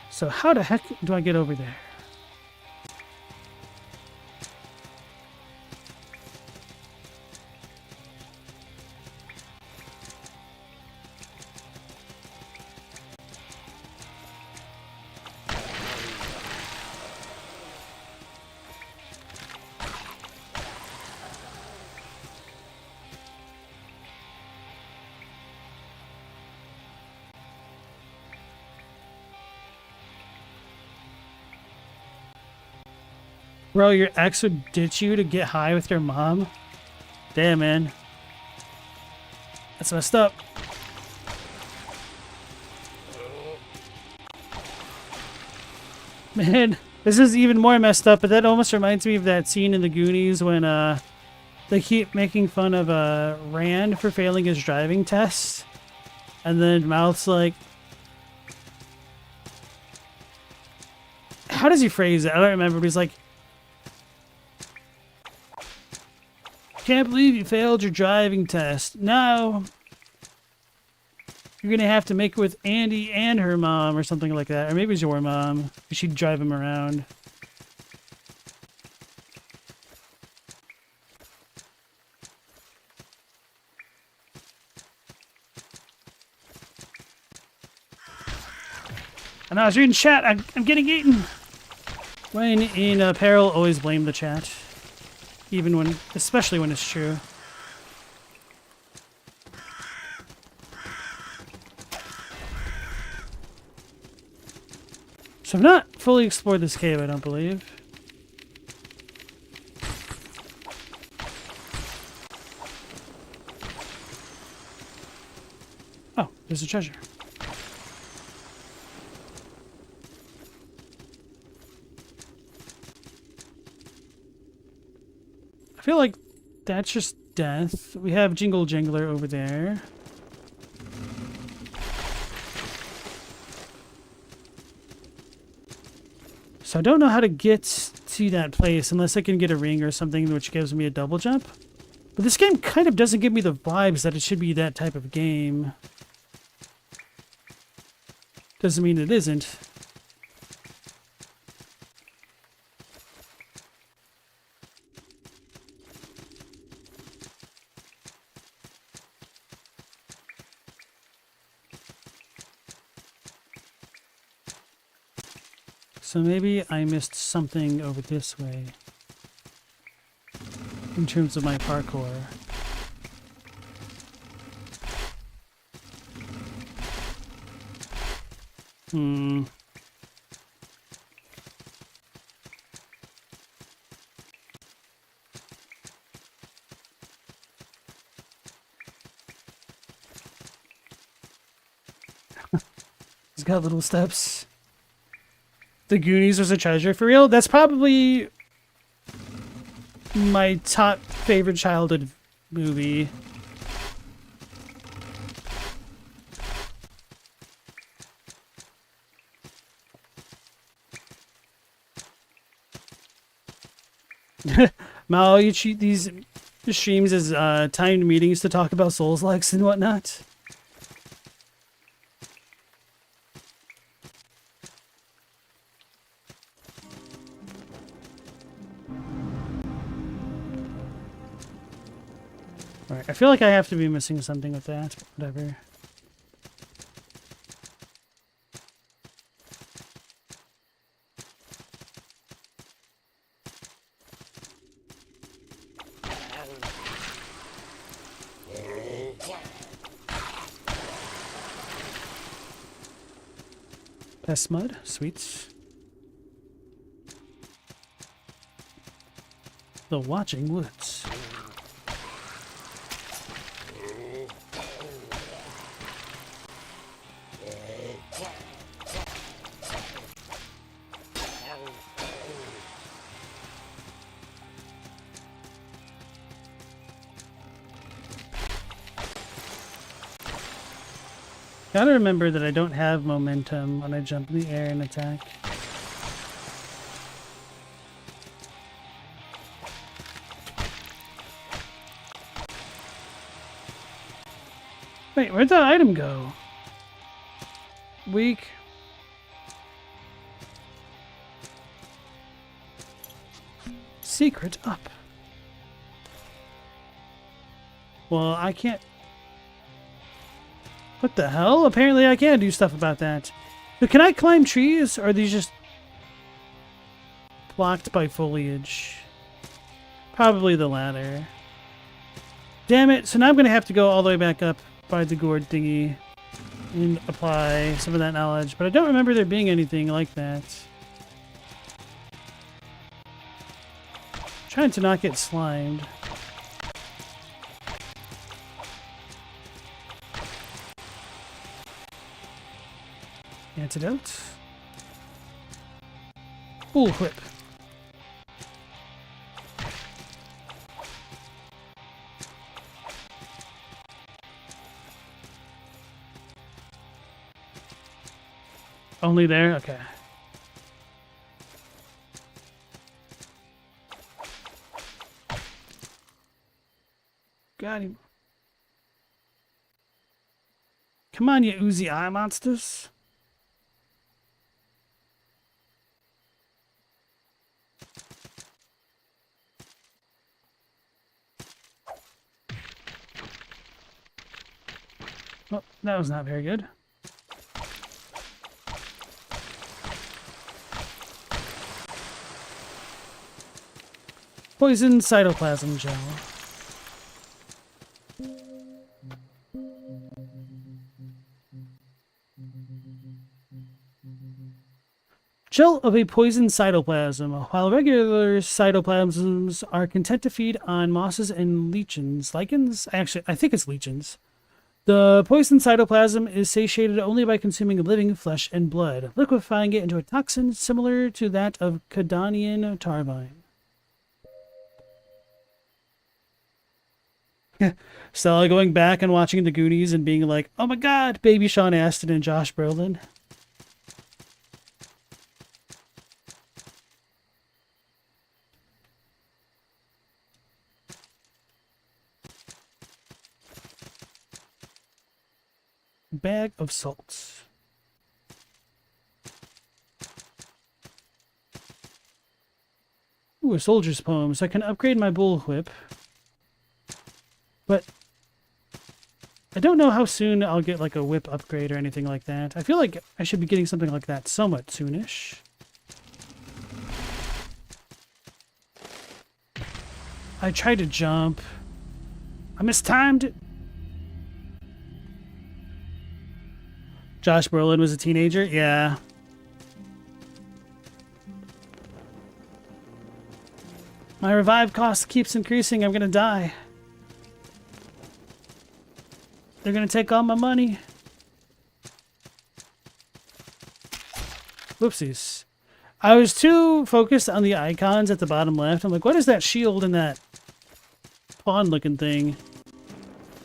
So how the heck do I get over there? Bro, your ex would ditch you to get high with your mom? Damn, man. That's messed up. Man, this is even more messed up, but that almost reminds me of that scene in the Goonies when they keep making fun of Rand for failing his driving test. And then Mouth's like... How does he phrase it? I don't remember, but he's like... Can't believe you failed your driving test. No. You're gonna have to make it with Andy and her mom or something like that. Or maybe it's your mom. She'd drive him around. And I was reading chat. I'm getting eaten. When in peril, always blame the chat. Even when, especially when it's true. So I've not fully explored this cave, I don't believe. Oh, there's a treasure. I feel like that's just death. We have Jingle Jangler over there. So I don't know how to get to that place unless I can get a ring or something which gives me a double jump. But this game kind of doesn't give me the vibes that it should be that type of game. Doesn't mean it isn't. So maybe I missed something over this way in terms of my parkour. It's got little steps. The Goonies was a treasure for real? That's probably my top favorite childhood movie. Mao, you treat these streams as timed meetings to talk about Soulslikes and whatnot. Alright, I feel like I have to be missing something with that, but whatever. Pest mud, sweets. The Watching Woods. Gotta remember that I don't have momentum when I jump in the air and attack. Wait, where'd that item go? Weak. Secret up. Well, I can't... What the hell? Apparently I can do stuff about that. But can I climb trees, or are these just blocked by foliage? Probably the latter. Damn it, so now I'm going to have to go all the way back up by the gourd thingy and apply some of that knowledge. But I don't remember there being anything like that. I'm trying to not get slimed. Antidote. Bullwhip. Only there? Okay. Got him. Come on, you oozy eye monsters. Oh, that was not very good. Poison cytoplasm gel. Gel of a poison cytoplasm. While regular cytoplasms are content to feed on mosses and lichens, actually, I think it's lichens. The poison cytoplasm is satiated only by consuming living flesh and blood, liquefying it into a toxin similar to that of Cadonian tarvine. Stella going back and watching The Goonies and being like, oh my god, baby Sean Astin and Josh Brolin. Bag of salts. Ooh, a soldier's poem. So I can upgrade my bullwhip. But I don't know how soon I'll get like a whip upgrade or anything like that. I feel like I should be getting something like that somewhat soonish. I tried to jump. I mistimed it. Josh Brolin was a teenager? Yeah. My revive cost keeps increasing. I'm gonna die. They're gonna take all my money. Whoopsies. I was too focused on the icons at the bottom left. I'm like, what is that shield and that pawn looking thing?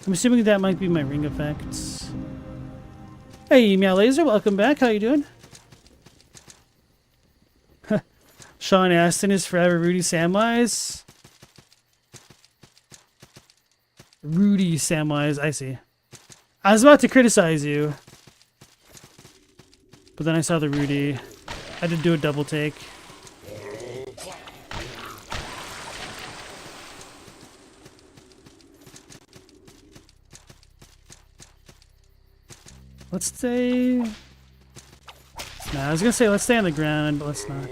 I'm assuming that might be my ring effects. Hey, Meow Laser, welcome back. How you doing? Sean Astin is forever Rudy Samwise. Rudy Samwise, I see. I was about to criticize you, but then I saw the Rudy. I had to do a double take. Let's stay... Nah, I was gonna say let's stay on the ground, but let's not.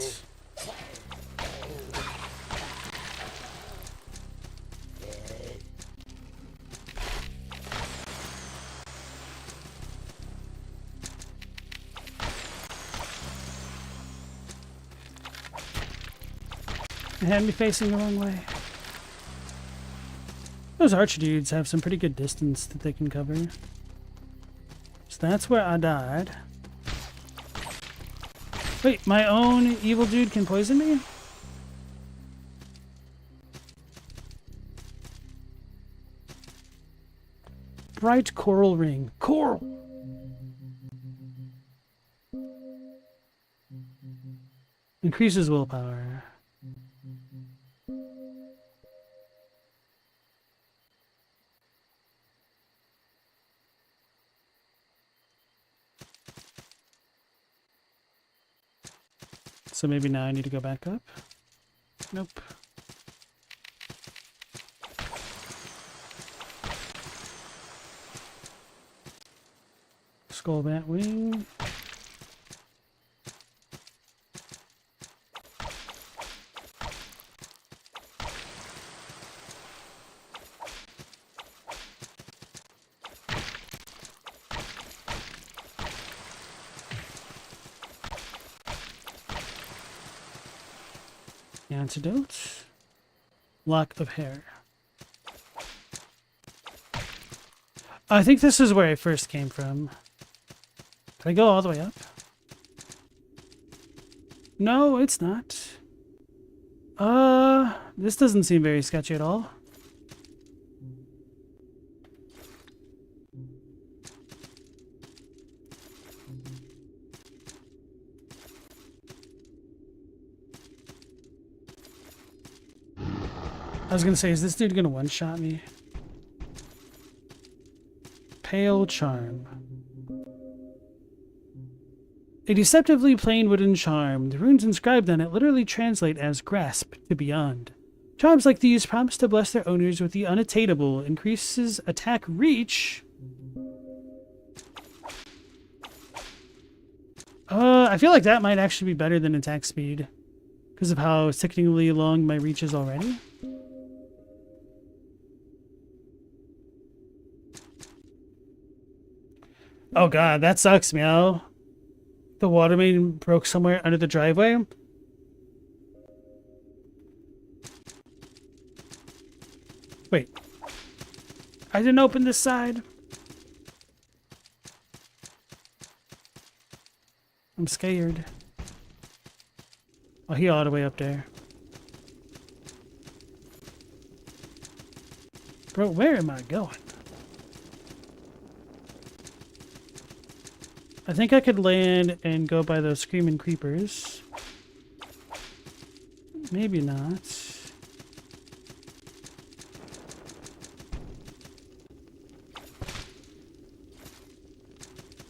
It had me facing the wrong way. Those archer dudes have some pretty good distance that they can cover. So that's where I died. Wait, my own evil dude can poison me? Bright coral ring. Coral! Increases willpower. So maybe now I need to go back up? Nope. Skull bat wing. Antidote. Lock of hair. I think this is where I first came from. Can I go all the way up? No, it's not. This doesn't seem very sketchy at all. I was gonna say, is this dude gonna one-shot me? Pale Charm. A deceptively plain wooden charm. The runes inscribed on it literally translate as grasp to beyond. Charms like these promise to bless their owners with the unattainable, increases attack reach. I feel like that might actually be better than attack speed because of how sickeningly long my reach is already. Oh god, that sucks, Meow. The water main broke somewhere under the driveway. Wait. I didn't open this side. I'm scared. Oh, he all the way up there. Bro, where am I going? I think I could land and go by those screaming creepers. Maybe not.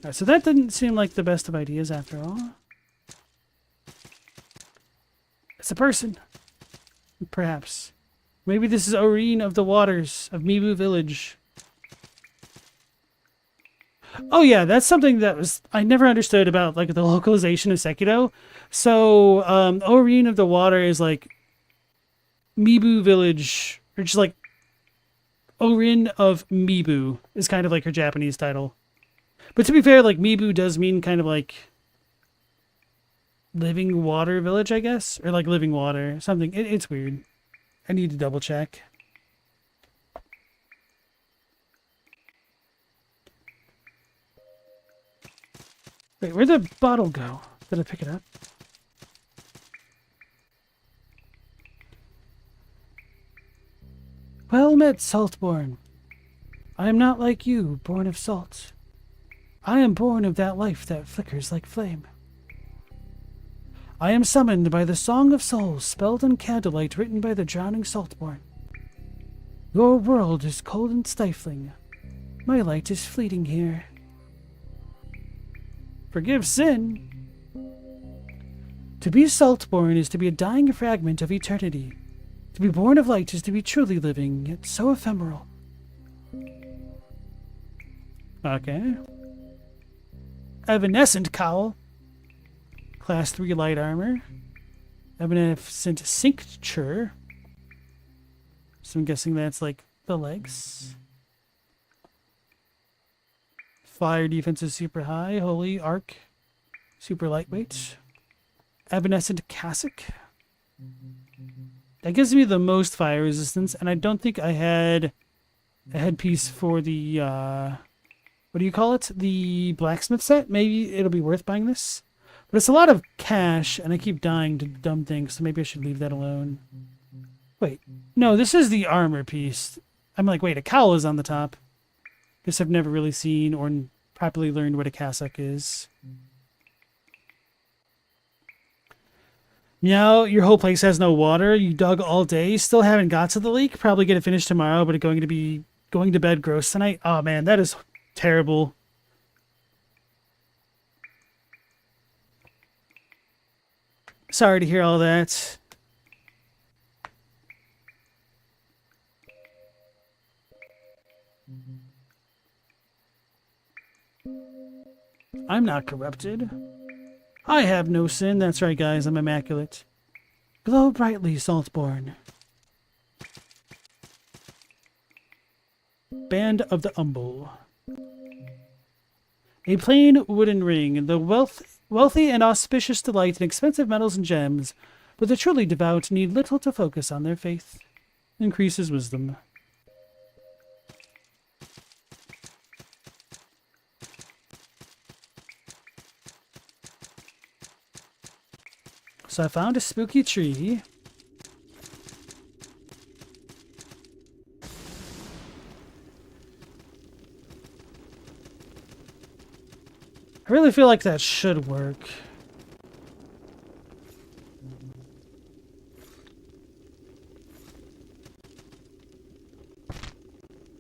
Alright, so that didn't seem like the best of ideas after all. It's a person. Perhaps. Maybe this is Oreen of the Waters of Mibu Village. Oh yeah, that's something that was I never understood about like the localization of Sekiro. So Oreen of the Water is like Mibu Village, or just like Orin of Mibu is kind of like her Japanese title. But to be fair, like Mibu does mean kind of like living water village, I guess, or like living water, something. It's weird. I need to double check. Wait, where'd the bottle go? Did I pick it up? Well met, Saltborn. I am not like you, born of salt. I am born of that life that flickers like flame. I am summoned by the Song of Souls, spelled in candlelight, written by the drowning Saltborn. Your world is cold and stifling. My light is fleeting here. Forgive sin. To be Saltborn is to be a dying fragment of eternity. To be born of light is to be truly living, yet so ephemeral. Okay. Evanescent Cowl. Class 3 light armor. Evanescent Cincture. So I'm guessing that's like the legs. Fire defense is super high. Holy Arc. Super lightweight. Evanescent Cassock. That gives me the most fire resistance, and I don't think I had a headpiece for the, what do you call it? The blacksmith set? Maybe it'll be worth buying this. But it's a lot of cash, and I keep dying to dumb things, so maybe I should leave that alone. Wait. No, this is the armor piece. I'm like, wait, a cowl is on the top. Guess I've never really seen or properly learned what a cassock is. Meow, your whole place has no water. You dug all day. Still haven't got to the leak. Probably get it finished tomorrow, but going to be going to bed gross tonight. Oh man, that is terrible. Sorry to hear all that. I'm not corrupted. I have no sin. That's right, guys. I'm immaculate. Glow brightly, Saltborn. Band of the Humble. A plain wooden ring, the wealthy and auspicious delight in expensive metals and gems, but the truly devout need little to focus on their faith. Increases wisdom. So I found a spooky tree. I really feel like that should work.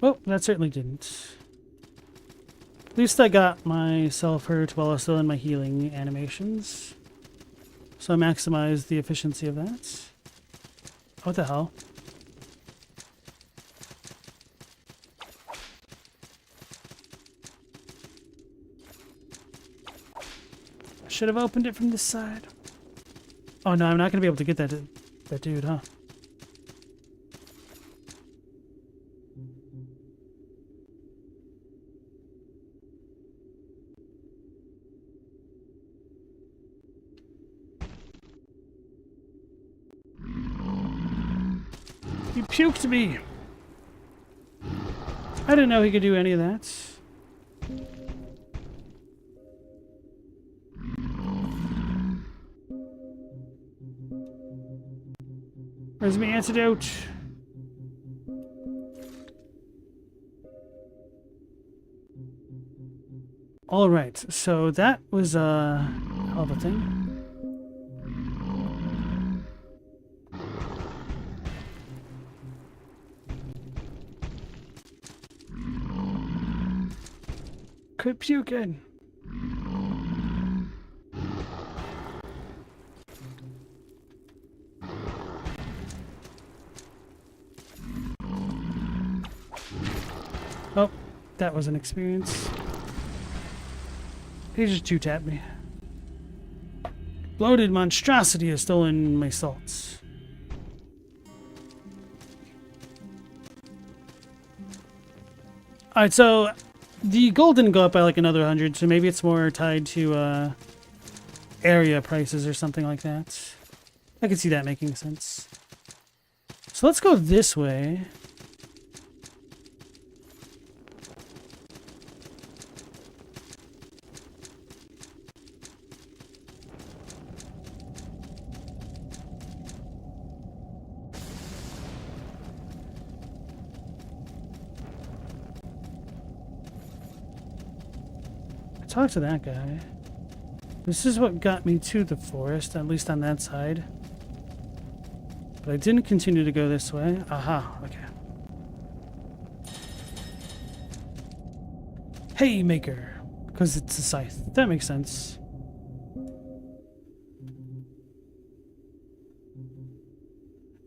Oh, that certainly didn't. At least I got myself hurt while I was still in my healing animations. So I maximized the efficiency of that. What the hell? I should have opened it from this side. Oh no, I'm not going to be able to get that dude, huh? He puked me. I didn't know he could do any of that. Where's my antidote? All right, so that was a hell of a thing. Quit puking. Oh, that was an experience. He just two-tapped me. Bloated monstrosity has stolen my salts. Alright, so the gold didn't go up by like another 100, so maybe it's more tied to area prices or something like that. I could see that making sense. So let's go this way. Talk to that guy. This is what got me to the forest, at least on that side. But I didn't continue to go this way. Aha, okay. Haymaker, because it's a scythe. That makes sense.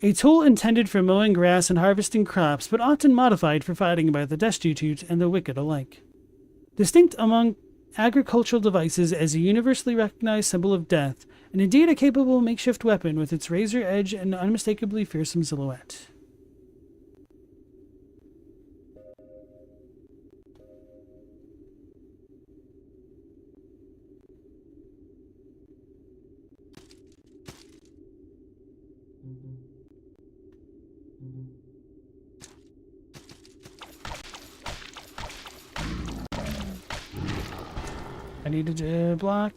A tool intended for mowing grass and harvesting crops, but often modified for fighting by the destitute and the wicked alike. Distinct among agricultural devices as a universally recognized symbol of death, and indeed a capable makeshift weapon with its razor edge and unmistakably fearsome silhouette. I needed to block.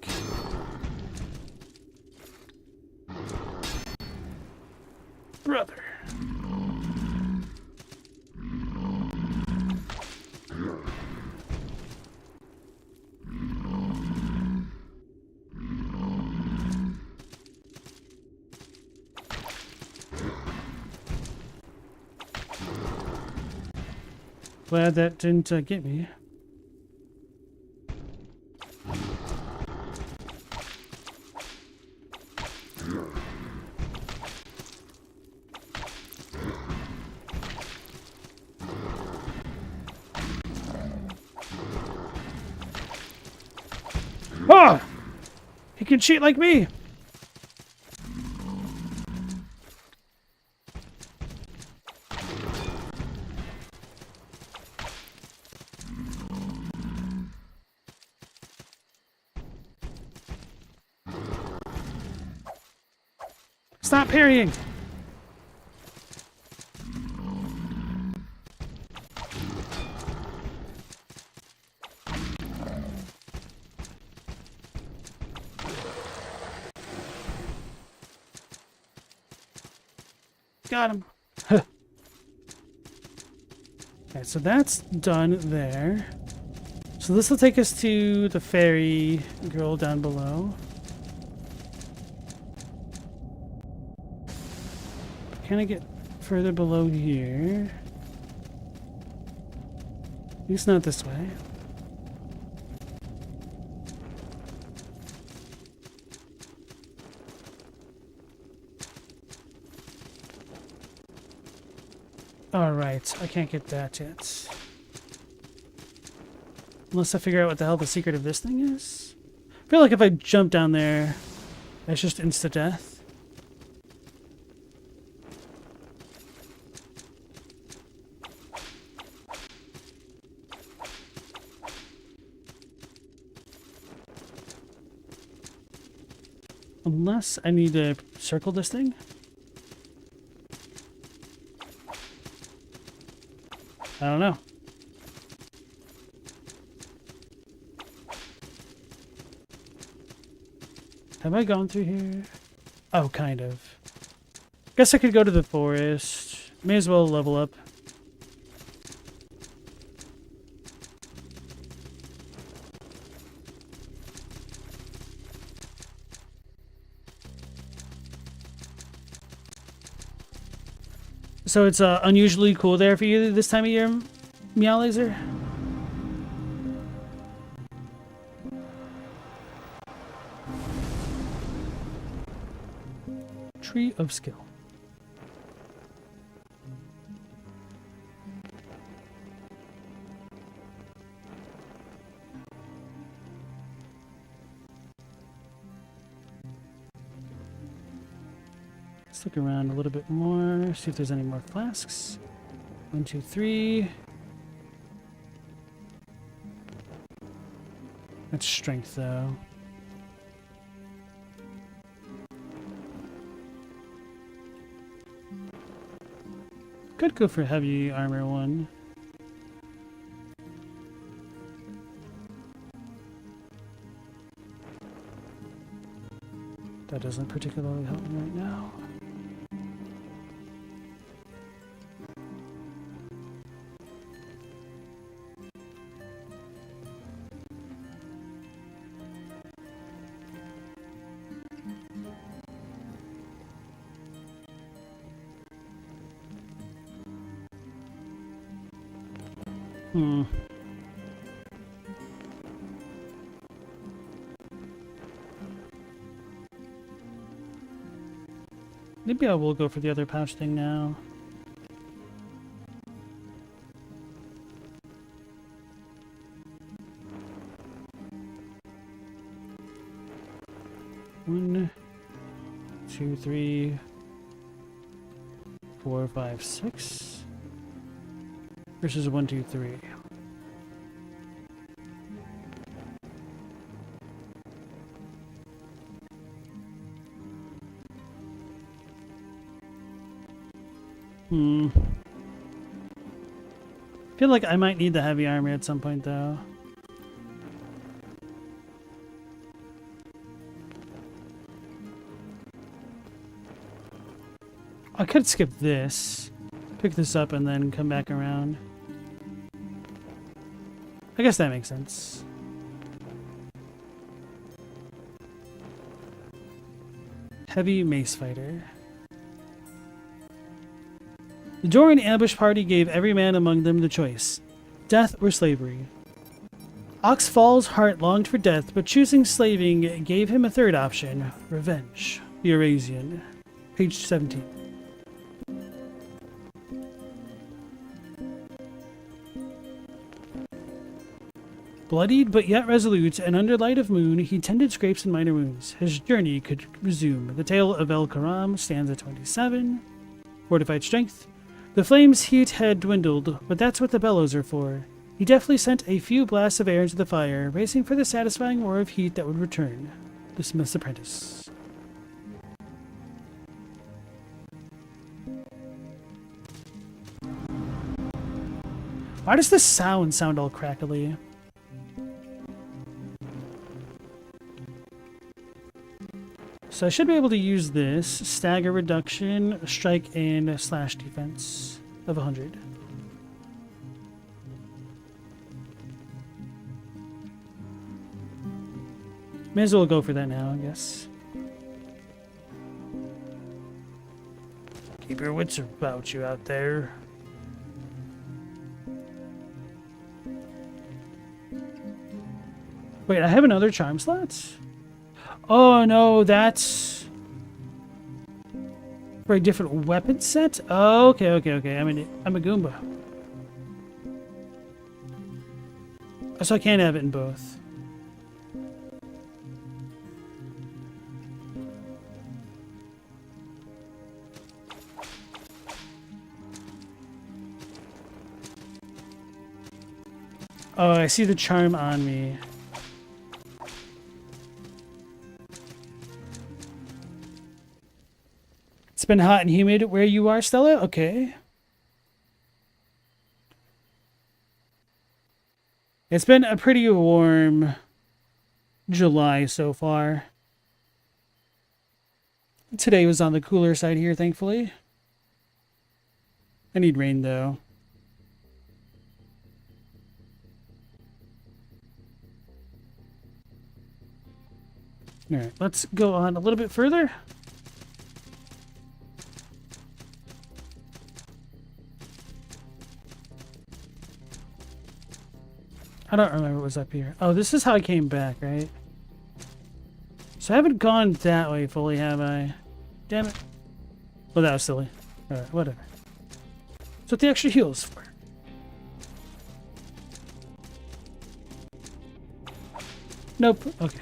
Brother. Glad that didn't get me. Oh! He can cheat like me! Stop parrying! Got him. Okay, so that's done there. So this will take us to the fairy girl down below. Can I get further below here? At least not this way. Alright, I can't get that yet. Unless I figure out what the hell the secret of this thing is. I feel like if I jump down there, that's just insta-death. Unless I need to circle this thing. I don't know. Have I gone through here? Oh, kind of. Guess I could go to the forest. May as well level up. So it's unusually cool there for you this time of year, Meow Laser? Tree of Skill. Let's look around a little bit more, see if there's any more flasks. 1, 2, 3. That's strength, though. Could go for heavy armor one. That doesn't particularly help me right now. Maybe I will go for the other pouch thing now. One, 2, 3, 4, 5, 6. Versus 1, 2, 3. Feel like I might need the heavy armor at some point, though. I could skip this, pick this up, and then come back around. I guess that makes sense. Heavy mace fighter. The Doran ambush party gave every man among them the choice, death or slavery. Oxfall's heart longed for death, but choosing slaving gave him a third option, revenge. The Eurasian. Page 17. Bloodied but yet resolute, and under light of moon, he tended scrapes and minor wounds. His journey could resume. The tale of El Karam stands at 27. Fortified strength. The flame's heat had dwindled, but that's what the bellows are for. He deftly sent a few blasts of air into the fire, racing for the satisfying roar of heat that would return. The Smith's Apprentice. Why does this sound all crackly? So I should be able to use this. Stagger reduction, strike, and slash defense of 100. May as well go for that now, I guess. Keep your wits about you out there. Wait, I have another charm slot? Oh no, that's... For a different weapon set? Oh, okay, okay, okay. I'm a Goomba. So I can't have it in both. Oh, I see the charm on me. It's been hot and humid where you are, Stella? Okay. It's been a pretty warm July so far. Today was on the cooler side here, thankfully. I need rain, though. Alright, let's go on a little bit further. I don't remember what was up here. Oh, this is how I came back, right? So I haven't gone that way fully, have I? Damn it. Well, that was silly. Alright, whatever. That's what the extra heal is for. Nope. Okay.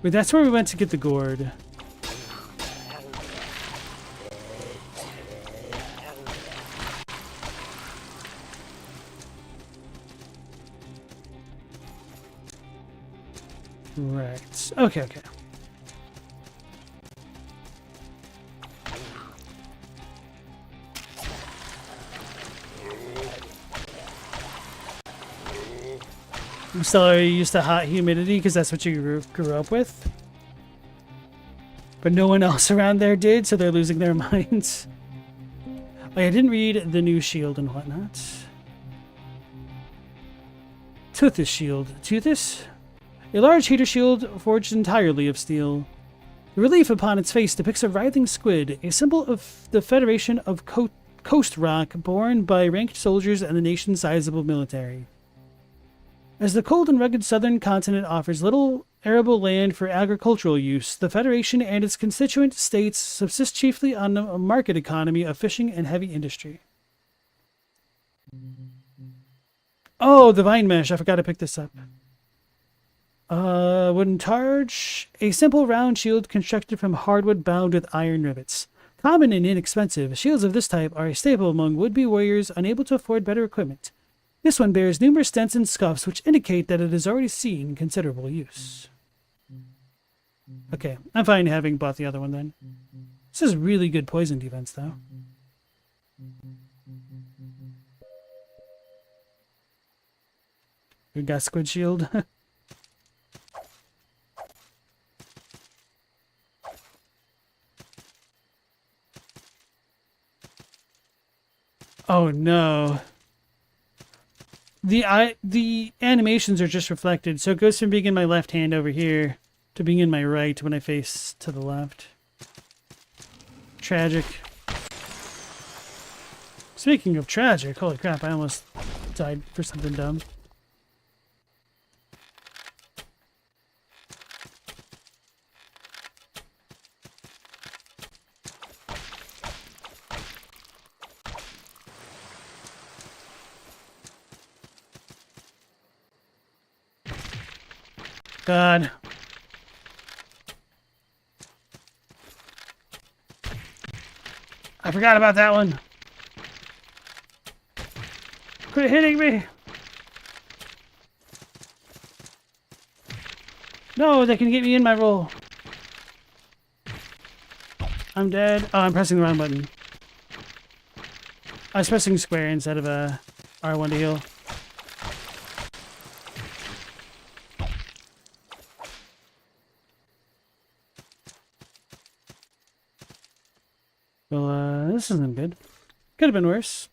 Wait, that's where we went to get the gourd. Right. Okay, okay. I'm still already used to hot humidity because that's what you grew up with. But no one else around there did, so they're losing their minds. Like, I didn't read the new shield and whatnot. Toothus shield. Toothus? A large heater shield forged entirely of steel. The relief upon its face depicts a writhing squid, a symbol of the Federation of Coast Rock, borne by ranked soldiers and the nation's sizable military. As the cold and rugged southern continent offers little arable land for agricultural use, the Federation and its constituent states subsist chiefly on a market economy of fishing and heavy industry. Oh, the vine mesh. I forgot to pick this up. Wooden targe. A simple round shield constructed from hardwood bound with iron rivets. Common and inexpensive, shields of this type are a staple among would-be warriors unable to afford better equipment. This one bears numerous dents and scuffs which indicate that it has already seen considerable use. Okay, I'm fine having bought the other one then. This is really good poison defense though. We got squid shield. Oh no. The animations are just reflected, so it goes from being in my left hand over here to being in my right when I face to the left. Tragic. Speaking of tragic, holy crap, I almost died for something dumb. God. I forgot about that one. Quit hitting me. No, they can get me in my roll. I'm dead. Oh, I'm pressing the wrong button. I was pressing square instead of R1 to heal. Well, this isn't good. Could have been worse.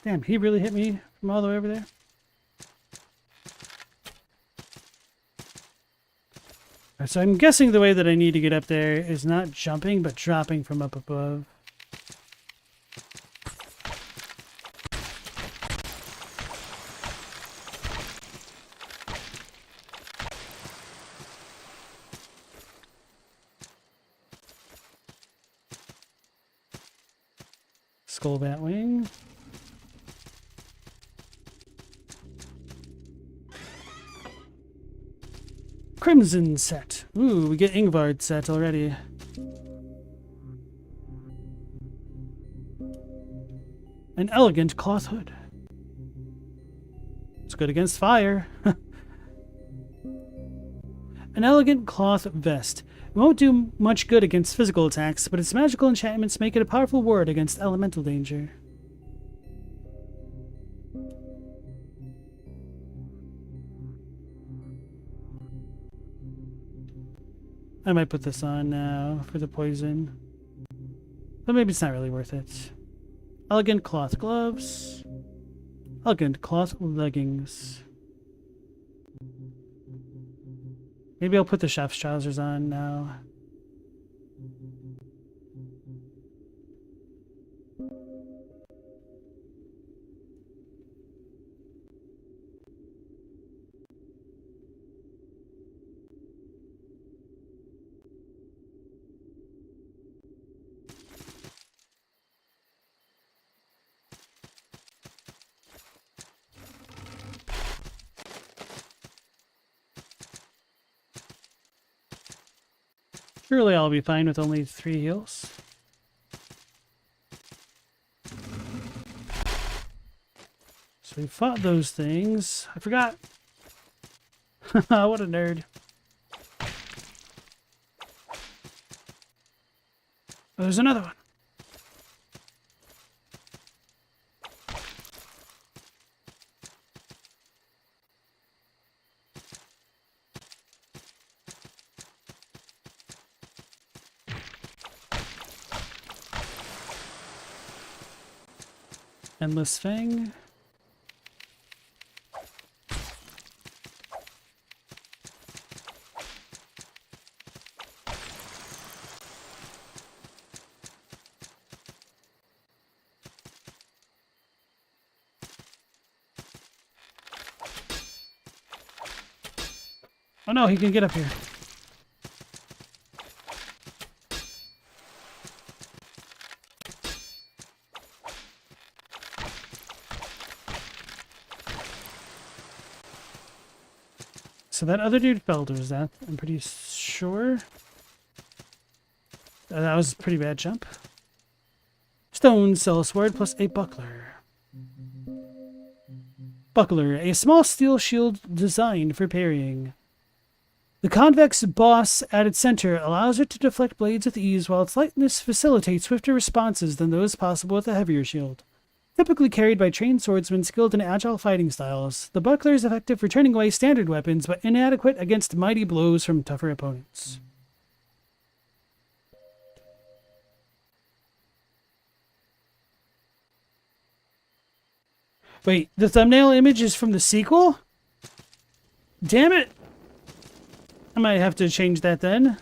Damn, he really hit me from all the way over there. Alright, so I'm guessing the way that I need to get up there is not jumping, but dropping from up above. Skull Batwing. Crimson set. Ooh, we get Ingvard set already. An elegant cloth hood. It's good against fire. An elegant cloth vest. It won't do much good against physical attacks, but its magical enchantments make it a powerful ward against elemental danger. I might put this on now for the poison. But maybe it's not really worth it. Elegant cloth gloves. Elegant cloth leggings. Maybe I'll put the chef's trousers on now. Surely I'll be fine with only 3 heals. So we fought those things. I forgot. What a nerd. Oh, there's another one. Endless Fang. Oh no, he can get up here. So that other dude fell to his death, I'm pretty sure. That was a pretty bad jump. Stone cell sword plus a buckler. Buckler, a small steel shield designed for parrying. The convex boss at its center allows it to deflect blades with ease, while its lightness facilitates swifter responses than those possible with a heavier shield. Typically carried by trained swordsmen skilled in agile fighting styles, the buckler is effective for turning away standard weapons, but inadequate against mighty blows from tougher opponents. Wait, the thumbnail image is from the sequel? Damn it! I might have to change that then.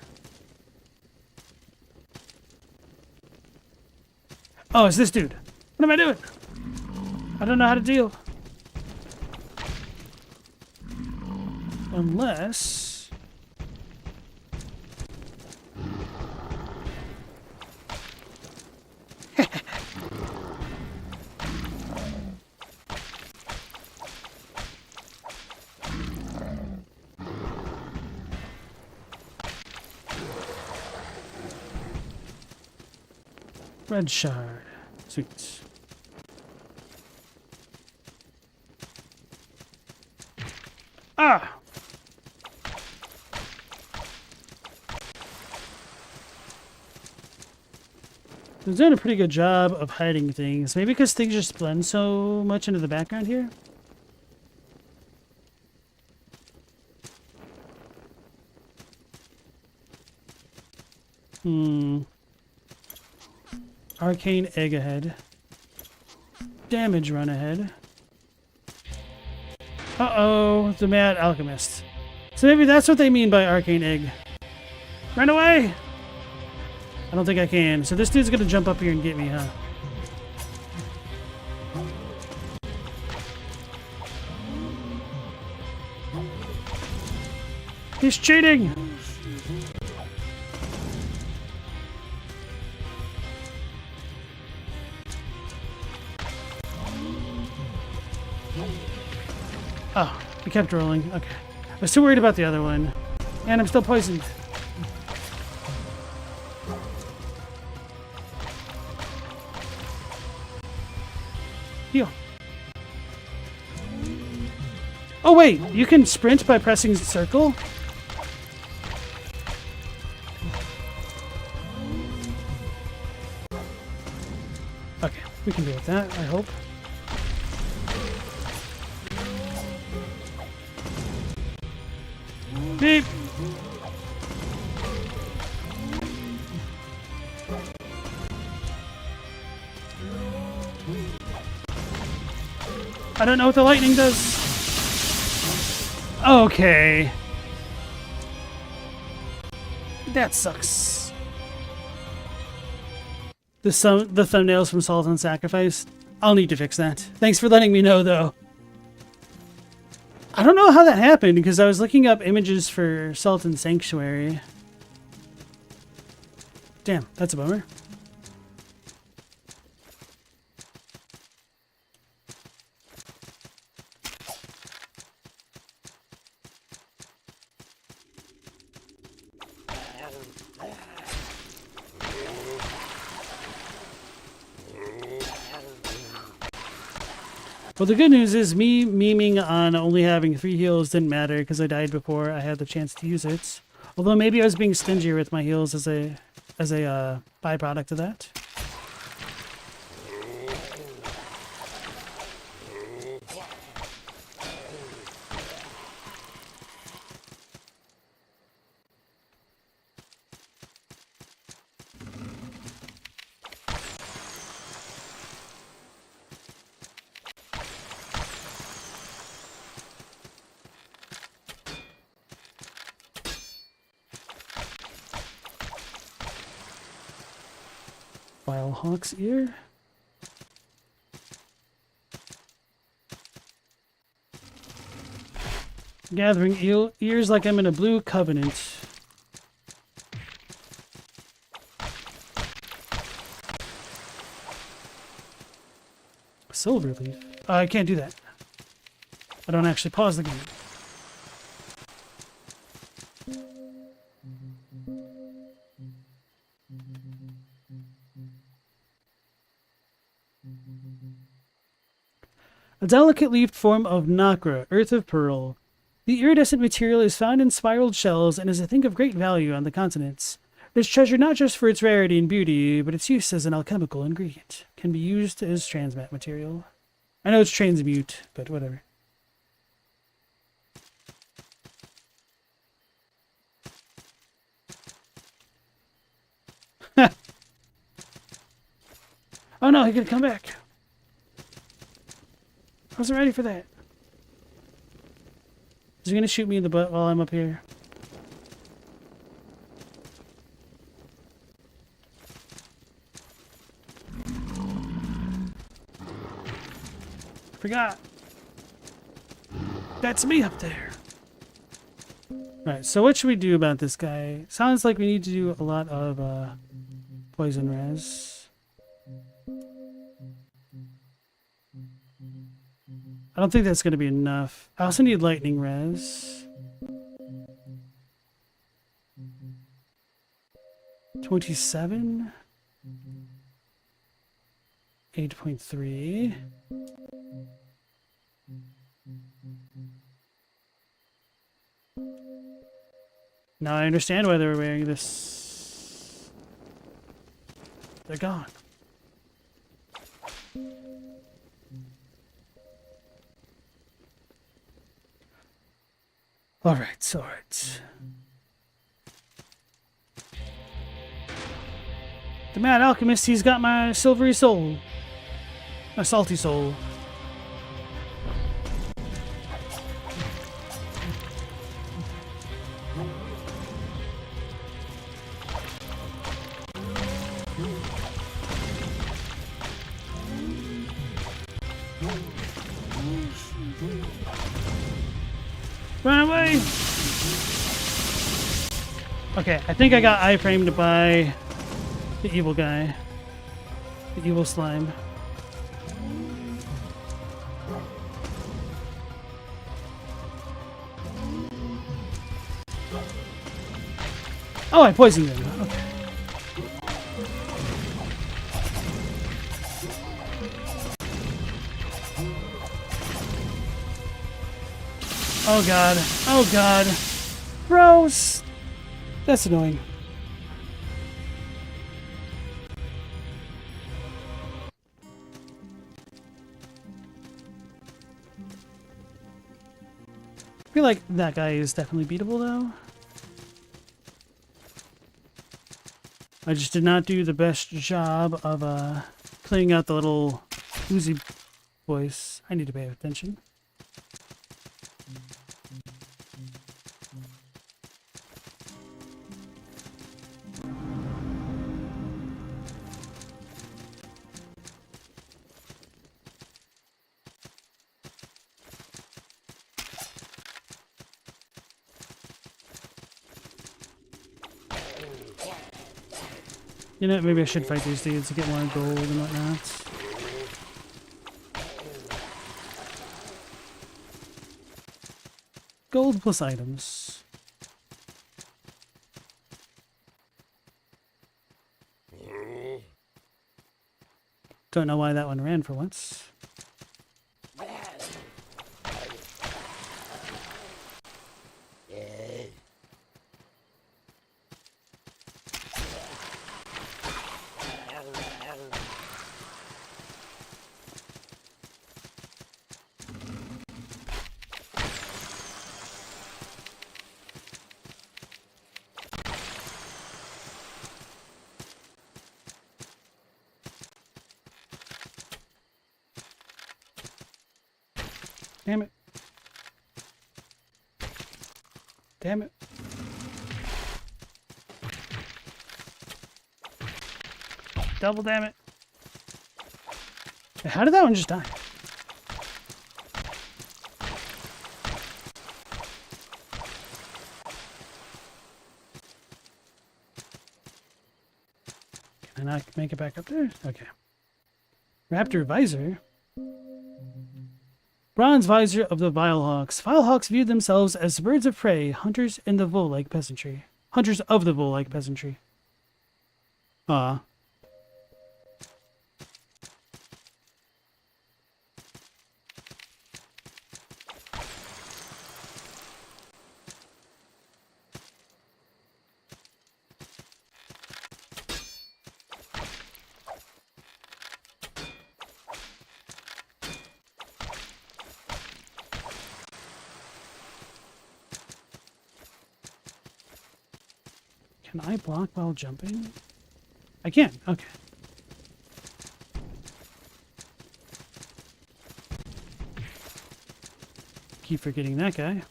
Oh, it's this dude. What am I doing? I don't know how to deal. Unless... Red shard. Sweet. Ah! They're doing a pretty good job of hiding things. Maybe because things just blend so much into the background here. Arcane egg ahead. Damage run ahead. Uh-oh, the mad alchemist. So maybe that's what they mean by arcane egg. Run away! I don't think I can. So this dude's gonna jump up here and get me, huh? He's cheating! Oh, we kept rolling. Okay. I was too worried about the other one. And I'm still poisoned. Heal. Oh wait, you can sprint by pressing circle? Okay, we can deal with that, I hope. Beep! I don't know what the lightning does. Okay. That sucks. The thumbnails from Salt and Sacrifice. I'll need to fix that. Thanks for letting me know, though. I don't know how that happened, because I was looking up images for Salt and Sanctuary. Damn, that's a bummer. Well, the good news is me memeing on only having 3 heals didn't matter because I died before I had the chance to use it. Although maybe I was being stingier with my heals as a byproduct of that. Hawk's ear. Gathering ears like I'm in a blue covenant. Silver leaf. I can't do that. I don't actually pause the game. A delicate leafed form of nacre, earth of pearl. The iridescent material is found in spiraled shells and is a thing of great value on the continents. It is treasured not just for its rarity and beauty, but its use as an alchemical ingredient. Can be used as transmat material. I know it's transmute, but whatever. Oh no, he could come back. I wasn't ready for that. Is he gonna shoot me in the butt while I'm up here? Forgot. That's me up there. Right, so what should we do about this guy? Sounds like we need to do a lot of poison res. I don't think that's going to be enough. I also need lightning res. 27. 8.3. Now I understand why they were wearing this. They're gone. Alright, alright. The Mad Alchemist, he's got my silvery soul. My salty soul. Run away! Okay, I think I got iframed by the evil guy. The evil slime. Oh, I poisoned him. Okay. Oh god. Oh god. Gross. That's annoying. I feel like that guy is definitely beatable though. I just did not do the best job of clearing out the little oozy voice. I need to pay attention. You know, maybe I should fight these dudes to get more gold and whatnot. Gold plus items. Don't know why that one ran for once. Damn it. Damn it. Double damn it. How did that one just die? Can I not make it back up there? Okay. Raptor Visor. Bronze visor of the Vilehawks. Vilehawks viewed themselves as birds of prey, hunters in the vole-like peasantry. Hunters of the vole-like peasantry. Ah. Can I block while jumping? I can. Okay. Keep forgetting that guy.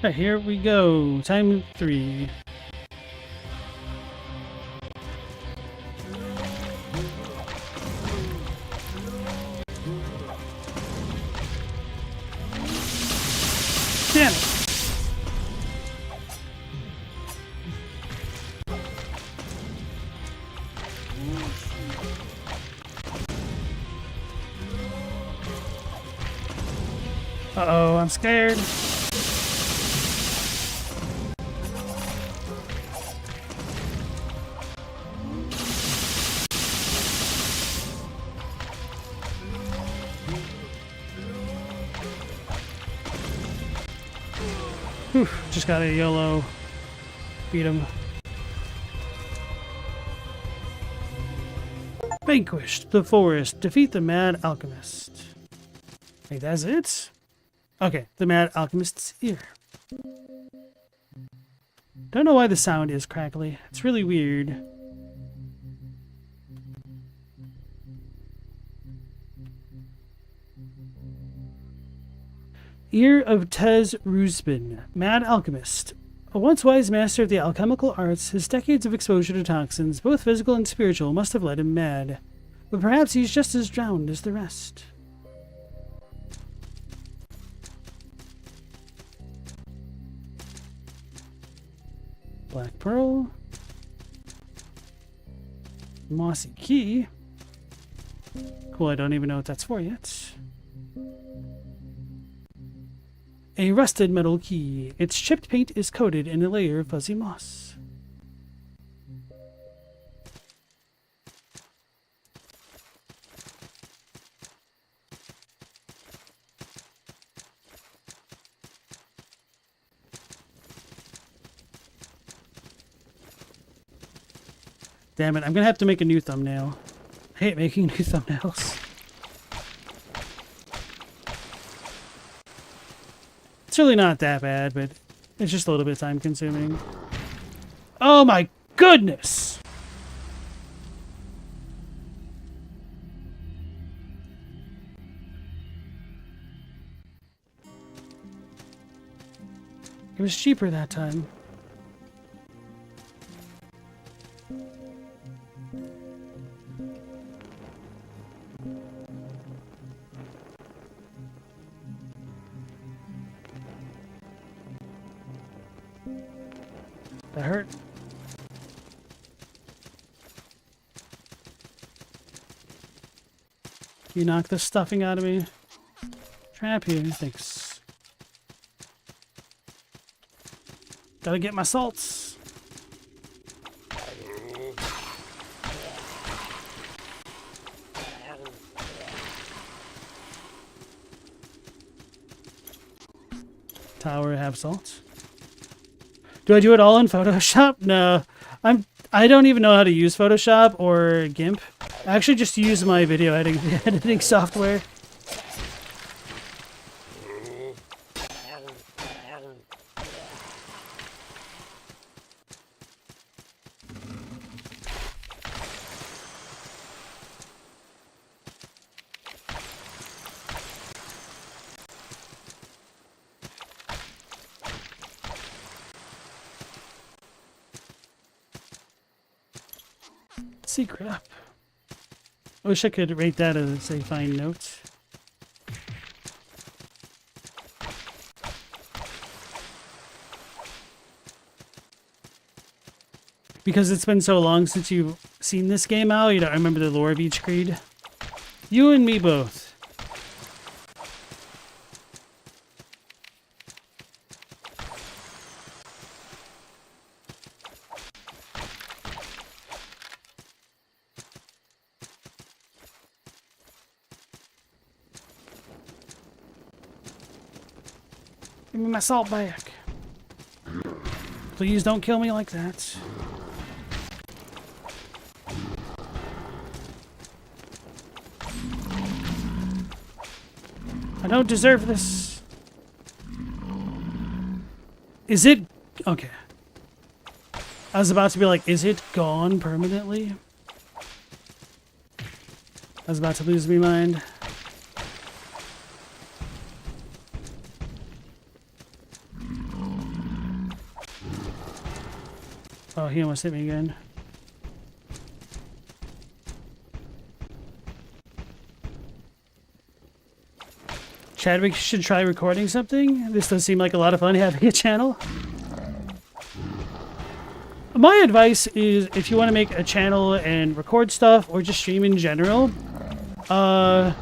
Alright, here we go. Time 3. Damn it. Uh-oh, I'm scared. Whew, just got a YOLO. Beat him. Vanquished the forest. Defeat the mad alchemist. Wait, that's it? Okay, the mad alchemist's ear. Don't know why the sound is crackly. It's really weird. Ear of Tez Rusbin, mad alchemist. A once wise master of the alchemical arts, his decades of exposure to toxins, both physical and spiritual, must have led him mad. But perhaps he's just as drowned as the rest. Black Pearl. Mossy Key. Cool, I don't even know what that's for yet. A rusted metal key. Its chipped paint is coated in a layer of fuzzy moss. Damn it, I'm gonna have to make a new thumbnail. I hate making new thumbnails. It's really not that bad, but it's just a little bit time consuming. Oh my goodness! It was cheaper that time. That hurt. You knock the stuffing out of me. Trap you, thanks. Gotta get my salts. Tower have salts. Do I do it all in Photoshop? No. I don't even know how to use Photoshop or GIMP. I actually just use my video editing software. Secret up. I wish I could rate that as a fine note. Because it's been so long since you've seen this game out, you don't remember the lore of each creed. You and me both. Give me my salt back. Please don't kill me like that. I don't deserve this. Is it... Okay. I was about to be like, is it gone permanently? I was about to lose my mind. Oh, he almost hit me again. Chadwick should try recording something. This does seem like a lot of fun having a channel. My advice is if you want to make a channel and record stuff or just stream in general, not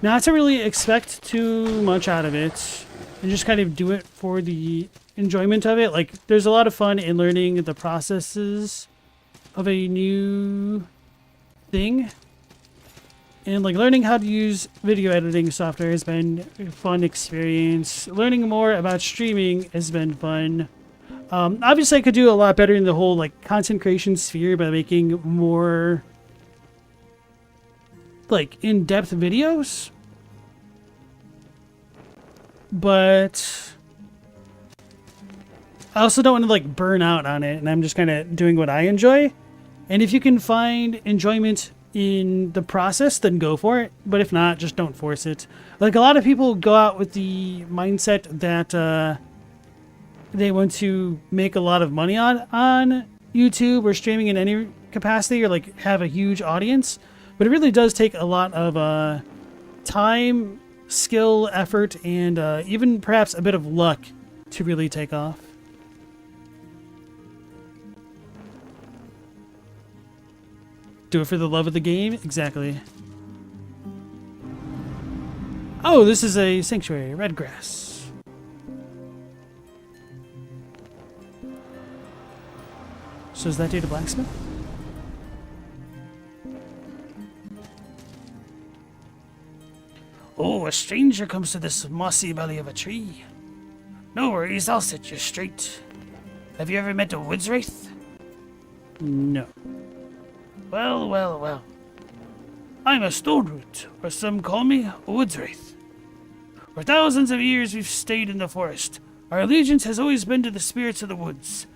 to really expect too much out of it and just kind of do it for the enjoyment of it. Like, there's a lot of fun in learning the processes of a new thing, and like learning how to use video editing software has been a fun experience. Learning more about streaming has been fun. Obviously I could do a lot better in the whole like content creation sphere by making more like in-depth videos, but I also don't want to like burn out on it, and I'm just kind of doing what I enjoy. And if you can find enjoyment in the process, then go for it. But if not, just don't force it. Like, a lot of people go out with the mindset that they want to make a lot of money on YouTube or streaming in any capacity, or like have a huge audience. But it really does take a lot of time, skill, effort, and even perhaps a bit of luck to really take off. Do it for the love of the game? Exactly. Oh, this is a sanctuary. Red grass. So is that data blacksmith? Oh, a stranger comes to this mossy belly of a tree. No worries, I'll set you straight. Have you ever met a woods wraith? No. Well. I'm a stone root, or some call me a woods wraith. For thousands of years we've stayed in the forest. Our allegiance has always been to the spirits of the woods.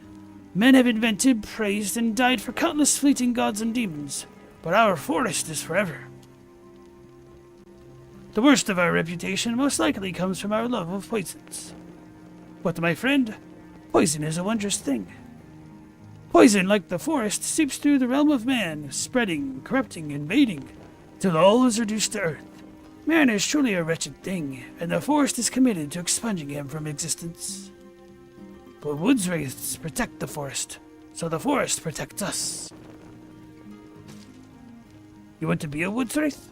Men have invented, praised, and died for countless fleeting gods and demons, but our forest is forever. The worst of our reputation most likely comes from our love of poisons. But, my friend, poison is a wondrous thing. Poison, like the forest, seeps through the realm of man, spreading, corrupting, invading, till all is reduced to earth. Man is truly a wretched thing, and the forest is committed to expunging him from existence. But woods wraiths protect the forest, so the forest protects us. You want to be a woods wraith?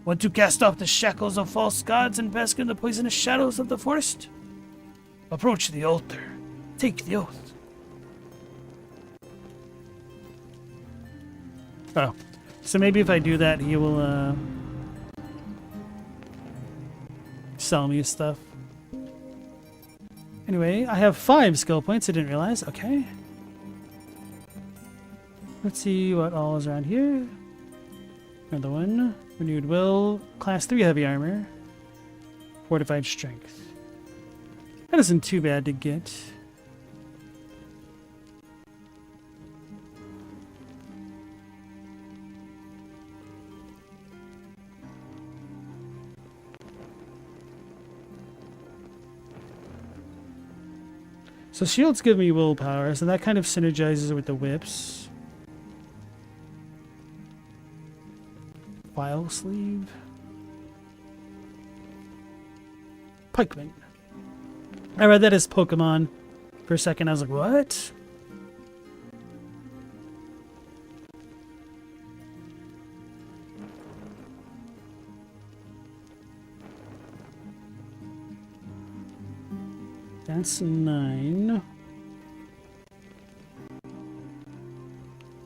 Want to cast off the shackles of false gods and bask in the poisonous shadows of the forest? Approach the altar. Take the oath. Oh. So maybe if I do that, he will, sell me stuff. Anyway, I have 5 skill points. I didn't realize. Okay. Let's see what all is around here. Another one. Renewed will. Class 3 heavy armor. Fortified strength. That isn't too bad to get. So shields give me willpower, so that kind of synergizes with the whips. File sleeve. Pikeman. I read that as Pokemon. For a second I was like, what? That's 9.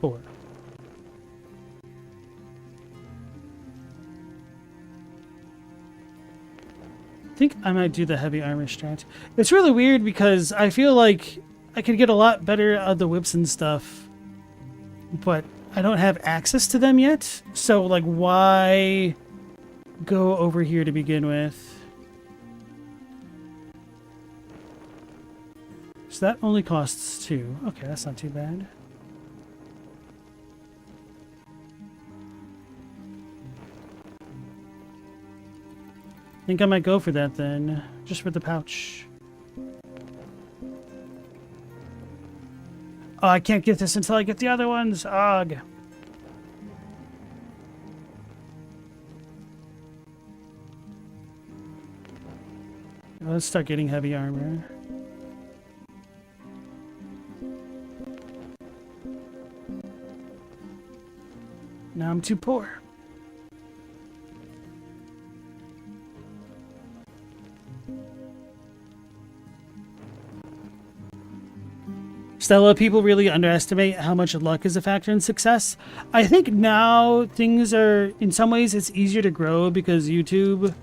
4. I think I might do the heavy armor strat. It's really weird because I feel like I could get a lot better out of the whips and stuff, but I don't have access to them yet. So, like, why go over here to begin with? So that only costs 2. Okay, that's not too bad. I think I might go for that then, just for the pouch. Oh, I can't get this until I get the other ones. Ugh. Let's start getting heavy armor. Now I'm too poor. Stella, people really underestimate how much luck is a factor in success. I think now things are, in some ways, it's easier to grow because YouTube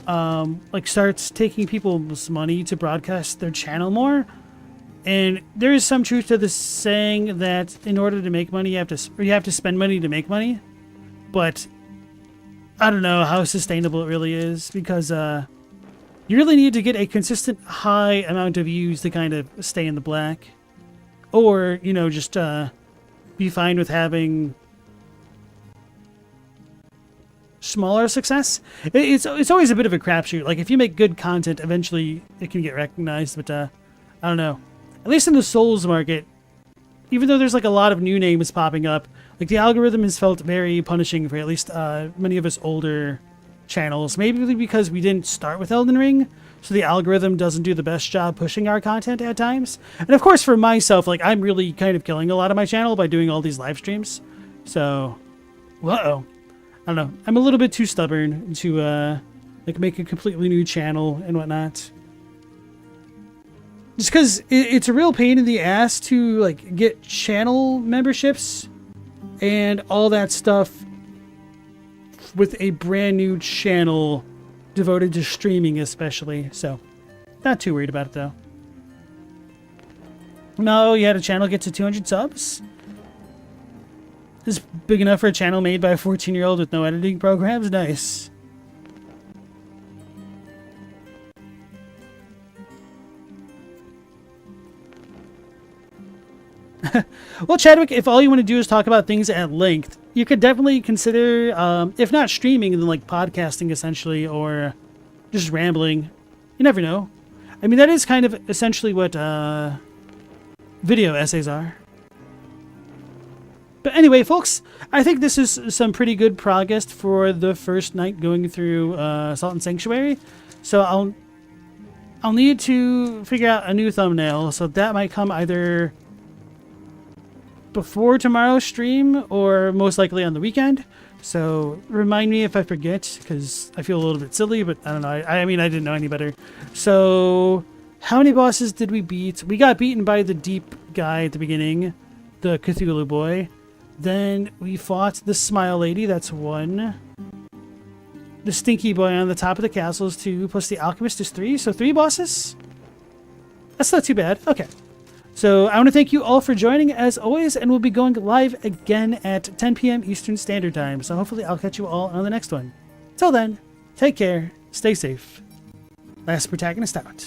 like starts taking people's money to broadcast their channel more. And there is some truth to the saying that in order to make money, you have to spend money to make money. But I don't know how sustainable it really is because you really need to get a consistent high amount of views to kind of stay in the black. Or, you know, just be fine with having smaller success. It's always a bit of a crapshoot. Like, if you make good content, eventually it can get recognized. But I don't know. At least in the Souls market, even though there's like a lot of new names popping up, like the algorithm has felt very punishing for at least many of us older channels. Maybe because we didn't start with Elden Ring, so the algorithm doesn't do the best job pushing our content at times. And of course, for myself, like I'm really kind of killing a lot of my channel by doing all these live streams. So, I don't know. I'm a little bit too stubborn to like make a completely new channel and whatnot. Just because it's a real pain in the ass to like get channel memberships and all that stuff with a brand new channel devoted to streaming especially. So not too worried about it though. No, you had a channel get to 200 subs? This is big enough for a channel made by a 14-year-old with no editing programs? Nice. Well, Chadwick, if all you want to do is talk about things at length, you could definitely consider, if not streaming, then like podcasting essentially, or just rambling. You never know. I mean, that is kind of essentially what video essays are. But anyway, folks, I think this is some pretty good progress for the first night going through Salt and Sanctuary. So I'll need to figure out a new thumbnail. So that might come either before tomorrow's stream or most likely on the weekend. So remind me if I forget, because I feel a little bit silly, but I don't know. I mean, I didn't know any better. So how many bosses did we beat? We got beaten by the deep guy at the beginning, the Cthulhu boy. Then we fought the Smile Lady, that's 1. The Stinky Boy on the top of the castle is 2, plus the Alchemist is 3, so 3 bosses? That's not too bad. Okay. So I want to thank you all for joining as always, and we'll be going live again at 10 p.m. Eastern Standard Time. So hopefully I'll catch you all on the next one. Till then, take care, stay safe. Last Protagonist out.